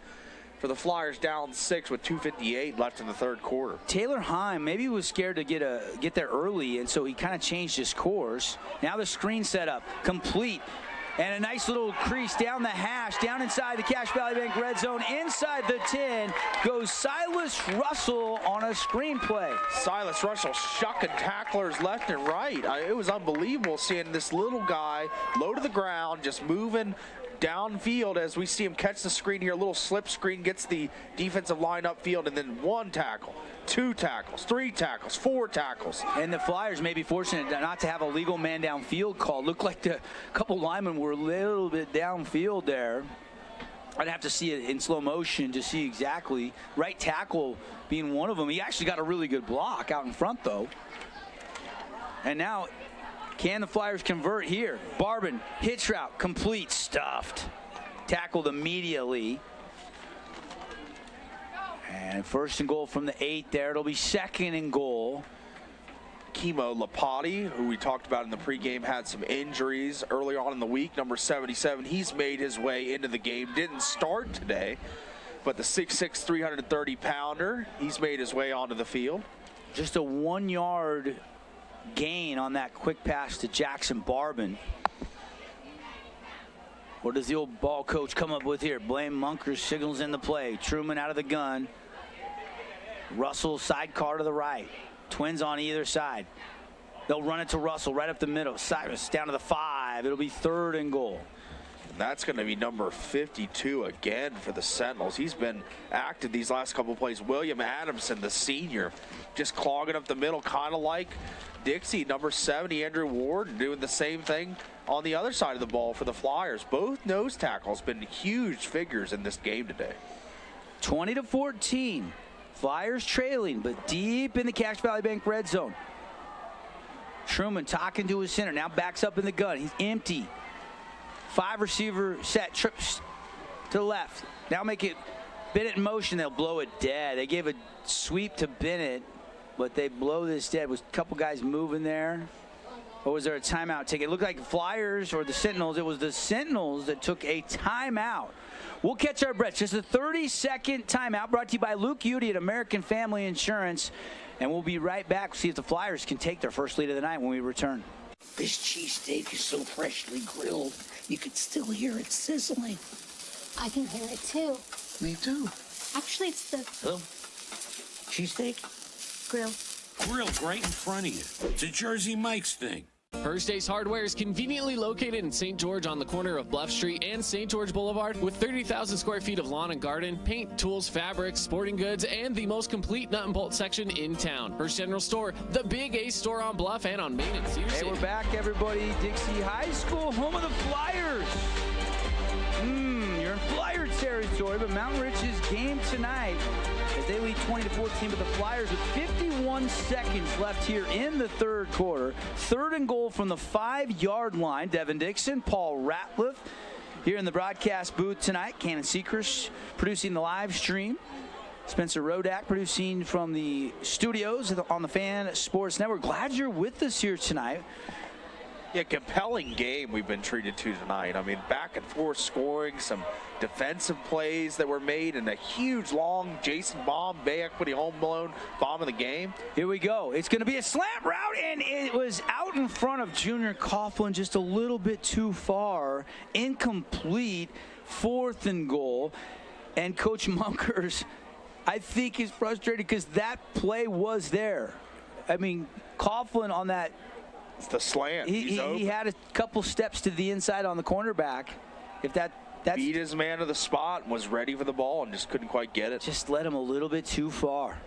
For the Flyers down 6 with 2:58 left in the 3rd quarter. Taylor Heim maybe was scared to get there early, and so he kind of changed his course. Now the screen set up, complete, and a nice little crease down the hash, down inside the Cache Valley Bank red zone, inside the 10 goes Silas Russell on a screen play. Silas Russell shucking tacklers left and right. It was unbelievable seeing this little guy low to the ground, just moving downfield as we see him catch the screen here. A little slip screen, gets the defensive line upfield, and then 1 tackle, 2 tackles, 3 tackles, 4 tackles. And the Flyers may be fortunate not to have a legal man downfield call. Looked like the couple linemen were a little bit downfield there. I'd have to see it in slow motion to see exactly. Right tackle being one of them. He actually got a really good block out in front, though. And now, can the Flyers convert here? Barban, hitch route, complete, stuffed. Tackled immediately. And 1st and goal from the 8 there. It'll be 2nd and goal. Kimo Lapati, who we talked about in the pregame, had some injuries earlier on in the week. Number 77, he's made his way into the game. Didn't start today, but the 6'6", 330-pounder, he's made his way onto the field. Just a 1-yard gain on that quick pass to Jackson Barban. What does the old ball coach come up with here? Blaine Munkers signals in the play. Truman out of the gun. Russell sidecar to the right. Twins on either side. They'll run it to Russell right up the middle. Cyrus down to the 5. It'll be 3rd and goal. And that's going to be number 52 again for the Sentinels. He's been active these last couple of plays. William Adamson, the senior, just clogging up the middle, kind of like Dixie. Number 70, Andrew Ward, doing the same thing on the other side of the ball for the Flyers. Both nose tackles been huge figures in this game today. 20-14. Flyers trailing, but deep in the Cache Valley Bank red zone. Truman talking to his center. Now backs up in the gun. He's empty. 5 receiver set, trips to the left. Now make it Bennett in motion. They'll blow it dead. They gave a sweep to Bennett, but they blow this dead. Was a couple guys moving there? Or was there a timeout taken? It looked like Flyers or the Sentinels. It was the Sentinels that took a timeout. We'll catch our breath. Just a 30-second timeout brought to you by Luke Udy at American Family Insurance. And we'll be right back. We'll see if the Flyers can take their first lead of the night when we return. This cheesesteak is so freshly grilled, you could still hear it sizzling. I can hear it too. Me too. Actually, it's the Hello? Cheesesteak? grill. Grilled right in front of you. It's a Jersey Mike's thing. First Ace Hardware is conveniently located in St. George on the corner of Bluff Street and St. George Boulevard with 30,000 square feet of lawn and garden, paint, tools, fabrics, sporting goods, and the most complete nut and bolt section in town. First General Store, the Big Ace store on Bluff and on Main and Cedar City. Hey, we're back, everybody. Dixie High School, home of the Flyers. You're in Flyer territory, but Mountain Ridge's game tonight as they lead 20-14, but the Flyers with 51 seconds left here in the 3rd quarter. 3rd and goal from the 5-yard line. Devin Dixon, Paul Ratliff here in the broadcast booth tonight. Cannon Seacrest producing the live stream. Spencer Rodak producing from the studios on the Fan Sports Network. Glad you're with us here tonight. Yeah, compelling game we've been treated to tonight. I mean, back and forth scoring, some defensive plays that were made, and a huge, long Jason bomb, Bay Equity home blown bomb of the game. Here we go. It's going to be a slant route, and it was out in front of Junior Coughlin just a little bit too far. Incomplete, 4th and goal. And Coach Munkers, I think, is frustrated because that play was there. I mean, Coughlin on that. It's the slant. He had a couple steps to the inside on the cornerback. If that's beat his man to the spot and was ready for the ball and just couldn't quite get it. Just led him a little bit too far.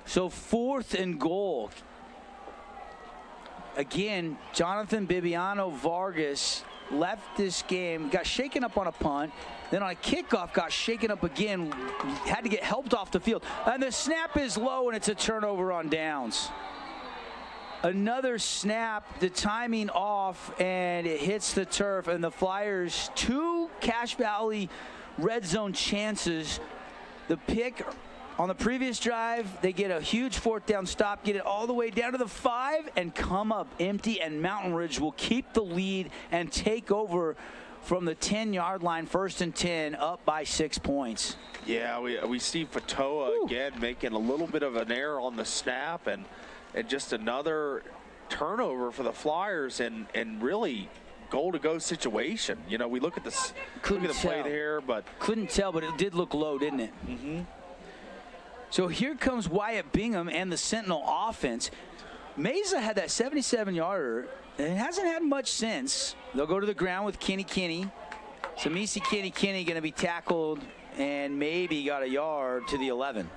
So 4th and goal. Again, Jonathan Bibiano Vargas left this game, got shaken up on a punt, then on a kickoff got shaken up again, had to get helped off the field. And the snap is low, and it's a turnover on downs. Another snap, the timing off, and it hits the turf, and the Flyers, 2 Cache Valley red zone chances. The pick on the previous drive, they get a huge 4th down stop, get it all the way down to the 5, and come up empty, and Mountain Ridge will keep the lead and take over from the 10-yard line, 1st and 10, up by 6 points. Yeah, we see Fatoa again making a little bit of an error on the snap, and just another turnover for the Flyers, and really goal-to-go situation. You know, we look at this, look at the play there, but couldn't tell, but it did look low, didn't it? Mm-hmm. So here comes Wyatt Bingham and the Sentinel offense. Mesa had that 77-yarder, and it hasn't had much since. They'll go to the ground with Kenny Kinney. Samisi Kenny going to be tackled and maybe got a yard to the 11.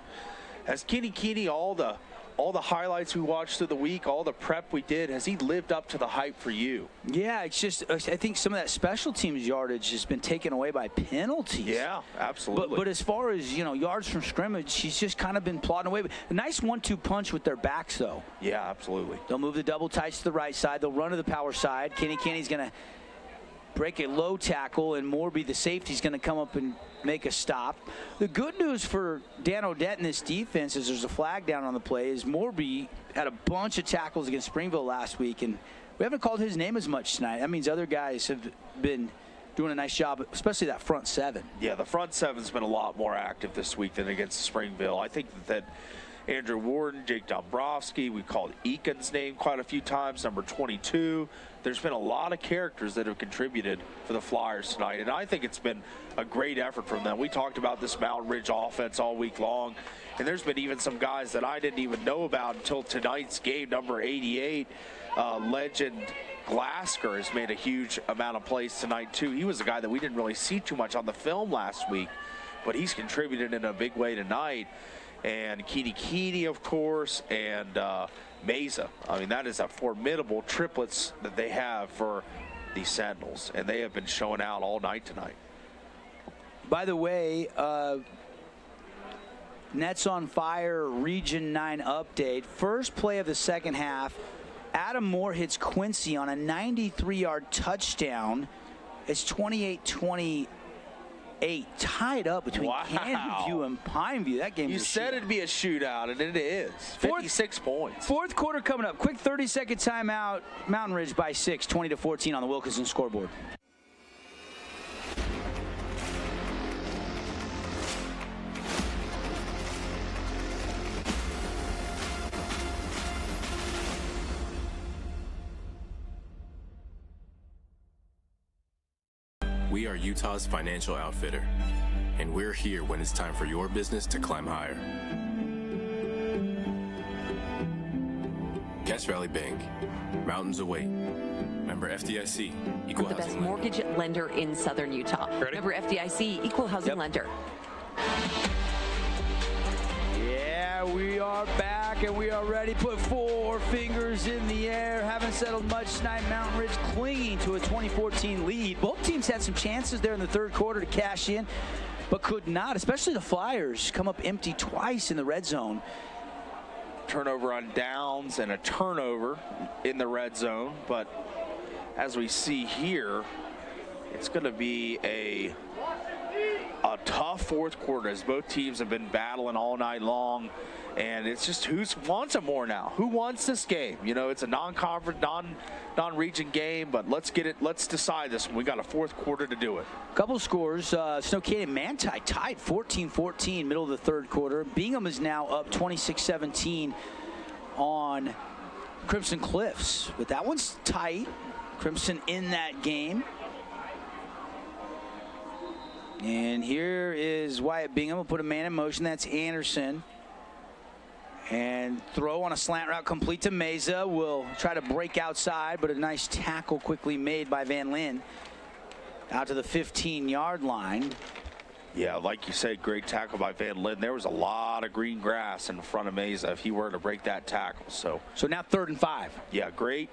Has Kenny all the highlights we watched through the week, all the prep we did, has he lived up to the hype for you? Yeah, it's just, I think some of that special teams yardage has been taken away by penalties. Yeah, absolutely. But as far as, yards from scrimmage, he's just kind of been plodding away. A nice 1-2 punch with their backs, though. Yeah, absolutely. They'll move the double tights to the right side. They'll run to the power side. Kenny's going to break a low tackle, and Morby, the safety, is going to come up and make a stop. The good news for Dan Odette in this defense is there's a flag down on the play. Is Morby had a bunch of tackles against Springville last week, and we haven't called his name as much tonight. That means other guys have been doing a nice job, especially that front 7. Yeah, the front 7's been a lot more active this week than against Springville. I think that Andrew Warden, Jake Dombrowski, we called Eakin's name quite a few times, number 22. There's been a lot of characters that have contributed for the Flyers tonight, and I think it's been a great effort from them. We talked about this Mountain Ridge offense all week long, and there's been even some guys that I didn't even know about until tonight's game. Number 88, legend Glasker, has made a huge amount of plays tonight, too. He was a guy that we didn't really see too much on the film last week, but he's contributed in a big way tonight. And Keedy, of course, and Mesa. I mean, that is a formidable triplets that they have for the Sentinels, and they have been showing out all night tonight. By the way, Nets on Fire Region 9 update. First play of the second half, Adam Moore hits Quincy on a 93-yard touchdown. It's 28-28. Tied up between Canview and Pineview. That game. You said it'd be a shootout, and it is. 56 points. Fourth quarter coming up. Quick 30-second timeout. Mountain Ridge by 6, 20-14 on the Wilkinson scoreboard. We are Utah's financial outfitter, and we're here when it's time for your business to climb higher. Cache Valley Bank, mountains await. Member FDIC, equal the best housing mortgage lender in Southern Utah. Ready? Member FDIC, equal housing lender. Yeah, we are back and we are ready. Put 4 fingers in the air. Haven't settled much tonight. Mountain Ridge clinging to a 2014 lead. Both teams had some chances there in the third quarter to cash in, but could not, especially the Flyers. Come up empty twice in the red zone. Turnover on downs and a turnover in the red zone, but as we see here, it's going to be a a tough fourth quarter as both teams have been battling all night long. And it's just who wants it more now? Who wants this game? You know, it's a non-conference, non-region game, but let's get it. Let's decide this. We got a fourth quarter to do it. Couple scores. Snow Canyon Manti tied 14-14 middle of the third quarter. Bingham is now up 26-17 on Crimson Cliffs. But that one's tight. Crimson in that game. And here is Wyatt Bingham. We'll put a man in motion. That's Anderson. And throw on a slant route complete to Meza. Will try to break outside, but a nice tackle quickly made by Van Lin. Out to the 15-yard line. Yeah, like you said, great tackle by Van Lin. There was a lot of green grass in front of Meza if he were to break that tackle. So now 3rd and 5. Yeah, great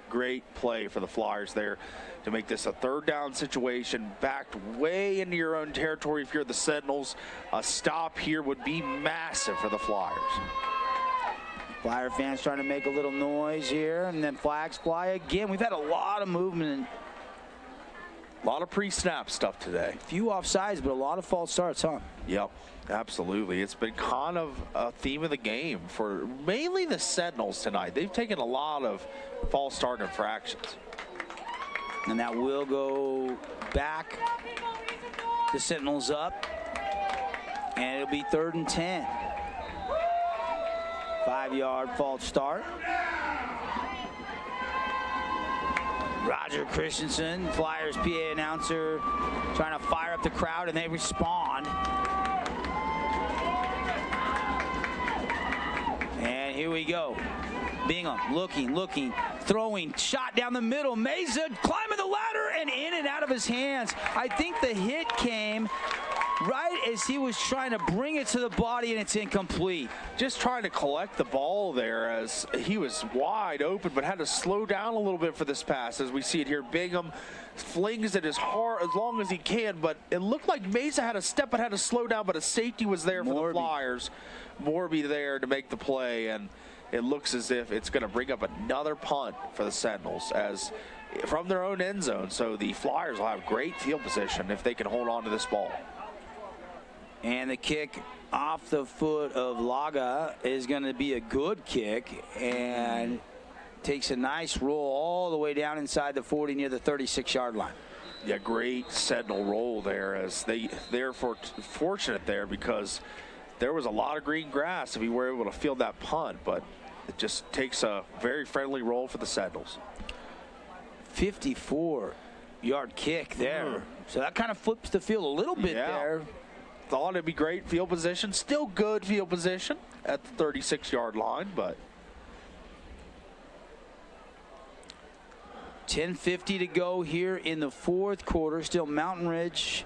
play for the Flyers there to make this a 3rd down situation, backed way into your own territory if you're the Sentinels. A stop here would be massive for the Flyers. Flyer fans trying to make a little noise here, and then flags fly again. We've had a lot of movement and a lot of pre-snap stuff today. Few offsides, but a lot of false starts, huh? Yep, absolutely. It's been kind of a theme of the game for mainly the Sentinels tonight. They've taken a lot of false start infractions. And that will go back. The Sentinels up, and it'll be 3rd and 10. 5-yard false start. Roger Christensen, Flyers PA announcer, trying to fire up the crowd, and they respond. And here we go. Bingham looking, throwing, shot down the middle. Meza climbing the ladder and in and out of his hands. I think the hit came right as he was trying to bring it to the body, and it's incomplete. Just trying to collect the ball there as he was wide open, but had to slow down a little bit for this pass. As we see it here, Bingham flings it as hard, as long as he can, but it looked like Meza had a step but had to slow down, but a safety was there for the Flyers. Morby there to make the play, and it looks as if it's going to bring up another punt for the Sentinels as from their own end zone. So the Flyers will have great field position if they can hold on to this ball. And the kick off the foot of Laga is going to be a good kick, and takes a nice roll all the way down inside the 40 near the 36-yard line. Yeah, great Sentinel roll there as they're fortunate there because there was a lot of green grass if we were able to field that punt, but it just takes a very friendly roll for the Sentinels. 54-yard kick there. So that kind of flips the field a little bit there. Thought it'd be great field position. Still good field position at the 36-yard line, but 10:50 to go here in the fourth quarter. Still Mountain Ridge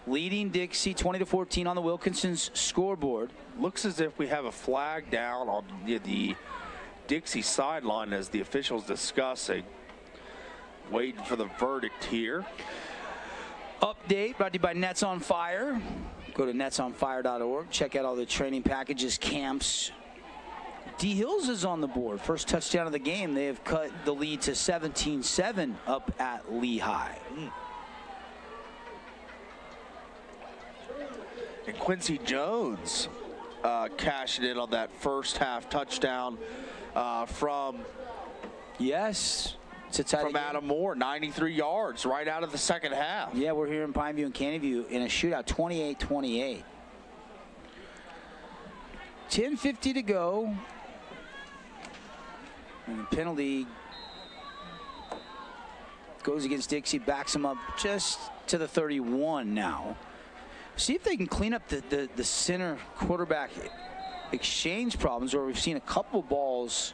leading Dixie 20-14 on the Wilkinson's scoreboard. Looks as if we have a flag down on the Dixie sideline as the officials discussing. Waiting for the verdict here. Update brought to you by Nets on Fire. Go to netsonfire.org. Check out all the training packages, camps. D Hills is on the board. First touchdown of the game. They have cut the lead to 17-7 up at Lehigh. And Quincy Jones cashing in on that first half touchdown from Adam Moore, 93 yards right out of the second half. Yeah, we're here in Pineview and Caneyview in a shootout, 28-28. 10:50 to go. And the penalty goes against Dixie, backs him up just to the 31 now. See if they can clean up the center quarterback exchange problems, or we've seen a couple balls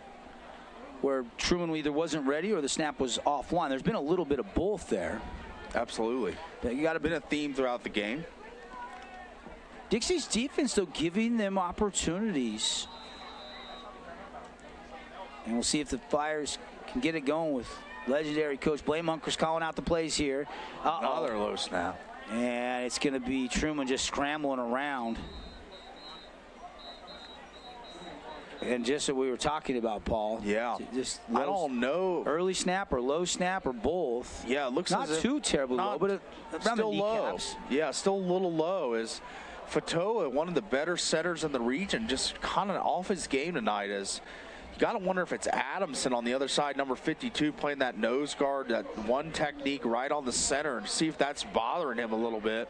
where Truman either wasn't ready or the snap was offline. There's been a little bit of both there. Absolutely. You got been a theme throughout the game. Dixie's defense, though, giving them opportunities. And we'll see if the Flyers can get it going with legendary coach Blaine Munkers calling out the plays here. Another low snap. And it's going to be Truman just scrambling around. And just what we were talking about, Paul. Yeah. Just I don't know. Early snap or low snap or both. Yeah, it looks not as if too terribly low, but around still the kneecaps. low. Yeah, still a little low. Is Fatoa, one of the better setters in the region, just kind of off his game tonight. As you got to wonder if it's Adamson on the other side, number 52, playing that nose guard, that one technique right on the center, and see if that's bothering him a little bit.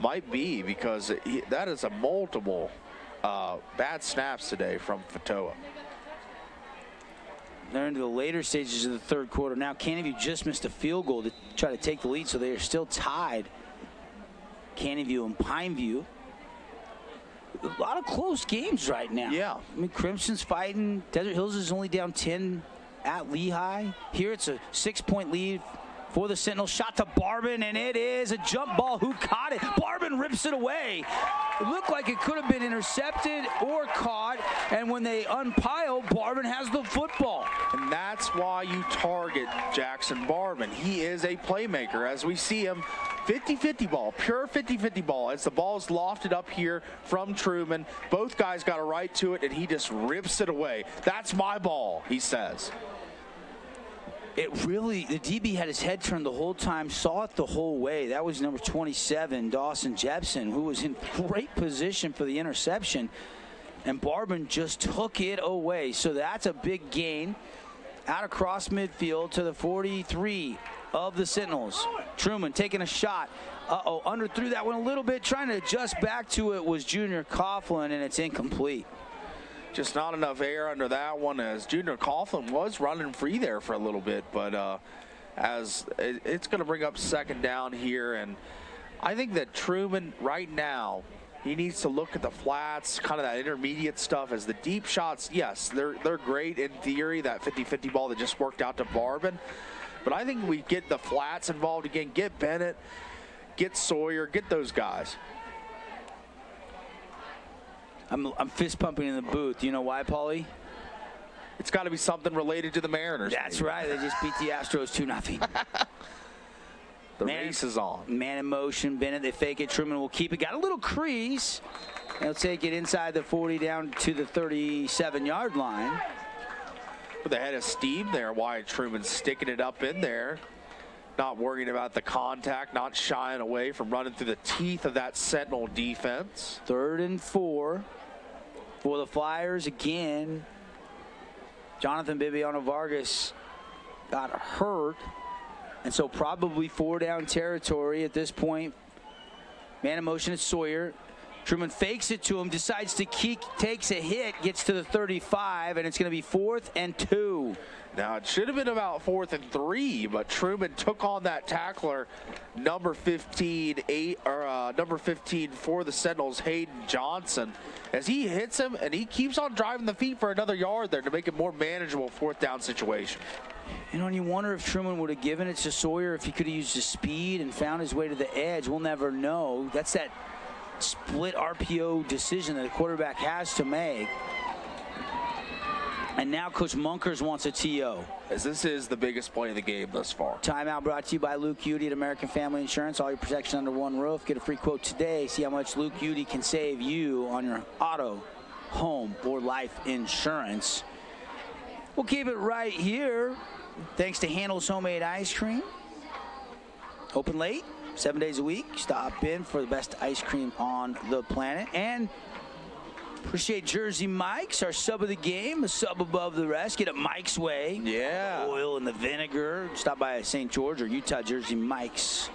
Might be, because that is a multiple bad snaps today from Fatoa. They're into the later stages of the third quarter. Now, Caneyview just missed a field goal to try to take the lead, so they are still tied. Caneyview and Pineview. A lot of close games right now. Yeah. I mean, Crimson's fighting. Desert Hills is only down 10 at Lehigh. Here it's a 6-point lead for the Sentinels. Shot to Barbin, and it is a jump ball. Who caught it? Barbin rips it away. It looked like it could have been intercepted or caught, and when they unpile, Barbin has the football. And that's why you target Jackson Barbin. He is a playmaker, as we see him. 50-50 ball, pure 50-50 ball. As the ball is lofted up here from Truman, both guys got a right to it, and he just rips it away. That's my ball, he says. It really, the DB had his head turned the whole time, saw it the whole way. That was number 27, Dawson Jepson, who was in great position for the interception. And Barbin just took it away. So that's a big gain out across midfield to the 43 of the Sentinels. Truman taking a shot. Underthrew that one a little bit. Trying to adjust back to it was Junior Coughlin, and it's incomplete. Just not enough air under that one, as Junior Coughlin was running free there for a little bit, but as it's going to bring up second down here. And I think that Truman right now, he needs to look at the flats, kind of that intermediate stuff, as the deep shots, yes, they're great in theory, that 50-50 ball that just worked out to Barbin. But I think we get the flats involved again, get Bennett, get Sawyer, get those guys. I'm fist pumping in the booth. You know why, Paulie? It's got to be something related to the Mariners. That's right. They just beat the Astros 2-0. The race is on. Man in motion. Bennett, they fake it. Truman will keep it. Got a little crease. They'll take it inside the 40 down to the 37-yard line. With a head of steam there, Wyatt Truman sticking it up in there. Not worrying about the contact, not shying away from running through the teeth of that Sentinel defense. 3rd and 4 for the Flyers again. Jonathan Bibiano Vargas got hurt, and so probably 4-down territory at this point. Man in motion at Sawyer. Truman fakes it to him, decides to kick, takes a hit, gets to the 35, and it's going to be 4th and 2. Now, it should have been about 4th and 3, but Truman took on that tackler, number 15 for the Sentinels, Hayden Johnson, as he hits him, and he keeps on driving the feet for another yard there to make it more manageable 4th down situation. You know, and you wonder if Truman would have given it to Sawyer, if he could have used his speed and found his way to the edge. We'll never know. That's that split RPO decision that a quarterback has to make. And now Coach Munkers wants a TO. As this is the biggest play of the game thus far. Timeout brought to you by Luke Udy at American Family Insurance. All your protection under one roof. Get a free quote today. See how much Luke Udy can save you on your auto, home, or life insurance. We'll keep it right here. Thanks to Handel's Homemade Ice Cream. Open late, 7 days a week. Stop in for the best ice cream on the planet. And appreciate Jersey Mike's, our sub of the game, a sub above the rest. Get it Mike's way. Yeah. Oil and the vinegar. Stop by St. George or Utah Jersey Mike's.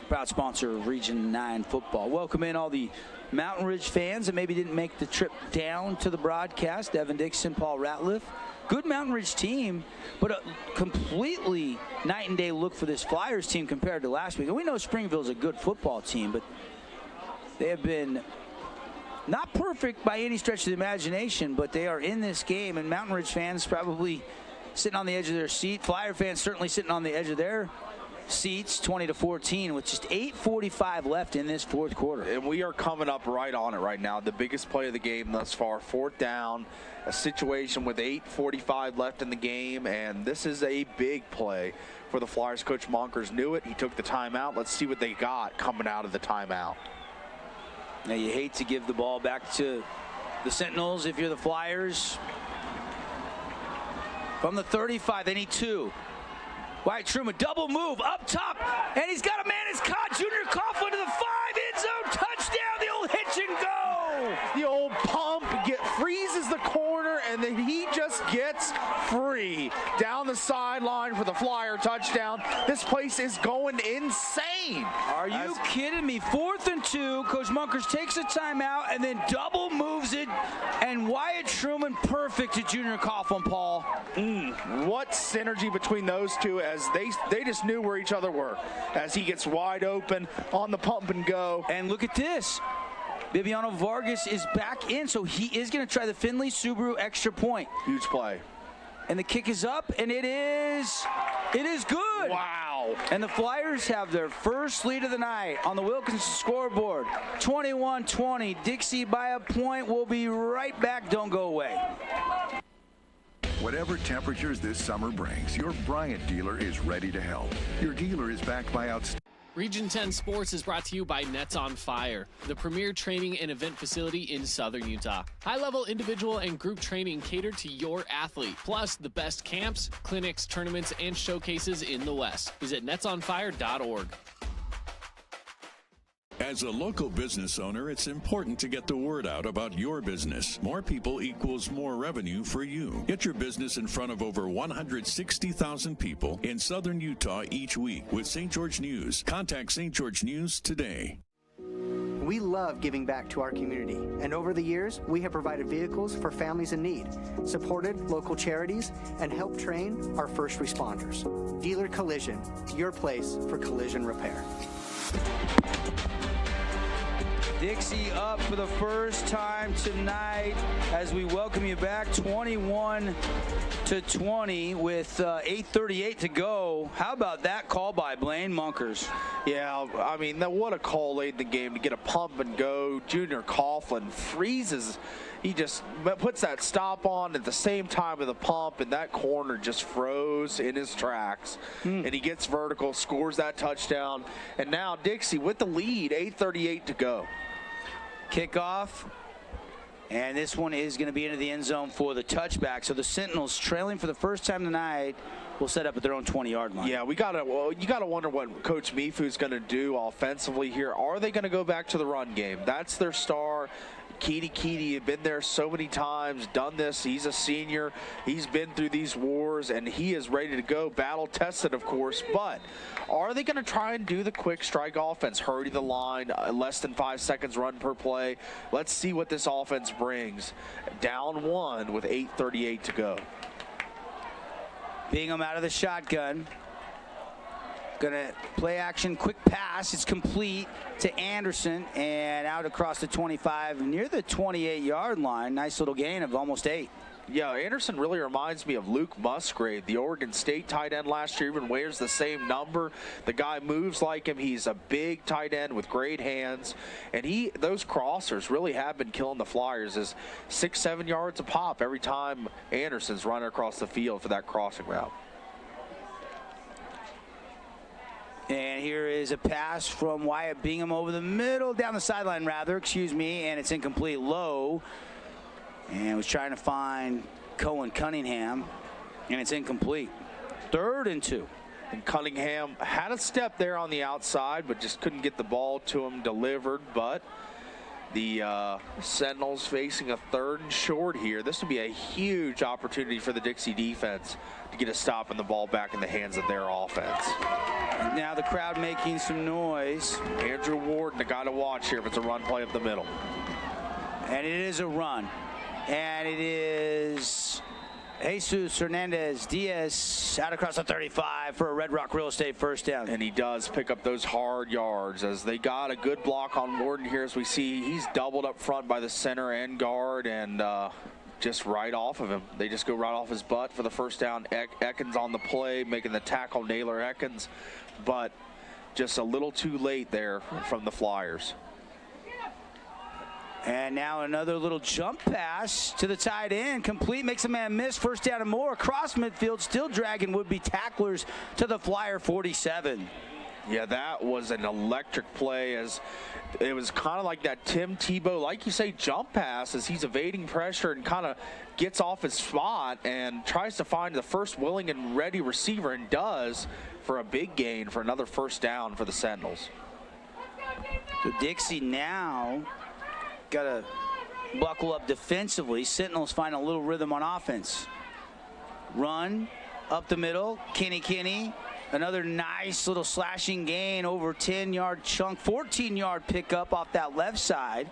Proud sponsor of Region 9 football. Welcome in all the Mountain Ridge fans that maybe didn't make the trip down to the broadcast. Evan Dixon, Paul Ratliff. Good Mountain Ridge team, but a completely night and day look for this Flyers team compared to last week. And we know Springville's a good football team, but they have been not perfect by any stretch of the imagination, but they are in this game, and Mountain Ridge fans probably sitting on the edge of their seat. Flyer fans certainly sitting on the edge of their seats, 20-14, with just 8:45 left in this fourth quarter. And we are coming up right on it right now. The biggest play of the game thus far, 4th down, a situation with 8:45 left in the game, and this is a big play for the Flyers. Coach Monkers knew it. He took the timeout. Let's see what they got coming out of the timeout. Now, you hate to give the ball back to The Sentinels, if you're the Flyers. From the 35, they need 2. Wyatt Truman, double move, up top, and he's got a man, it's caught. Junior Coughlin to the 5, end zone, touchdown, the old hitch and go. The old pump freezes the corner, and then he just gets free down the sideline for the Flyer touchdown. This place is going insane. Are you kidding me? 4th and 2. Coach Munkers takes a timeout and then double moves it, and Wyatt Truman perfect to Junior Coughlin, Paul. What synergy between those two, as they just knew where each other were as he gets wide open on the pump and go. And look at this. Bibiano Vargas is back in, so he is going to try the Finley Subaru extra point. Huge play. And the kick is up, and it is good. Wow. And the Flyers have their first lead of the night on the Wilkins scoreboard. 21-20. Dixie by a point. We'll be right back. Don't go away. Whatever temperatures this summer brings, your Bryant dealer is ready to help. Your dealer is backed by outstanding. Region 10 Sports is brought to you by Nets on Fire, the premier training and event facility in Southern Utah. High-level individual and group training catered to your athlete, plus the best camps, clinics, tournaments, and showcases in the West. Visit netsonfire.org. As a local business owner, it's important to get the word out about your business. More people equals more revenue for you. Get your business in front of over 160,000 people in Southern Utah each week with St. George News. Contact St. George News today. We love giving back to our community, and over the years, we have provided vehicles for families in need, supported local charities, and helped train our first responders. Dealer Collision, your place for collision repair. Dixie up for the first time tonight as we welcome you back. 21-20 with 8:38 to go. How about that call by Blaine Munkers? Yeah, I mean, what a call late in the game to get a pump and go. Junior Coughlin freezes. He just puts that stop on at the same time of the pump, and that corner just froze in his tracks. And he gets vertical, scores that touchdown. And now Dixie with the lead, 8:38 to go. Kickoff, and this one is going to be into the end zone for the touchback. So the Sentinels, trailing for the first time tonight, will set up at their own 20-yard line. Yeah, you gotta wonder what Coach Mifu's going to do offensively here. Are they going to go back to the run game? That's their star. Keedy had been there so many times, done this. He's a senior. He's been through these wars, and he is ready to go. Battle tested, of course, but are they going to try and do the quick strike offense? Hurry the line, less than 5 seconds run per play. Let's see what this offense brings. Down 1 with 8:38 to go. Bingham out of the shotgun. Gonna play action, quick pass. It's complete to Anderson and out across the 25 near the 28-yard line. Nice little gain of almost 8. Yeah, Anderson really reminds me of Luke Musgrave, the Oregon State tight end last year, even wears the same number. The guy moves like him. He's a big tight end with great hands, and those crossers really have been killing the Flyers. Is 6-7 yards a pop every time Anderson's running across the field for that crossing route. And here is a pass from Wyatt Bingham over the middle, down the sideline rather, and it's incomplete low. And was trying to find Cohen Cunningham, and it's incomplete. 3rd and 2. And Cunningham had a step there on the outside, but just couldn't get the ball to him delivered. But the Sentinels facing a 3rd and short here. This would be a huge opportunity for the Dixie defense to get a stop and the ball back in the hands of their offense. Now the crowd making some noise. Andrew Warden, the guy to watch here if it's a run play up the middle. And it is a run. And it is Jesus Hernandez Diaz out across the 35 for a Red Rock Real Estate first down. And he does pick up those hard yards as they got a good block on Warden here. As we see, he's doubled up front by the center and guard, and just right off of him. They just go right off his butt for the first down. Ekins on the play, making the tackle, Naylor Ekins, but just a little too late there from the Flyers. And now another little jump pass to the tight end. Complete, makes a man miss. First down and more. Across midfield, still dragging would-be tacklers to the Flyer 47. Yeah, that was an electric play, as it was kind of like that Tim Tebow, like you say, jump pass as he's evading pressure and kind of gets off his spot and tries to find the first willing and ready receiver, and does, for a big gain for another first down for the Sentinels. So Dixie now got to buckle up defensively. Sentinels find a little rhythm on offense. Run up the middle, Kenny. Another nice little slashing gain, over 10-yard chunk, 14-yard pickup off that left side.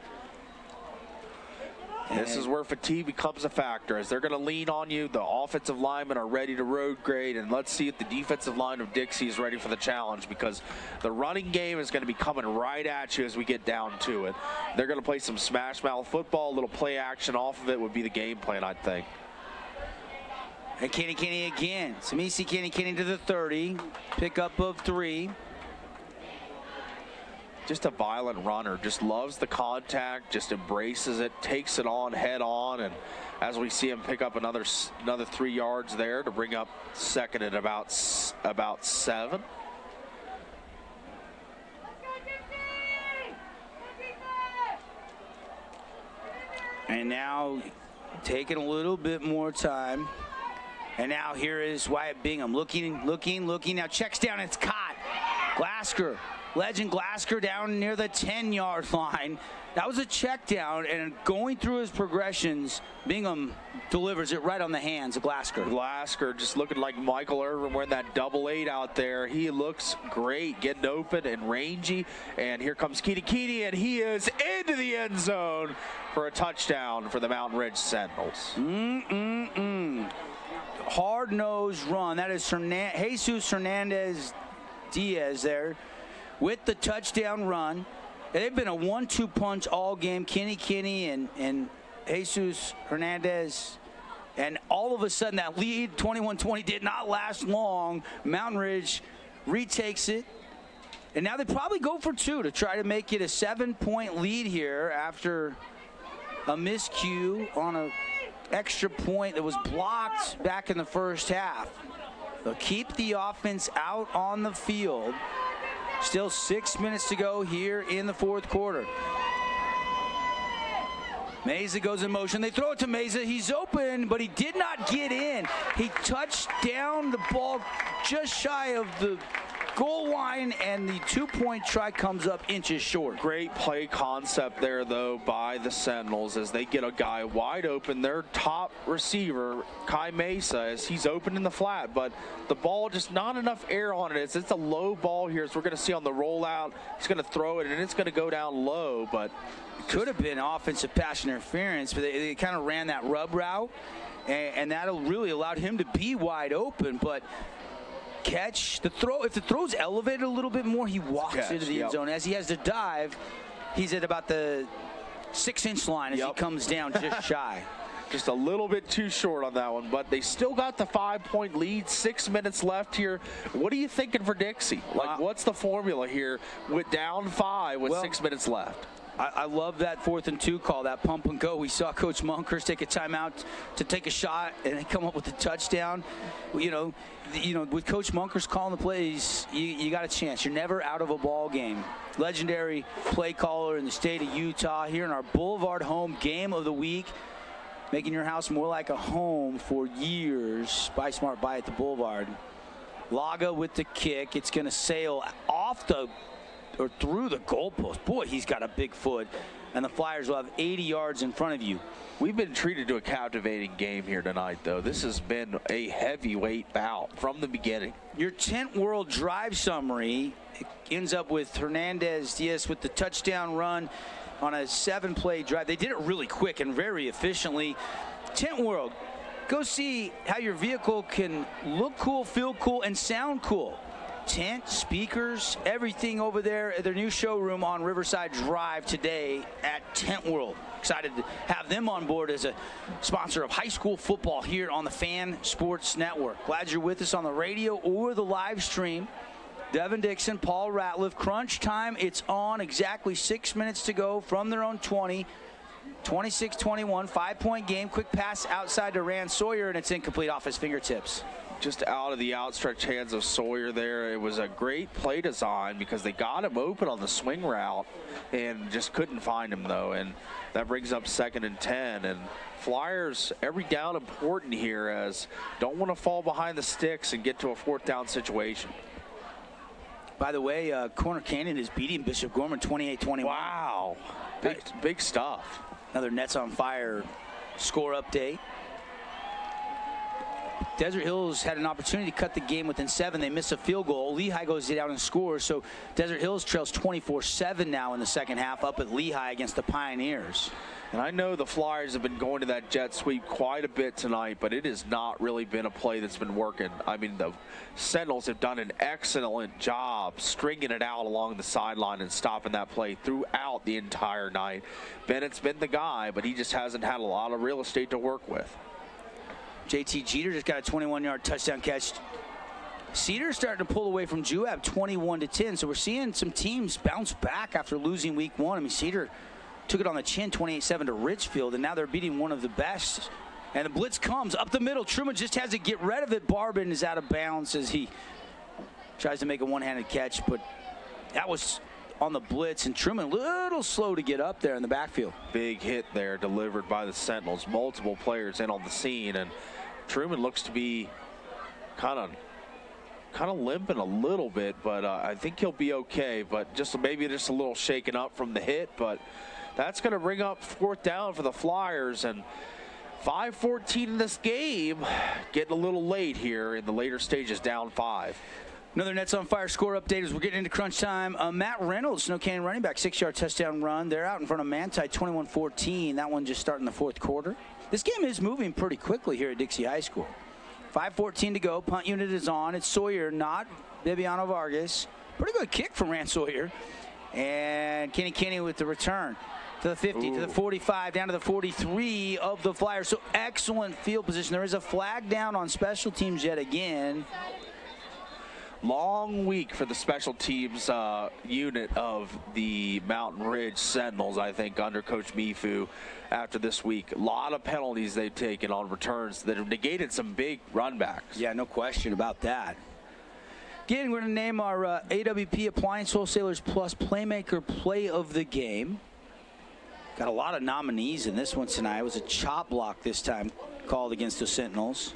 This is where fatigue becomes a factor, as they're going to lean on you. The offensive linemen are ready to road grade, and let's see if the defensive line of Dixie is ready for the challenge, because the running game is going to be coming right at you as we get down to it. They're going to play some smash mouth football, a little play action off of it would be the game plan, I think. And Kenny again. Samisi Kenny to the 30. Pickup of 3. Just a violent runner. Just loves the contact. Just embraces it. Takes it on head on. And as we see him pick up another 3 yards there to bring up second at about 7. And now taking a little bit more time. And now here is Wyatt Bingham looking. Now checks down, it's caught. Glasker, Legend Glasker down near the 10-yard line. That was a check down, and going through his progressions, Bingham delivers it right on the hands of Glasker. Glasker just looking like Michael Irvin wearing that 8 out there. He looks great, getting open and rangy. And here comes Keedy, and he is into the end zone for a touchdown for the Mountain Ridge Sentinels. Hard-nosed run. That is Jesus Hernandez Diaz there with the touchdown run. They've been a 1-2 punch all game. Kenny and Jesus Hernandez. And all of a sudden that lead, 21-20, did not last long. Mountain Ridge retakes it. And now they probably go for 2 to try to make it a 7-point lead here after a miscue on a extra point that was blocked back in the first half. They'll keep the offense out on the field. Still 6 minutes to go here in the fourth quarter. Meza goes in motion. They throw it to Meza. He's open, but he did not get in. He touched down the ball just shy of the goal line, and the 2-point try comes up inches short. Great play concept there, though, by the Sentinels as they get a guy wide open. Their top receiver, Kai Mesa, as he's open in the flat, but the ball just not enough air on it. It's a low ball here, as we're going to see on the rollout. He's going to throw it, and it's going to go down low, but could have been offensive pass interference, but they kind of ran that rub route, and that really allowed him to be wide open, but catch the throw. If the throw's elevated a little bit more, he walks into the end zone. As he has to dive, he's at about the 6-inch line as he comes down just shy. Just a little bit too short on that one, but they still got the 5-point lead. 6 minutes left here. What are you thinking for Dixie? Like, what's the formula here with down 5 with 6 minutes left? I love that 4th and 2 call, that pump and go. We saw Coach Munkers take a timeout to take a shot and they come up with a touchdown. You know, with Coach Munkers calling the plays, you got a chance. You're never out of a ball game. Legendary play caller in the state of Utah here in our Boulevard Home Game of the Week, making your house more like a home for years. Buy smart, buy at the Boulevard. Laga with the kick. It's going to sail off or through the goalpost. Boy, he's got a big foot. And the Flyers will have 80 yards in front of you. We've been treated to a captivating game here tonight, though. This has been a heavyweight bout from the beginning. Your Tent World drive summary ends up with Hernandez Diaz with the touchdown run on a 7-play drive. They did it really quick and very efficiently. Tent World, go see how your vehicle can look cool, feel cool, and sound cool. Tent, speakers, everything over there at their new showroom on Riverside Drive today at Tent World. Excited to have them on board as a sponsor of high school football here on the Fan Sports Network. Glad you're with us on the radio or the live stream. Devin Dixon, Paul Ratliff, crunch time. It's on. Exactly 6 minutes to go from their own 20. 26-21, 5-point game. Quick pass outside to Rand Sawyer, and it's incomplete off his fingertips. just out of the outstretched hands of Sawyer there. It was a great play design because they got him open on the swing route and just couldn't find him, though. And that brings up 2nd and 10. And Flyers, every down important here, as don't want to fall behind the sticks and get to a 4th down situation. By the way, Corner Canyon is beating Bishop Gorman 28-21. Wow. Big stuff. Another Nets on Fire score update. Desert Hills had an opportunity to cut the game within 7. They missed a field goal. Lehigh goes down and scores. So Desert Hills trails 24-7 now in the second half, up at Lehigh against the Pioneers. And I know the Flyers have been going to that jet sweep quite a bit tonight, but it has not really been a play that's been working. I mean, the Sentinels have done an excellent job stringing it out along the sideline and stopping that play throughout the entire night. Bennett's been the guy, but he just hasn't had a lot of real estate to work with. JT Jeter just got a 21-yard touchdown catch. Cedar's starting to pull away from Juab 21-10. So we're seeing some teams bounce back after losing week 1. I mean, Cedar took it on the chin 28-7 to Richfield, and now they're beating one of the best. And the blitz comes up the middle. Truman just has to get rid of it. Barbin is out of bounds as he tries to make a one-handed catch, but that was on the blitz, and Truman a little slow to get up there in the backfield. Big hit there delivered by the Sentinels. Multiple players in on the scene, and Truman looks to be kind of limping a little bit, but I think he'll be okay. But maybe just a little shaken up from the hit, but that's going to bring up 4th down for the Flyers, and 5:14 in this game. Getting a little late here in the later stages, down 5. Another Nets on Fire score update as we're getting into crunch time. Matt Reynolds, Snow Canyon running back, 6-yard touchdown run. They're out in front of Manti, 21-14. That one just starting the 4th quarter. This game is moving pretty quickly here at Dixie High School. 5:14 to go. Punt unit is on. It's Sawyer, not Bibiano Vargas. Pretty good kick from Rand Sawyer. And Kenny with the return to the 50, to the 45, down to the 43 of the Flyers. So excellent field position. There is a flag down on special teams yet again. Long week for the special teams unit of the Mountain Ridge Sentinels, I think, under Coach Mifu after this week. A lot of penalties they've taken on returns that have negated some big run backs. Yeah, no question about that. Again, we're going to name our AWP Appliance Wholesalers Plus Playmaker Play of the Game. Got a lot of nominees in this one tonight. It was a chop block this time called against the Sentinels.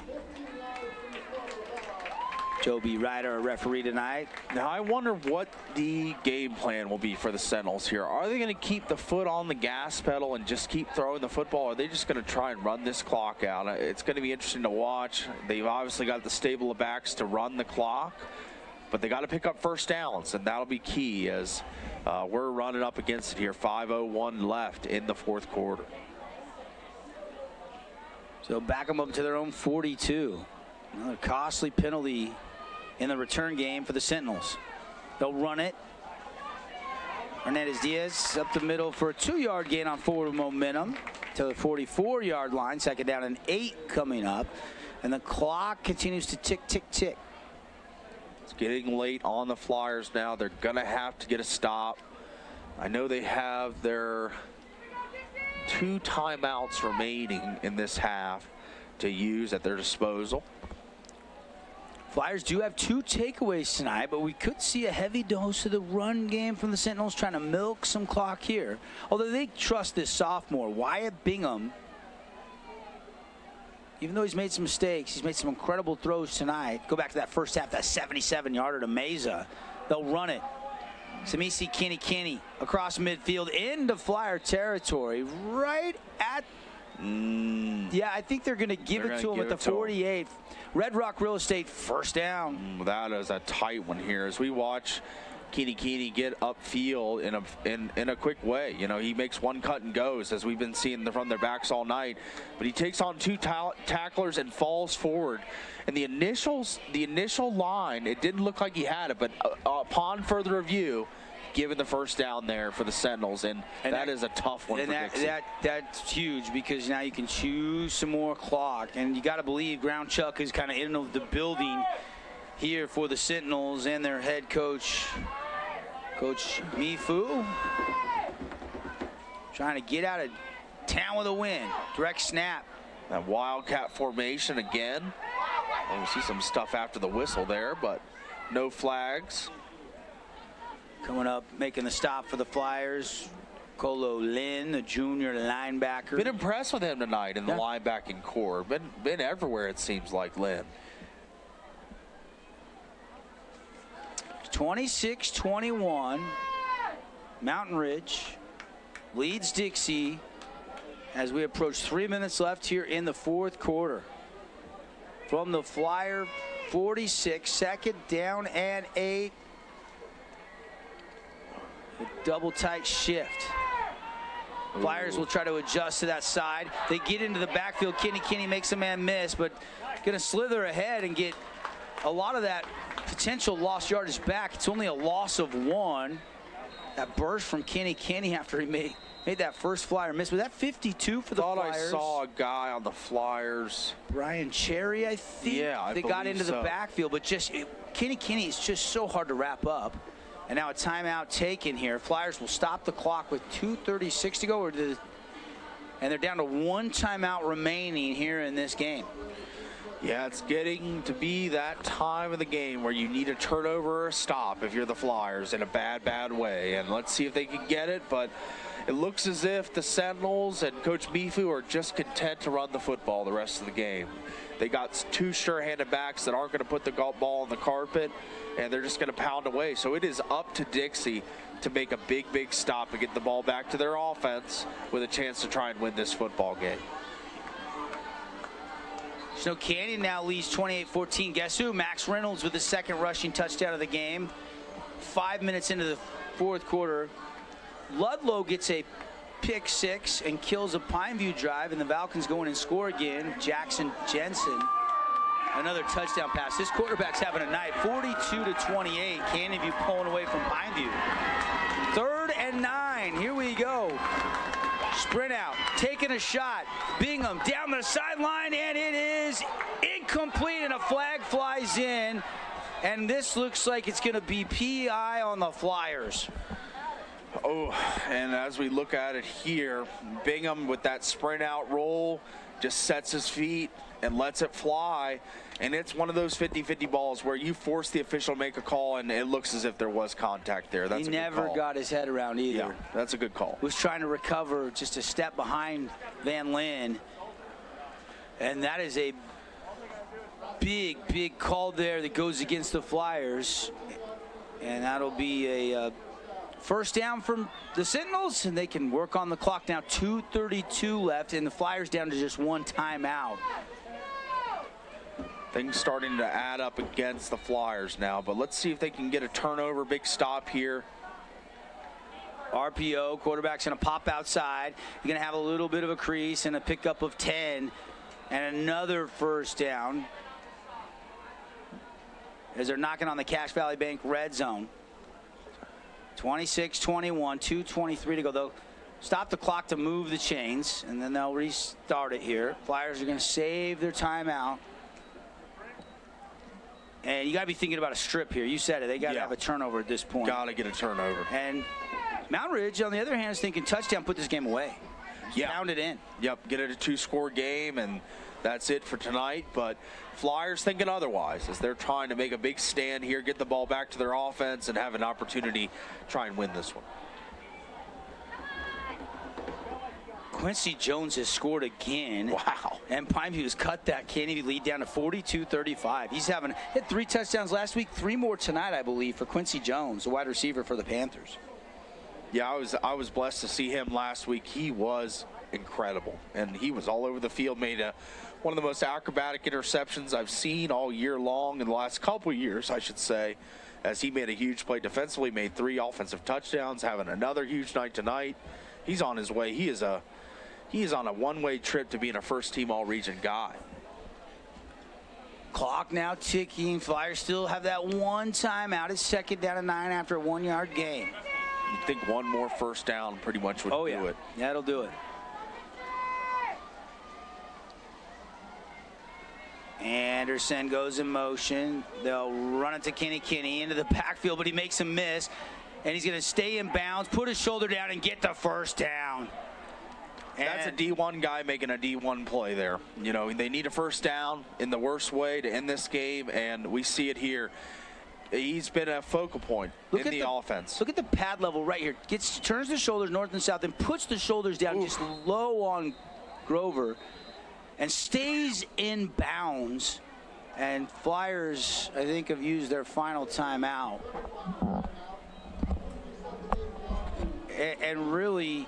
Joe B. Ryder, a referee tonight. Now, I wonder what the game plan will be for the Sentinels here. Are they going to keep the foot on the gas pedal and just keep throwing the football? Or are they just going to try and run this clock out? It's going to be interesting to watch. They've obviously got the stable of backs to run the clock, but they got to pick up 1st downs, and that'll be key as we're running up against it here. 5:01 left in the 4th quarter. So back them up to their own 42. Another costly penalty in the return game for the Sentinels. They'll run it. Hernandez Diaz up the middle for a 2-yard gain on forward momentum to the 44-yard line. 2nd down and 8 coming up. And the clock continues to tick, tick, tick. It's getting late on the Flyers now. They're going to have to get a stop. I know they have their 2 timeouts remaining in this half to use at their disposal. Flyers do have 2 takeaways tonight, but we could see a heavy dose of the run game from the Sentinels trying to milk some clock here. Although they trust this sophomore, Wyatt Bingham. Even though he's made some mistakes, he's made some incredible throws tonight. Go back to that first half, that 77-yarder to Meza. They'll run it. Samisi Kenny across midfield into Flyer territory right at yeah, I think they're going to give it to him at the 48. Red Rock Real Estate, 1st down. That is a tight one here as we watch Keeney get upfield in a quick way. You know, he makes one cut and goes, as we've been seeing from their backs all night. But he takes on 2 tacklers and falls forward. And the initial line, it didn't look like he had it, but upon further review, given the 1st down there for the Sentinels, and that is a tough one for Dixie. That's huge because now you can choose some more clock, and you got to believe Ground Chuck is kind of in the building here for the Sentinels and their head coach, Coach Mifu, trying to get out of town with a win. Direct snap. That Wildcat formation again. We see some stuff after the whistle there, but no flags. Coming up, making the stop for the Flyers, Colo Lynn, the junior linebacker. Been impressed with him tonight in the linebacking core. Been everywhere, it seems like, Lynn. 26-21, Mountain Ridge leads Dixie as we approach 3 minutes left here in the fourth quarter. From the Flyer 46, second down and 8. A double tight shift. Flyers will try to adjust to that side. They get into the backfield. Kenny makes a man miss, but going to slither ahead and get a lot of that potential lost yardage back. It's only a loss of 1. That burst from Kenny after he made that first Flyer miss. Was that 52 for the Flyers? I saw a guy on the Flyers. Brian Cherry, I think. Yeah, they got into the backfield, but just Kenny is just so hard to wrap up. And now a timeout taken here. Flyers will stop the clock with 2:36 to go, and they're down to 1 timeout remaining here in this game. Yeah, it's getting to be that time of the game where you need a turnover or a stop if you're the Flyers in a bad way. And let's see if they can get it, but it looks as if the Sentinels and Coach Mifu are just content to run the football the rest of the game. They got 2 sure-handed backs that aren't going to put the ball on the carpet, and they're just going to pound away. So it is up to Dixie to make a big stop and get the ball back to their offense with a chance to try and win this football game. Snow Canyon now leads 28-14. Guess who? Max Reynolds with the second rushing touchdown of the game. 5 minutes into the fourth quarter, Ludlow gets a pick 6 and kills a Pineview drive, and the Falcons go in and score again. Jackson Jensen, another touchdown pass. This quarterback's having a night. 42-28. Canyonview pulling away from Pineview. 3rd and 9. Here we go. Sprint out, taking a shot. Bingham down the sideline, and it is incomplete, and a flag flies in. And this looks like it's going to be PI on the Flyers. Oh, and as we look at it here, Bingham with that sprint out roll just sets his feet and lets it fly. And it's one of those 50-50 balls where you force the official to make a call, and it looks as if there was contact there. That's he never got his head around either. Yeah, that's a good call. Was trying to recover just a step behind Van Lin. And that is a big call there that goes against the Flyers. And that'll be a first down from the Sentinels, and they can work on the clock now. 2:32 left, and the Flyers down to just 1 timeout. Things starting to add up against the Flyers now, but let's see if they can get a turnover. Big stop here. RPO, quarterback's going to pop outside. You're going to have a little bit of a crease and a pickup of 10, and another first down as they're knocking on the Cache Valley Bank red zone. 26-21, 2:23 to go. They'll stop the clock to move the chains, and then they'll restart it here. Flyers are going to save their timeout. And you got to be thinking about a strip here. You said it. They got to have a turnover at this point. Got to get a turnover. And Mountain Ridge, on the other hand, is thinking touchdown, put this game away. Pound it in. Yep, get it a 2-score game, and that's it for tonight. But Flyers thinking otherwise as they're trying to make a big stand here, get the ball back to their offense, and have an opportunity to try and win this one. Quincy Jones has scored again. Wow. And Pineview has cut that Canyon lead down to 42-35. He's hit 3 touchdowns last week, 3 more tonight, I believe, for Quincy Jones, the wide receiver for the Panthers. Yeah, I was blessed to see him last week. He was incredible, and he was all over the field, made one of the most acrobatic interceptions I've seen all year long, in the last couple of years, I should say, as he made a huge play defensively, made 3 offensive touchdowns, having another huge night tonight. He's on his way. He is on a one-way trip to being a first-team all-region guy. Clock now ticking. Flyers still have that 1 timeout. It's 2nd down and 9 after a 1-yard gain. You'd think one more first down pretty much would do it. Yeah, that'll do it. Anderson goes in motion. They'll run it to Kenny into the backfield, but he makes a miss. And he's going to stay in bounds, put his shoulder down, and get the first down. That's a D1 guy making a D1 play there. You know, they need a first down in the worst way to end this game, and we see it here. He's been a focal point in the offense. Look at the pad level right here. Turns the shoulders north and south and puts the shoulders down just low on Grover and stays in bounds. And Flyers, I think, have used their final timeout. And really,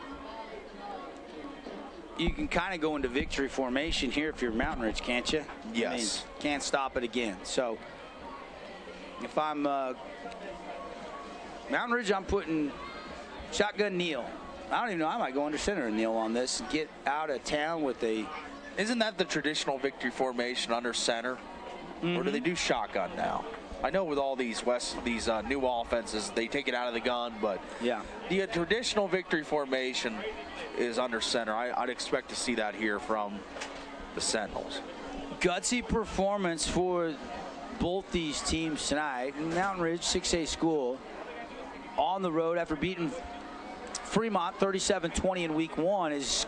you can kind of go into victory formation here if you're Mountain Ridge, can't you? Yes. I mean, can't stop it again. So if I'm Mountain Ridge, I'm putting shotgun kneel. I don't even know. I might go under center and kneel on this and get out of town with a... Isn't that the traditional victory formation under center? Mm-hmm. Or do they do shotgun now? I know with all these new offenses, they take it out of the gun, but yeah, the traditional victory formation is under center. I'd expect to see that here from the Sentinels. Gutsy performance for both these teams tonight. Mountain Ridge, 6A school, on the road after beating Fremont 37-20 in week 1, is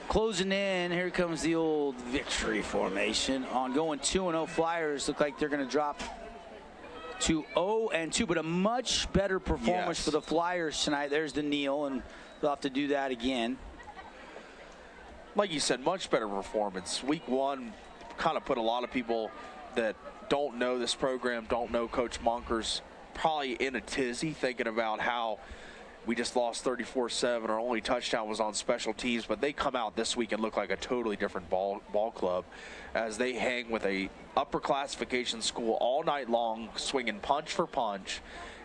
closing in. Here comes the old victory formation on going 2-0. Flyers look like they're going to drop to 0-2, but a much better performance for the Flyers tonight. There's the kneel, and they'll have to do that again. Like you said, much better performance. Week 1 kind of put a lot of people that don't know this program, don't know Coach Munkers, probably in a tizzy, thinking about how we just lost 34-7. Our only touchdown was on special teams, but they come out this week and look like a totally different ball club as they hang with a upper classification school all night long, swinging punch for punch,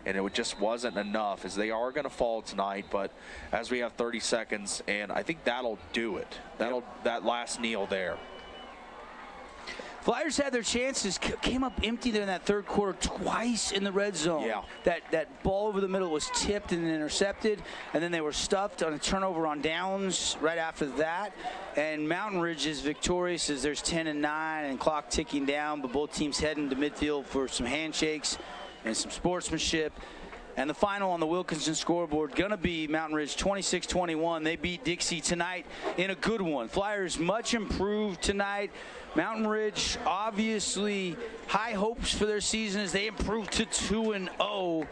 and it just wasn't enough, as they are going to fall tonight. But as we have 30 seconds, and I think that'll do it. That last kneel there. Flyers had their chances, came up empty there in that third quarter twice in the red zone. Yeah. That ball over the middle was tipped and intercepted, and then they were stuffed on a turnover on downs right after that. And Mountain Ridge is victorious as there's 10-9 and clock ticking down, but both teams heading to midfield for some handshakes and some sportsmanship. And the final on the Wilkinson scoreboard going to be Mountain Ridge 26-21. They beat Dixie tonight in a good one. Flyers much improved tonight. Mountain Ridge, obviously, high hopes for their season as they improve to 2-0.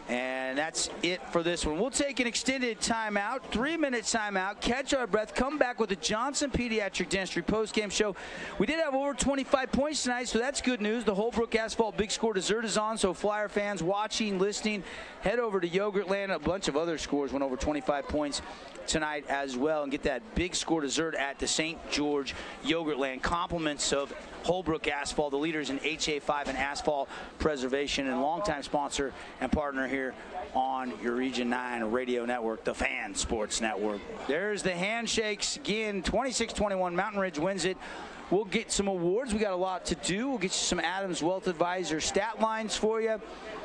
And that's it for this one. We'll take an extended timeout, 3-minute timeout, catch our breath, come back with the Johnson Pediatric Dentistry postgame show. We did have over 25 points tonight, so that's good news. The Holbrook Asphalt Big Score dessert is on, so Flyer fans watching, listening, head over to Yogurtland. A bunch of other scores went over 25 points tonight as well, and get that Big Score dessert at the St. George Yogurtland. Compliments of Holbrook Asphalt, the leaders in HA5 and asphalt preservation, and longtime sponsor and partner here on your Region 9 radio network, the Fan Sports Network. There's the handshakes again. 26-21, Mountain Ridge wins it. We'll get some awards. We got a lot to do. We'll get you some Adams Wealth Advisor stat lines for you,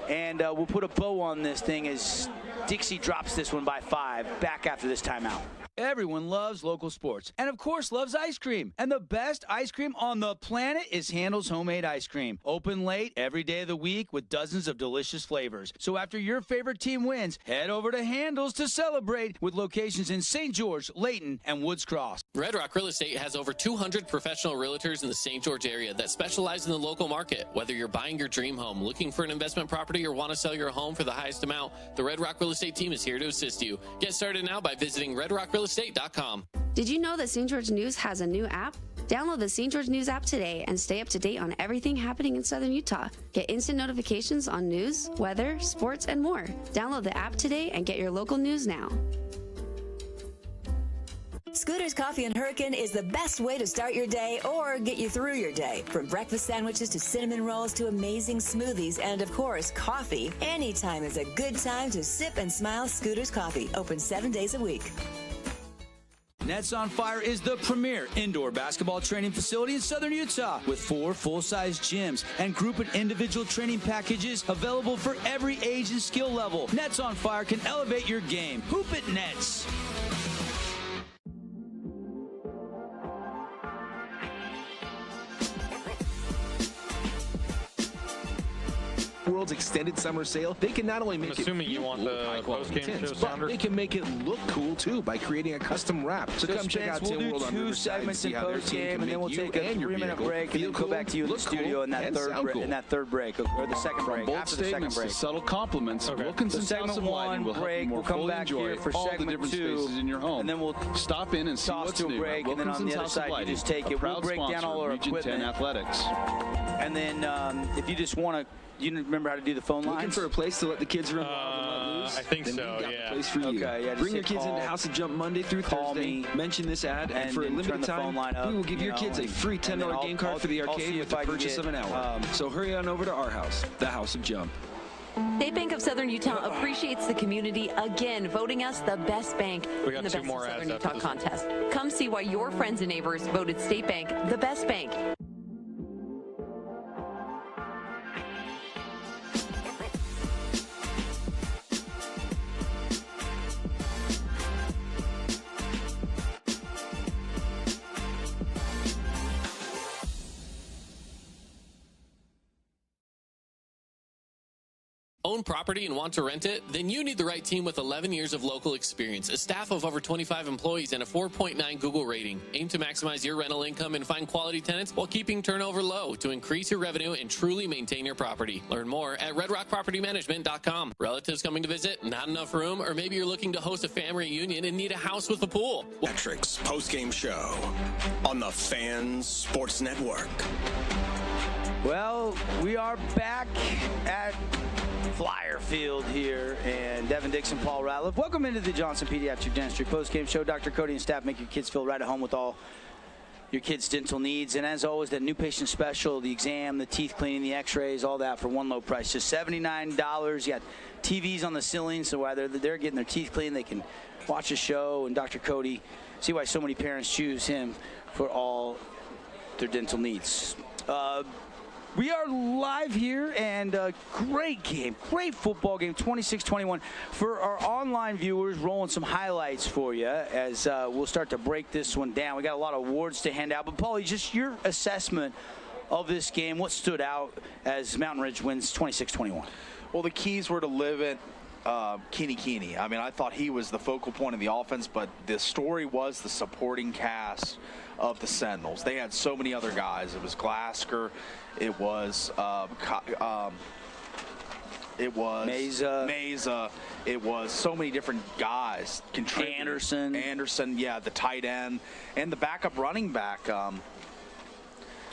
and we'll put a bow on this thing as Dixie drops this one by 5 back after this timeout. Everyone loves local sports and, of course, loves ice cream. And the best ice cream on the planet is Handel's Homemade Ice Cream. Open late every day of the week with dozens of delicious flavors. So after your favorite team wins, head over to Handel's to celebrate, with locations in St. George, Layton, and Woods Cross. Red Rock Real Estate has over 200 professional realtors in the St. George area that specialize in the local market. Whether you're buying your dream home, looking for an investment property, or want to sell your home for the highest amount, the Red Rock Real Estate team is here to assist you. Get started now by visiting redrockrealestate.com. Did you know that St. George News has a new app? Download the St. George News app today and stay up to date on everything happening in Southern Utah. Get instant notifications on news, weather, sports, and more. Download the app today and get your local news now. Scooter's Coffee and Hurricane is the best way to start your day or get you through your day. From breakfast sandwiches to cinnamon rolls to amazing smoothies and, of course, coffee. Anytime is a good time to sip and smile. Scooter's Coffee, open 7 days a week. Nets on Fire is the premier indoor basketball training facility in Southern Utah, with 4 full-size gyms and group and individual training packages available for every age and skill level. Nets on Fire can elevate your game. Hoop it, Nets! World's extended summer sale, they can not only make assuming it you want the post-game show but sounder. they can make it look cool too by creating a custom wrap. So come check out Tin World on two Riverside and segments see in how their team post-game, can and then we'll make you take a and your 3-minute vehicle break and then feel go back to you in the look studio cool, in that and sound cool. third break, or the second break, Bold after the second statements break. to subtle compliments. Wilkinson's segment House of Lighting will help break, you more we'll come fully back enjoy here for all the segment different 2, spaces in your home. and then we'll stop in and see toss what's to a new. break, and then on the other side you just take it. We'll break down all our equipment. 10 Athletics. And then if you just want to, you remember how to do the phone lines? Looking for a place to let the kids run wild and let loose? I think then so, we've got yeah. the place for you. Okay, yeah, Bring your just kids call, into House of Jump Monday through Thursday. me, Mention this ad, and for a then limited turn the phone time, line up, we will give you your kids know, a free and then $10 game card for the I'll arcade see with if the I can purchase get, of an hour. So hurry on over to our house, the House of Jump. State Bank of Southern Utah appreciates the community again, voting us the best bank We got in the two Best more of ads Southern after Utah this. contest. Come see why your friends and neighbors voted State Bank the best bank. Own property and want to rent it? Then you need the right team with 11 years of local experience, a staff of over 25 employees, and a 4.9 Google rating. Aim to maximize your rental income and find quality tenants while keeping turnover low to increase your revenue and truly maintain your property. Learn more at redrockpropertymanagement.com. Relatives coming to visit? Not enough room? Or maybe you're looking to host a family reunion and need a house with a pool? Metrics post-game show on the Fans Sports Network. Well, we are back at Flyer Field here, and Devin Dixon, Paul Ratliff. Welcome into the Johnson Pediatric Dentistry post-game show. Dr. Cody and staff make your kids feel right at home with all your kids' dental needs. And as always, that new patient special, the exam, the teeth cleaning, the x-rays, all that for one low price. Just $79. You got TVs on the ceiling, so while they're getting their teeth cleaned, they can watch a show. And Dr. Cody, see why so many parents choose him for all their dental needs. We are live here, and great game, great football game, 26-21. For our online viewers, rolling some highlights for you as we'll start to break this one down. We got a lot of awards to hand out, but Paulie, just your assessment of this game, what stood out as Mountain Ridge wins 26-21? Well, the keys were to live it. Keeney. I mean, I thought he was the focal point of the offense, but the story was the supporting cast of the Sentinels. They had so many other guys. It was Glasker. It was Meza. It was so many different guys contributing. Anderson, yeah, the tight end, and the backup running back.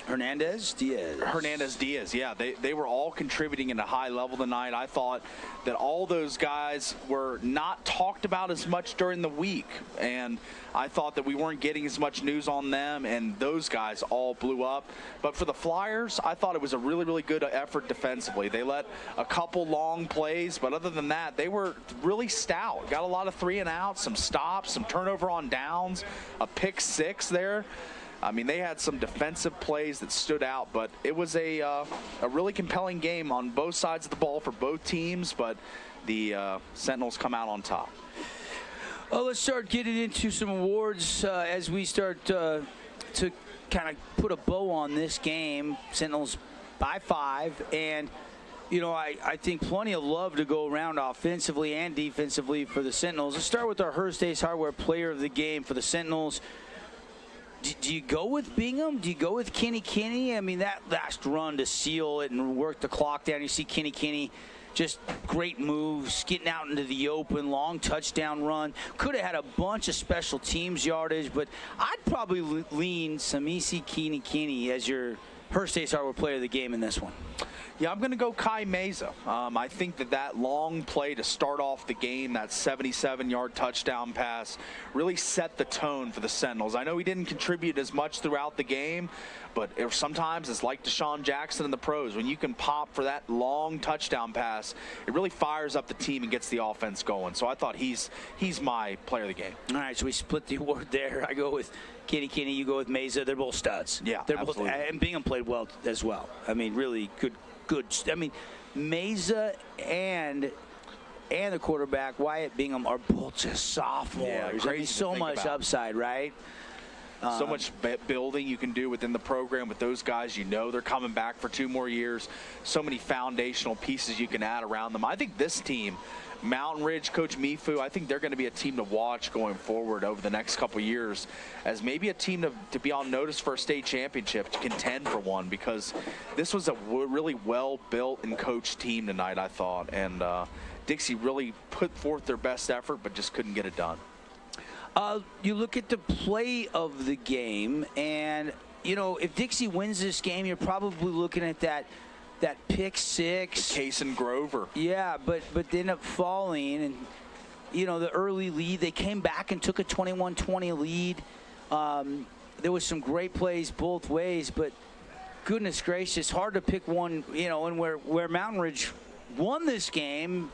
Hernandez Diaz, yeah. They were all contributing at a high level tonight. I thought that all those guys were not talked about as much during the week, and I thought that we weren't getting as much news on them, and those guys all blew up. But for the Flyers, I thought it was a really, really good effort defensively. They let a couple long plays, but other than that, they were really stout. Got a lot of 3-and-outs, some stops, some turnover on downs, a pick 6 there. I mean, they had some defensive plays that stood out, but it was a really compelling game on both sides of the ball for both teams, but the Sentinels come out on top. Well, let's start getting into some awards as we start to kind of put a bow on this game. Sentinels by 5, and you know, I think plenty of love to go around offensively and defensively for the Sentinels. Let's start with our Hearst Ace Hardware player of the game for the Sentinels. Do you go with Bingham? Do you go with Kenny? I mean, that last run to seal it and work the clock down. You see Kenny, just great moves, getting out into the open, long touchdown run. Could have had a bunch of special teams yardage, but I'd probably lean Samisi Kenny as your Hearst Ace Hardware player of the game in this one. Yeah, I'm going to go Kai Meza. I think that long play to start off the game, that 77-yard touchdown pass, really set the tone for the Sentinels. I know he didn't contribute as much throughout the game, but sometimes it's like Deshaun Jackson in the pros. When you can pop for that long touchdown pass, it really fires up the team and gets the offense going. So I thought he's my player of the game. All right, so we split the award there. I go with Kenny, you go with Meza. They're both studs. Yeah, they're absolutely. both, and Bingham played well as well. I mean, really good. I mean, Meza and the quarterback Wyatt Bingham are both just sophomores. Yeah, I mean, so much upside, right? So much building you can do within the program with those guys. You know they're coming back for 2 more years. So many foundational pieces you can add around them. I think this team, Mountain Ridge, Coach Mifu, I think they're going to be a team to watch going forward over the next couple years as maybe a team to be on notice for a state championship, to contend for one, because this was a really well-built and coached team tonight, I thought. And Dixie really put forth their best effort but just couldn't get it done. You look at the play of the game, and, you know, if Dixie wins this game, you're probably looking at that pick six. The Case and Grover. Yeah, but they end up falling. And, you know, the early lead, they came back and took a 21-20 lead. There was some great plays both ways, but goodness gracious, hard to pick one, you know, and where Mountain Ridge won this game,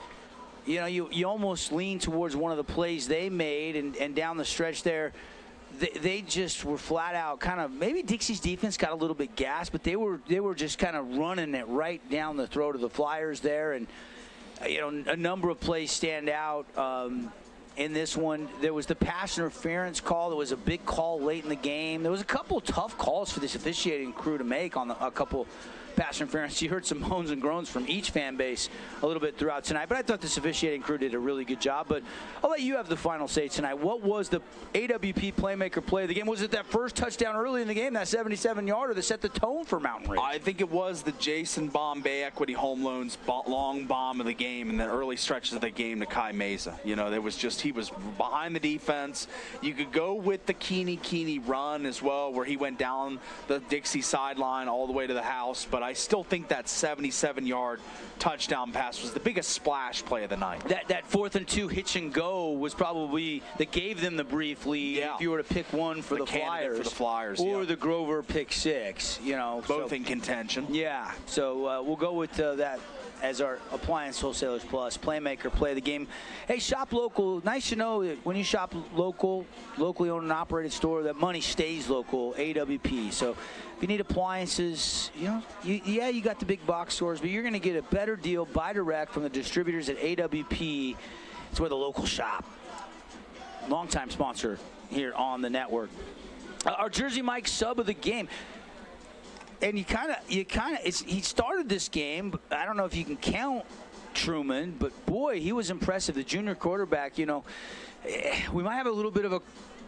you know, you almost lean towards one of the plays they made, and down the stretch there, they just were flat out kind of, maybe Dixie's defense got a little bit gassed, but they were just kind of running it right down the throat of the Flyers there. And, you know, a number of plays stand out. In this one, there was the pass interference call. There was a big call late in the game. There was a couple tough calls for this officiating crew to make on a couple pass interference. You heard some moans and groans from each fan base a little bit throughout tonight, but I thought this officiating crew did a really good job. But I'll let you have the final say tonight. What was the AWP playmaker play of the game? Was it that first touchdown early in the game, that 77-yarder that set the tone for Mountain Ridge? I think it was the Jason Bombay Equity Home Loans long bomb of the game in the early stretches of the game to Kai Mesa. You know, there was just, he was behind the defense. You could go with the Keeney run as well, where he went down the Dixie sideline all the way to the house, but I still think that 77-yard touchdown pass was the biggest splash play of the night. That 4th and 2 hitch and go was probably that gave them the brief lead. Yeah. If you were to pick one for the Flyers, or the Grover pick six, you know, both in contention. Yeah, so we'll go with that as our Appliance Wholesalers Plus Playmaker play of the game. Hey, shop local. Nice to know that when you shop locally owned and operated store, that money stays local. AWP. So if you need appliances, you know, you got the big box stores, but you're going to get a better deal buy direct from the distributors at AWP. It's where the local shop. Longtime sponsor here on the network. Our Jersey Mike sub of the game. And he started this game. I don't know if you can count Truman, but boy, he was impressive. The junior quarterback, you know, we might have a little bit of a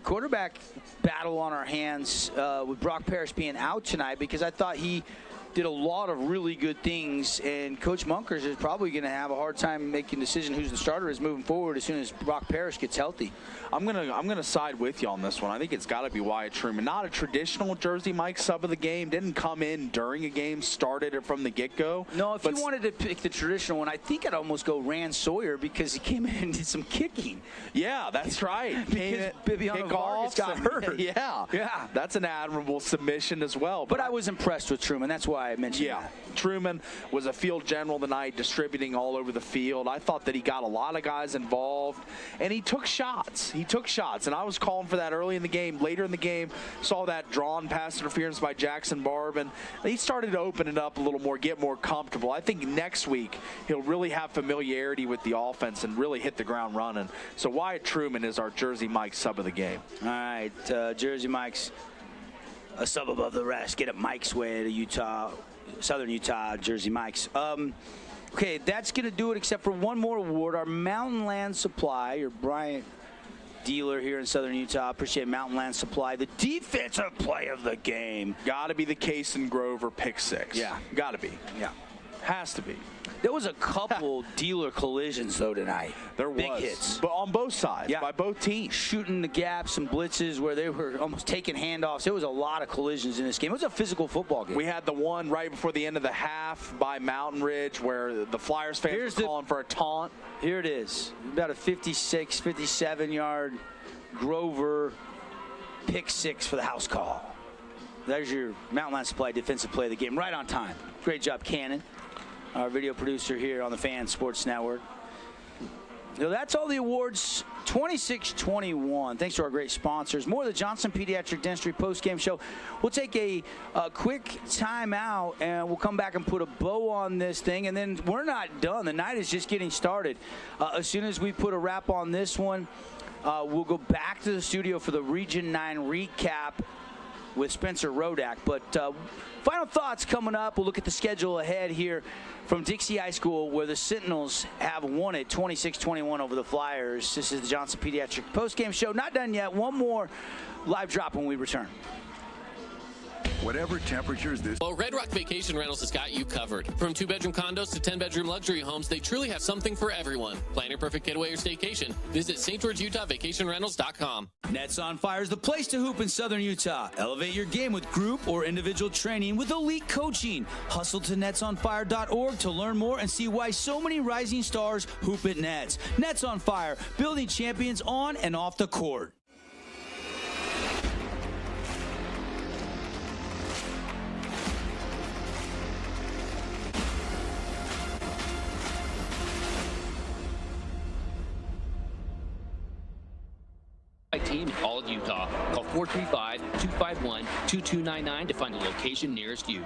quarterback battle on our hands with Brock Parrish being out tonight, because I thought he did a lot of really good things, and Coach Munkers is probably going to have a hard time making a decision who's the starter is moving forward as soon as Brock Parrish gets healthy. I'm gonna side with you on this one. I think it's got to be Wyatt Truman. Not a traditional Jersey Mike sub of the game. Didn't come in during a game. Started it from the get-go. No, if you wanted to pick the traditional one, I think I'd almost go Rand Sawyer, because he came in and did some kicking. Yeah, that's right. Because Bibiano Vargas got hurt. Yeah. That's an admirable submission as well. But I was impressed with Truman. That's why I mentioned that. Truman was a field general tonight, distributing all over the field. I thought that he got a lot of guys involved, and he took shots. And I was calling for that early in the game. Later in the game, saw that drawn pass interference by Jackson Barbin. He started to open it up a little more, get more comfortable. I think next week he'll really have familiarity with the offense and really hit the ground running. So Wyatt Truman is our Jersey Mike sub of the game. All right, Jersey Mike's a sub above the rest. Get it Mike's way to Utah, Southern Utah, Jersey Mike's. Okay, that's going to do it, except for one more award. Our Mountain Land Supply, your Bryant dealer here in Southern Utah. Appreciate Mountain Land Supply. The defensive play of the game. Got to be the Case and Grover pick six. Yeah. Got to be. Yeah. Has to be. There was a couple dealer collisions, though, tonight. There Big was. hits. But on both sides, by both teams. Shooting the gaps, some blitzes where they were almost taking handoffs. There was a lot of collisions in this game. It was a physical football game. We had the one right before the end of the half by Mountain Ridge where the Flyers fans were calling for a taunt. Here it is. About a 56, 57-yard Grover pick six for the house call. There's your Mountain Land Supply defensive play of the game. Right on time. Great job, Cannon, our video producer here on the Fan Sports Network. So that's all the awards, 26-21. Thanks to our great sponsors. More of the Johnson Pediatric Dentistry postgame show. We'll take a quick timeout, and we'll come back and put a bow on this thing. And then we're not done. The night is just getting started. As soon as we put a wrap on this one, We'll go back to the studio for the Region 9 recap with Spencer Rodak. But final thoughts coming up. We'll look at the schedule ahead here from Dixie High School, where the Sentinels have won it 26-21 over the Flyers. This is the Johnson Pediatric Postgame Show. Not done yet. One more live drop when we return. Whatever temperatures this... Well, Red Rock Vacation Rentals has got you covered. From 2-bedroom condos to 10-bedroom luxury homes, they truly have something for everyone. Plan your perfect getaway or staycation. Visit St. George, Utah, vacationrentals.com. Nets on Fire is the place to hoop in Southern Utah. Elevate your game with group or individual training with elite coaching. Hustle to netsonfire.org to learn more and see why so many rising stars hoop at Nets. Nets on Fire, building champions on and off the court. Team All Utah. Call 435-251-2299 to find the location nearest you.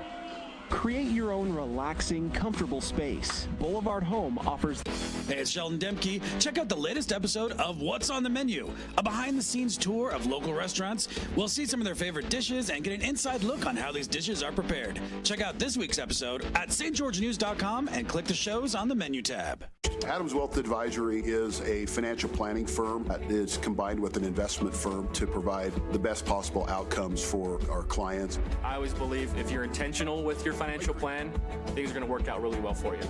Create your own relaxing, comfortable space. Boulevard Home offers... Hey, it's Sheldon Demke. Check out the latest episode of What's on the Menu, a behind-the-scenes tour of local restaurants. We'll see some of their favorite dishes and get an inside look on how these dishes are prepared. Check out this week's episode at stgeorgenews.com and click the shows on the menu tab. Adams Wealth Advisory is a financial planning firm that is combined with an investment firm to provide the best possible outcomes for our clients. I always believe if you're intentional with your financial plan, things are going to work out really well for you.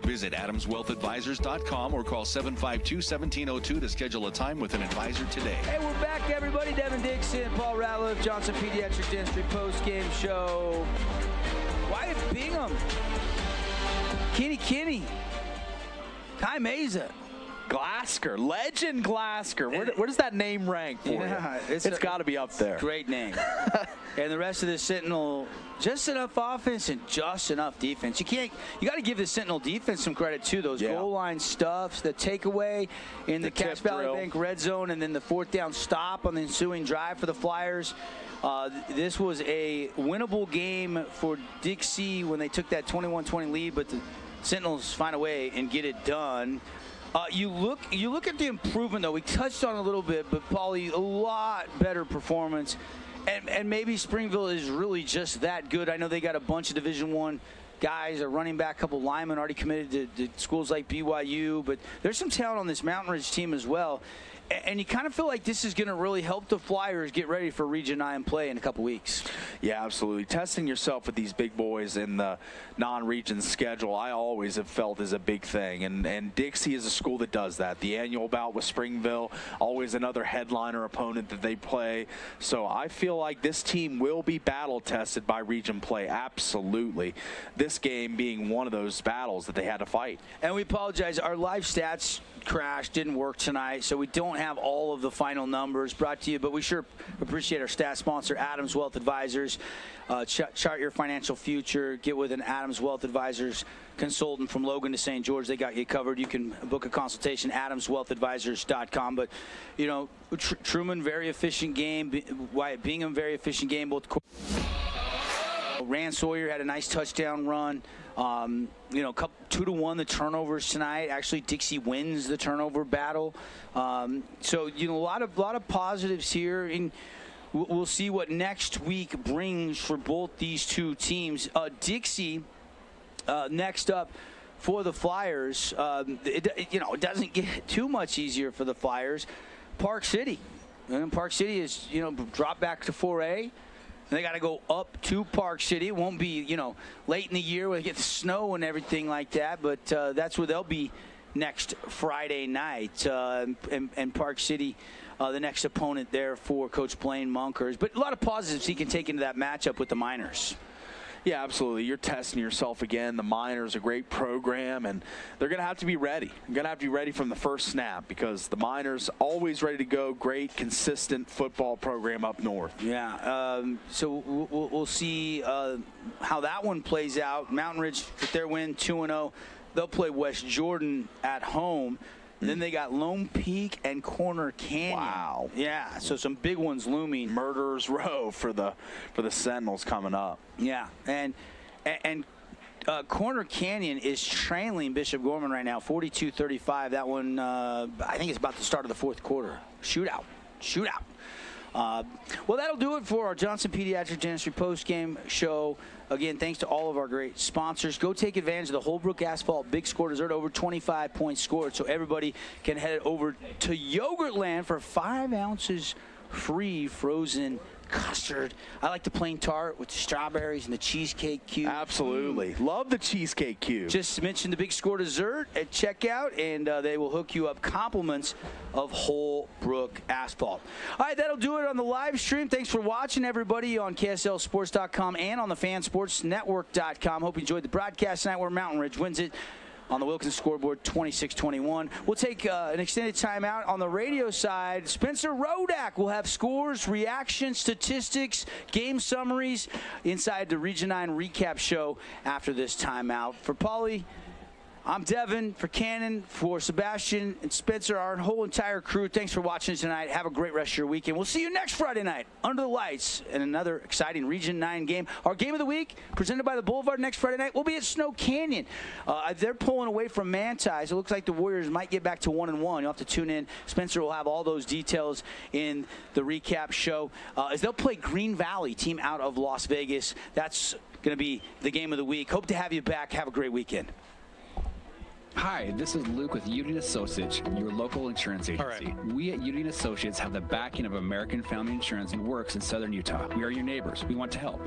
Visit AdamsWealthAdvisors.com or call 752-1702 to schedule a time with an advisor today. Hey, we're back, everybody. Devin Dixie and Paul Ratliff, Johnson Pediatric Dentistry Post-Game Show. Wyatt Bingham, Kinney, Kai Meza. Glasker, legend Glasker. Where does that name rank for you? It's got to be up there. Great name. And the rest of the Sentinel, just enough offense and just enough defense. You got to give the Sentinel defense some credit too. Those goal line stuffs, the takeaway in the Cass Valley Bank red zone, and then the fourth down stop on the ensuing drive for the Flyers. This was a winnable game for Dixie when they took that 21-20 lead, but the Sentinels find a way and get it done. You look at the improvement, though. We touched on it a little bit, but Paulie, a lot better performance. And maybe Springville is really just that good. I know they got a bunch of Division I guys, a running back, a couple linemen already committed to schools like BYU, but there's some talent on this Mountain Ridge team as well. And you kind of feel like this is going to really help the Flyers get ready for Region 9 play in a couple weeks. Yeah, absolutely. Testing yourself with these big boys in the non-region schedule, I always have felt is a big thing. And Dixie is a school that does that. The annual bout with Springville, always another headliner opponent that they play. So I feel like this team will be battle tested by region play. Absolutely. This game being one of those battles that they had to fight. And we apologize. Our live stats crashed, didn't work tonight, so we don't have all of the final numbers brought to you, but we sure appreciate our stat sponsor, Adams Wealth Advisors. Chart your financial future. Get with an Adams Wealth Advisors consultant from Logan to St. George. They got you covered. You can book a consultation, adamswealthadvisors.com. But, you know, Truman, very efficient game. Wyatt Bingham, very efficient game. Both Rand Sawyer had a nice touchdown run. You know, 2-1 the turnovers tonight. Actually, Dixie wins the turnover battle. So, you know, a lot of positives here. And we'll see what next week brings for both these two teams. Dixie, next up for the Flyers. It doesn't get too much easier for the Flyers. Park City. And Park City is, dropped back to 4A. They got to go up to Park City. It won't be, late in the year where they get the snow and everything like that, but that's where they'll be next Friday night. And Park City, the next opponent there for Coach Blaine Munkers. But a lot of positives he can take into that matchup with the Miners. Yeah, absolutely. You're testing yourself again. The Miners, a great program, and they're going to have to be ready. You're going to have to be ready from the first snap because the Miners always ready to go. Great, consistent football program up north. Yeah, so we'll see how that one plays out. Mountain Ridge, with their win, 2-0. They'll play West Jordan at home. Then they got Lone Peak and Corner Canyon. Wow. Yeah, so some big ones looming. Murderers Row for the Sentinels coming up. Yeah, and Corner Canyon is trailing Bishop Gorman right now, 42-35. That one, I think it's about the start of the fourth quarter. Shootout. Well, that'll do it for our Johnson Pediatric Dentistry post-game show. Again, thanks to all of our great sponsors. Go take advantage of the Holbrook Asphalt Big Score Dessert, over 25 points scored, so everybody can head over to Yogurtland for 5 ounces free frozen custard. I like the plain tart with the strawberries and the cheesecake cube. Absolutely. Love the cheesecake cube. Just mention the Big Score Dessert at checkout, and they will hook you up compliments of Holbrook Asphalt. All right, that'll do it on the live stream. Thanks for watching, everybody, on KSLSports.com and on the FanSportsNetwork.com. Hope you enjoyed the broadcast tonight where Mountain Ridge wins it on the Wilkins scoreboard, 26-21. We'll take an extended timeout on the radio side. Spencer Rodak will have scores, reactions, statistics, game summaries inside the Region 9 recap show after this timeout. For Paulie, I'm Devin. For Cannon, for Sebastian and Spencer, our whole entire crew, thanks for watching tonight. Have a great rest of your weekend. We'll see you next Friday night under the lights in another exciting Region 9 game. Our game of the week, presented by the Boulevard next Friday night, will be at Snow Canyon. They're pulling away from Manti. It looks like the Warriors might get back to 1-1. You'll have to tune in. Spencer will have all those details in the recap show. As they'll play Green Valley, team out of Las Vegas. That's going to be the game of the week. Hope to have you back. Have a great weekend. Hi, this is Luke with Udine Associates, your local insurance agency. We at Udine Associates have the backing of American Family Insurance and Works in Southern Utah. We are your neighbors. We want to help.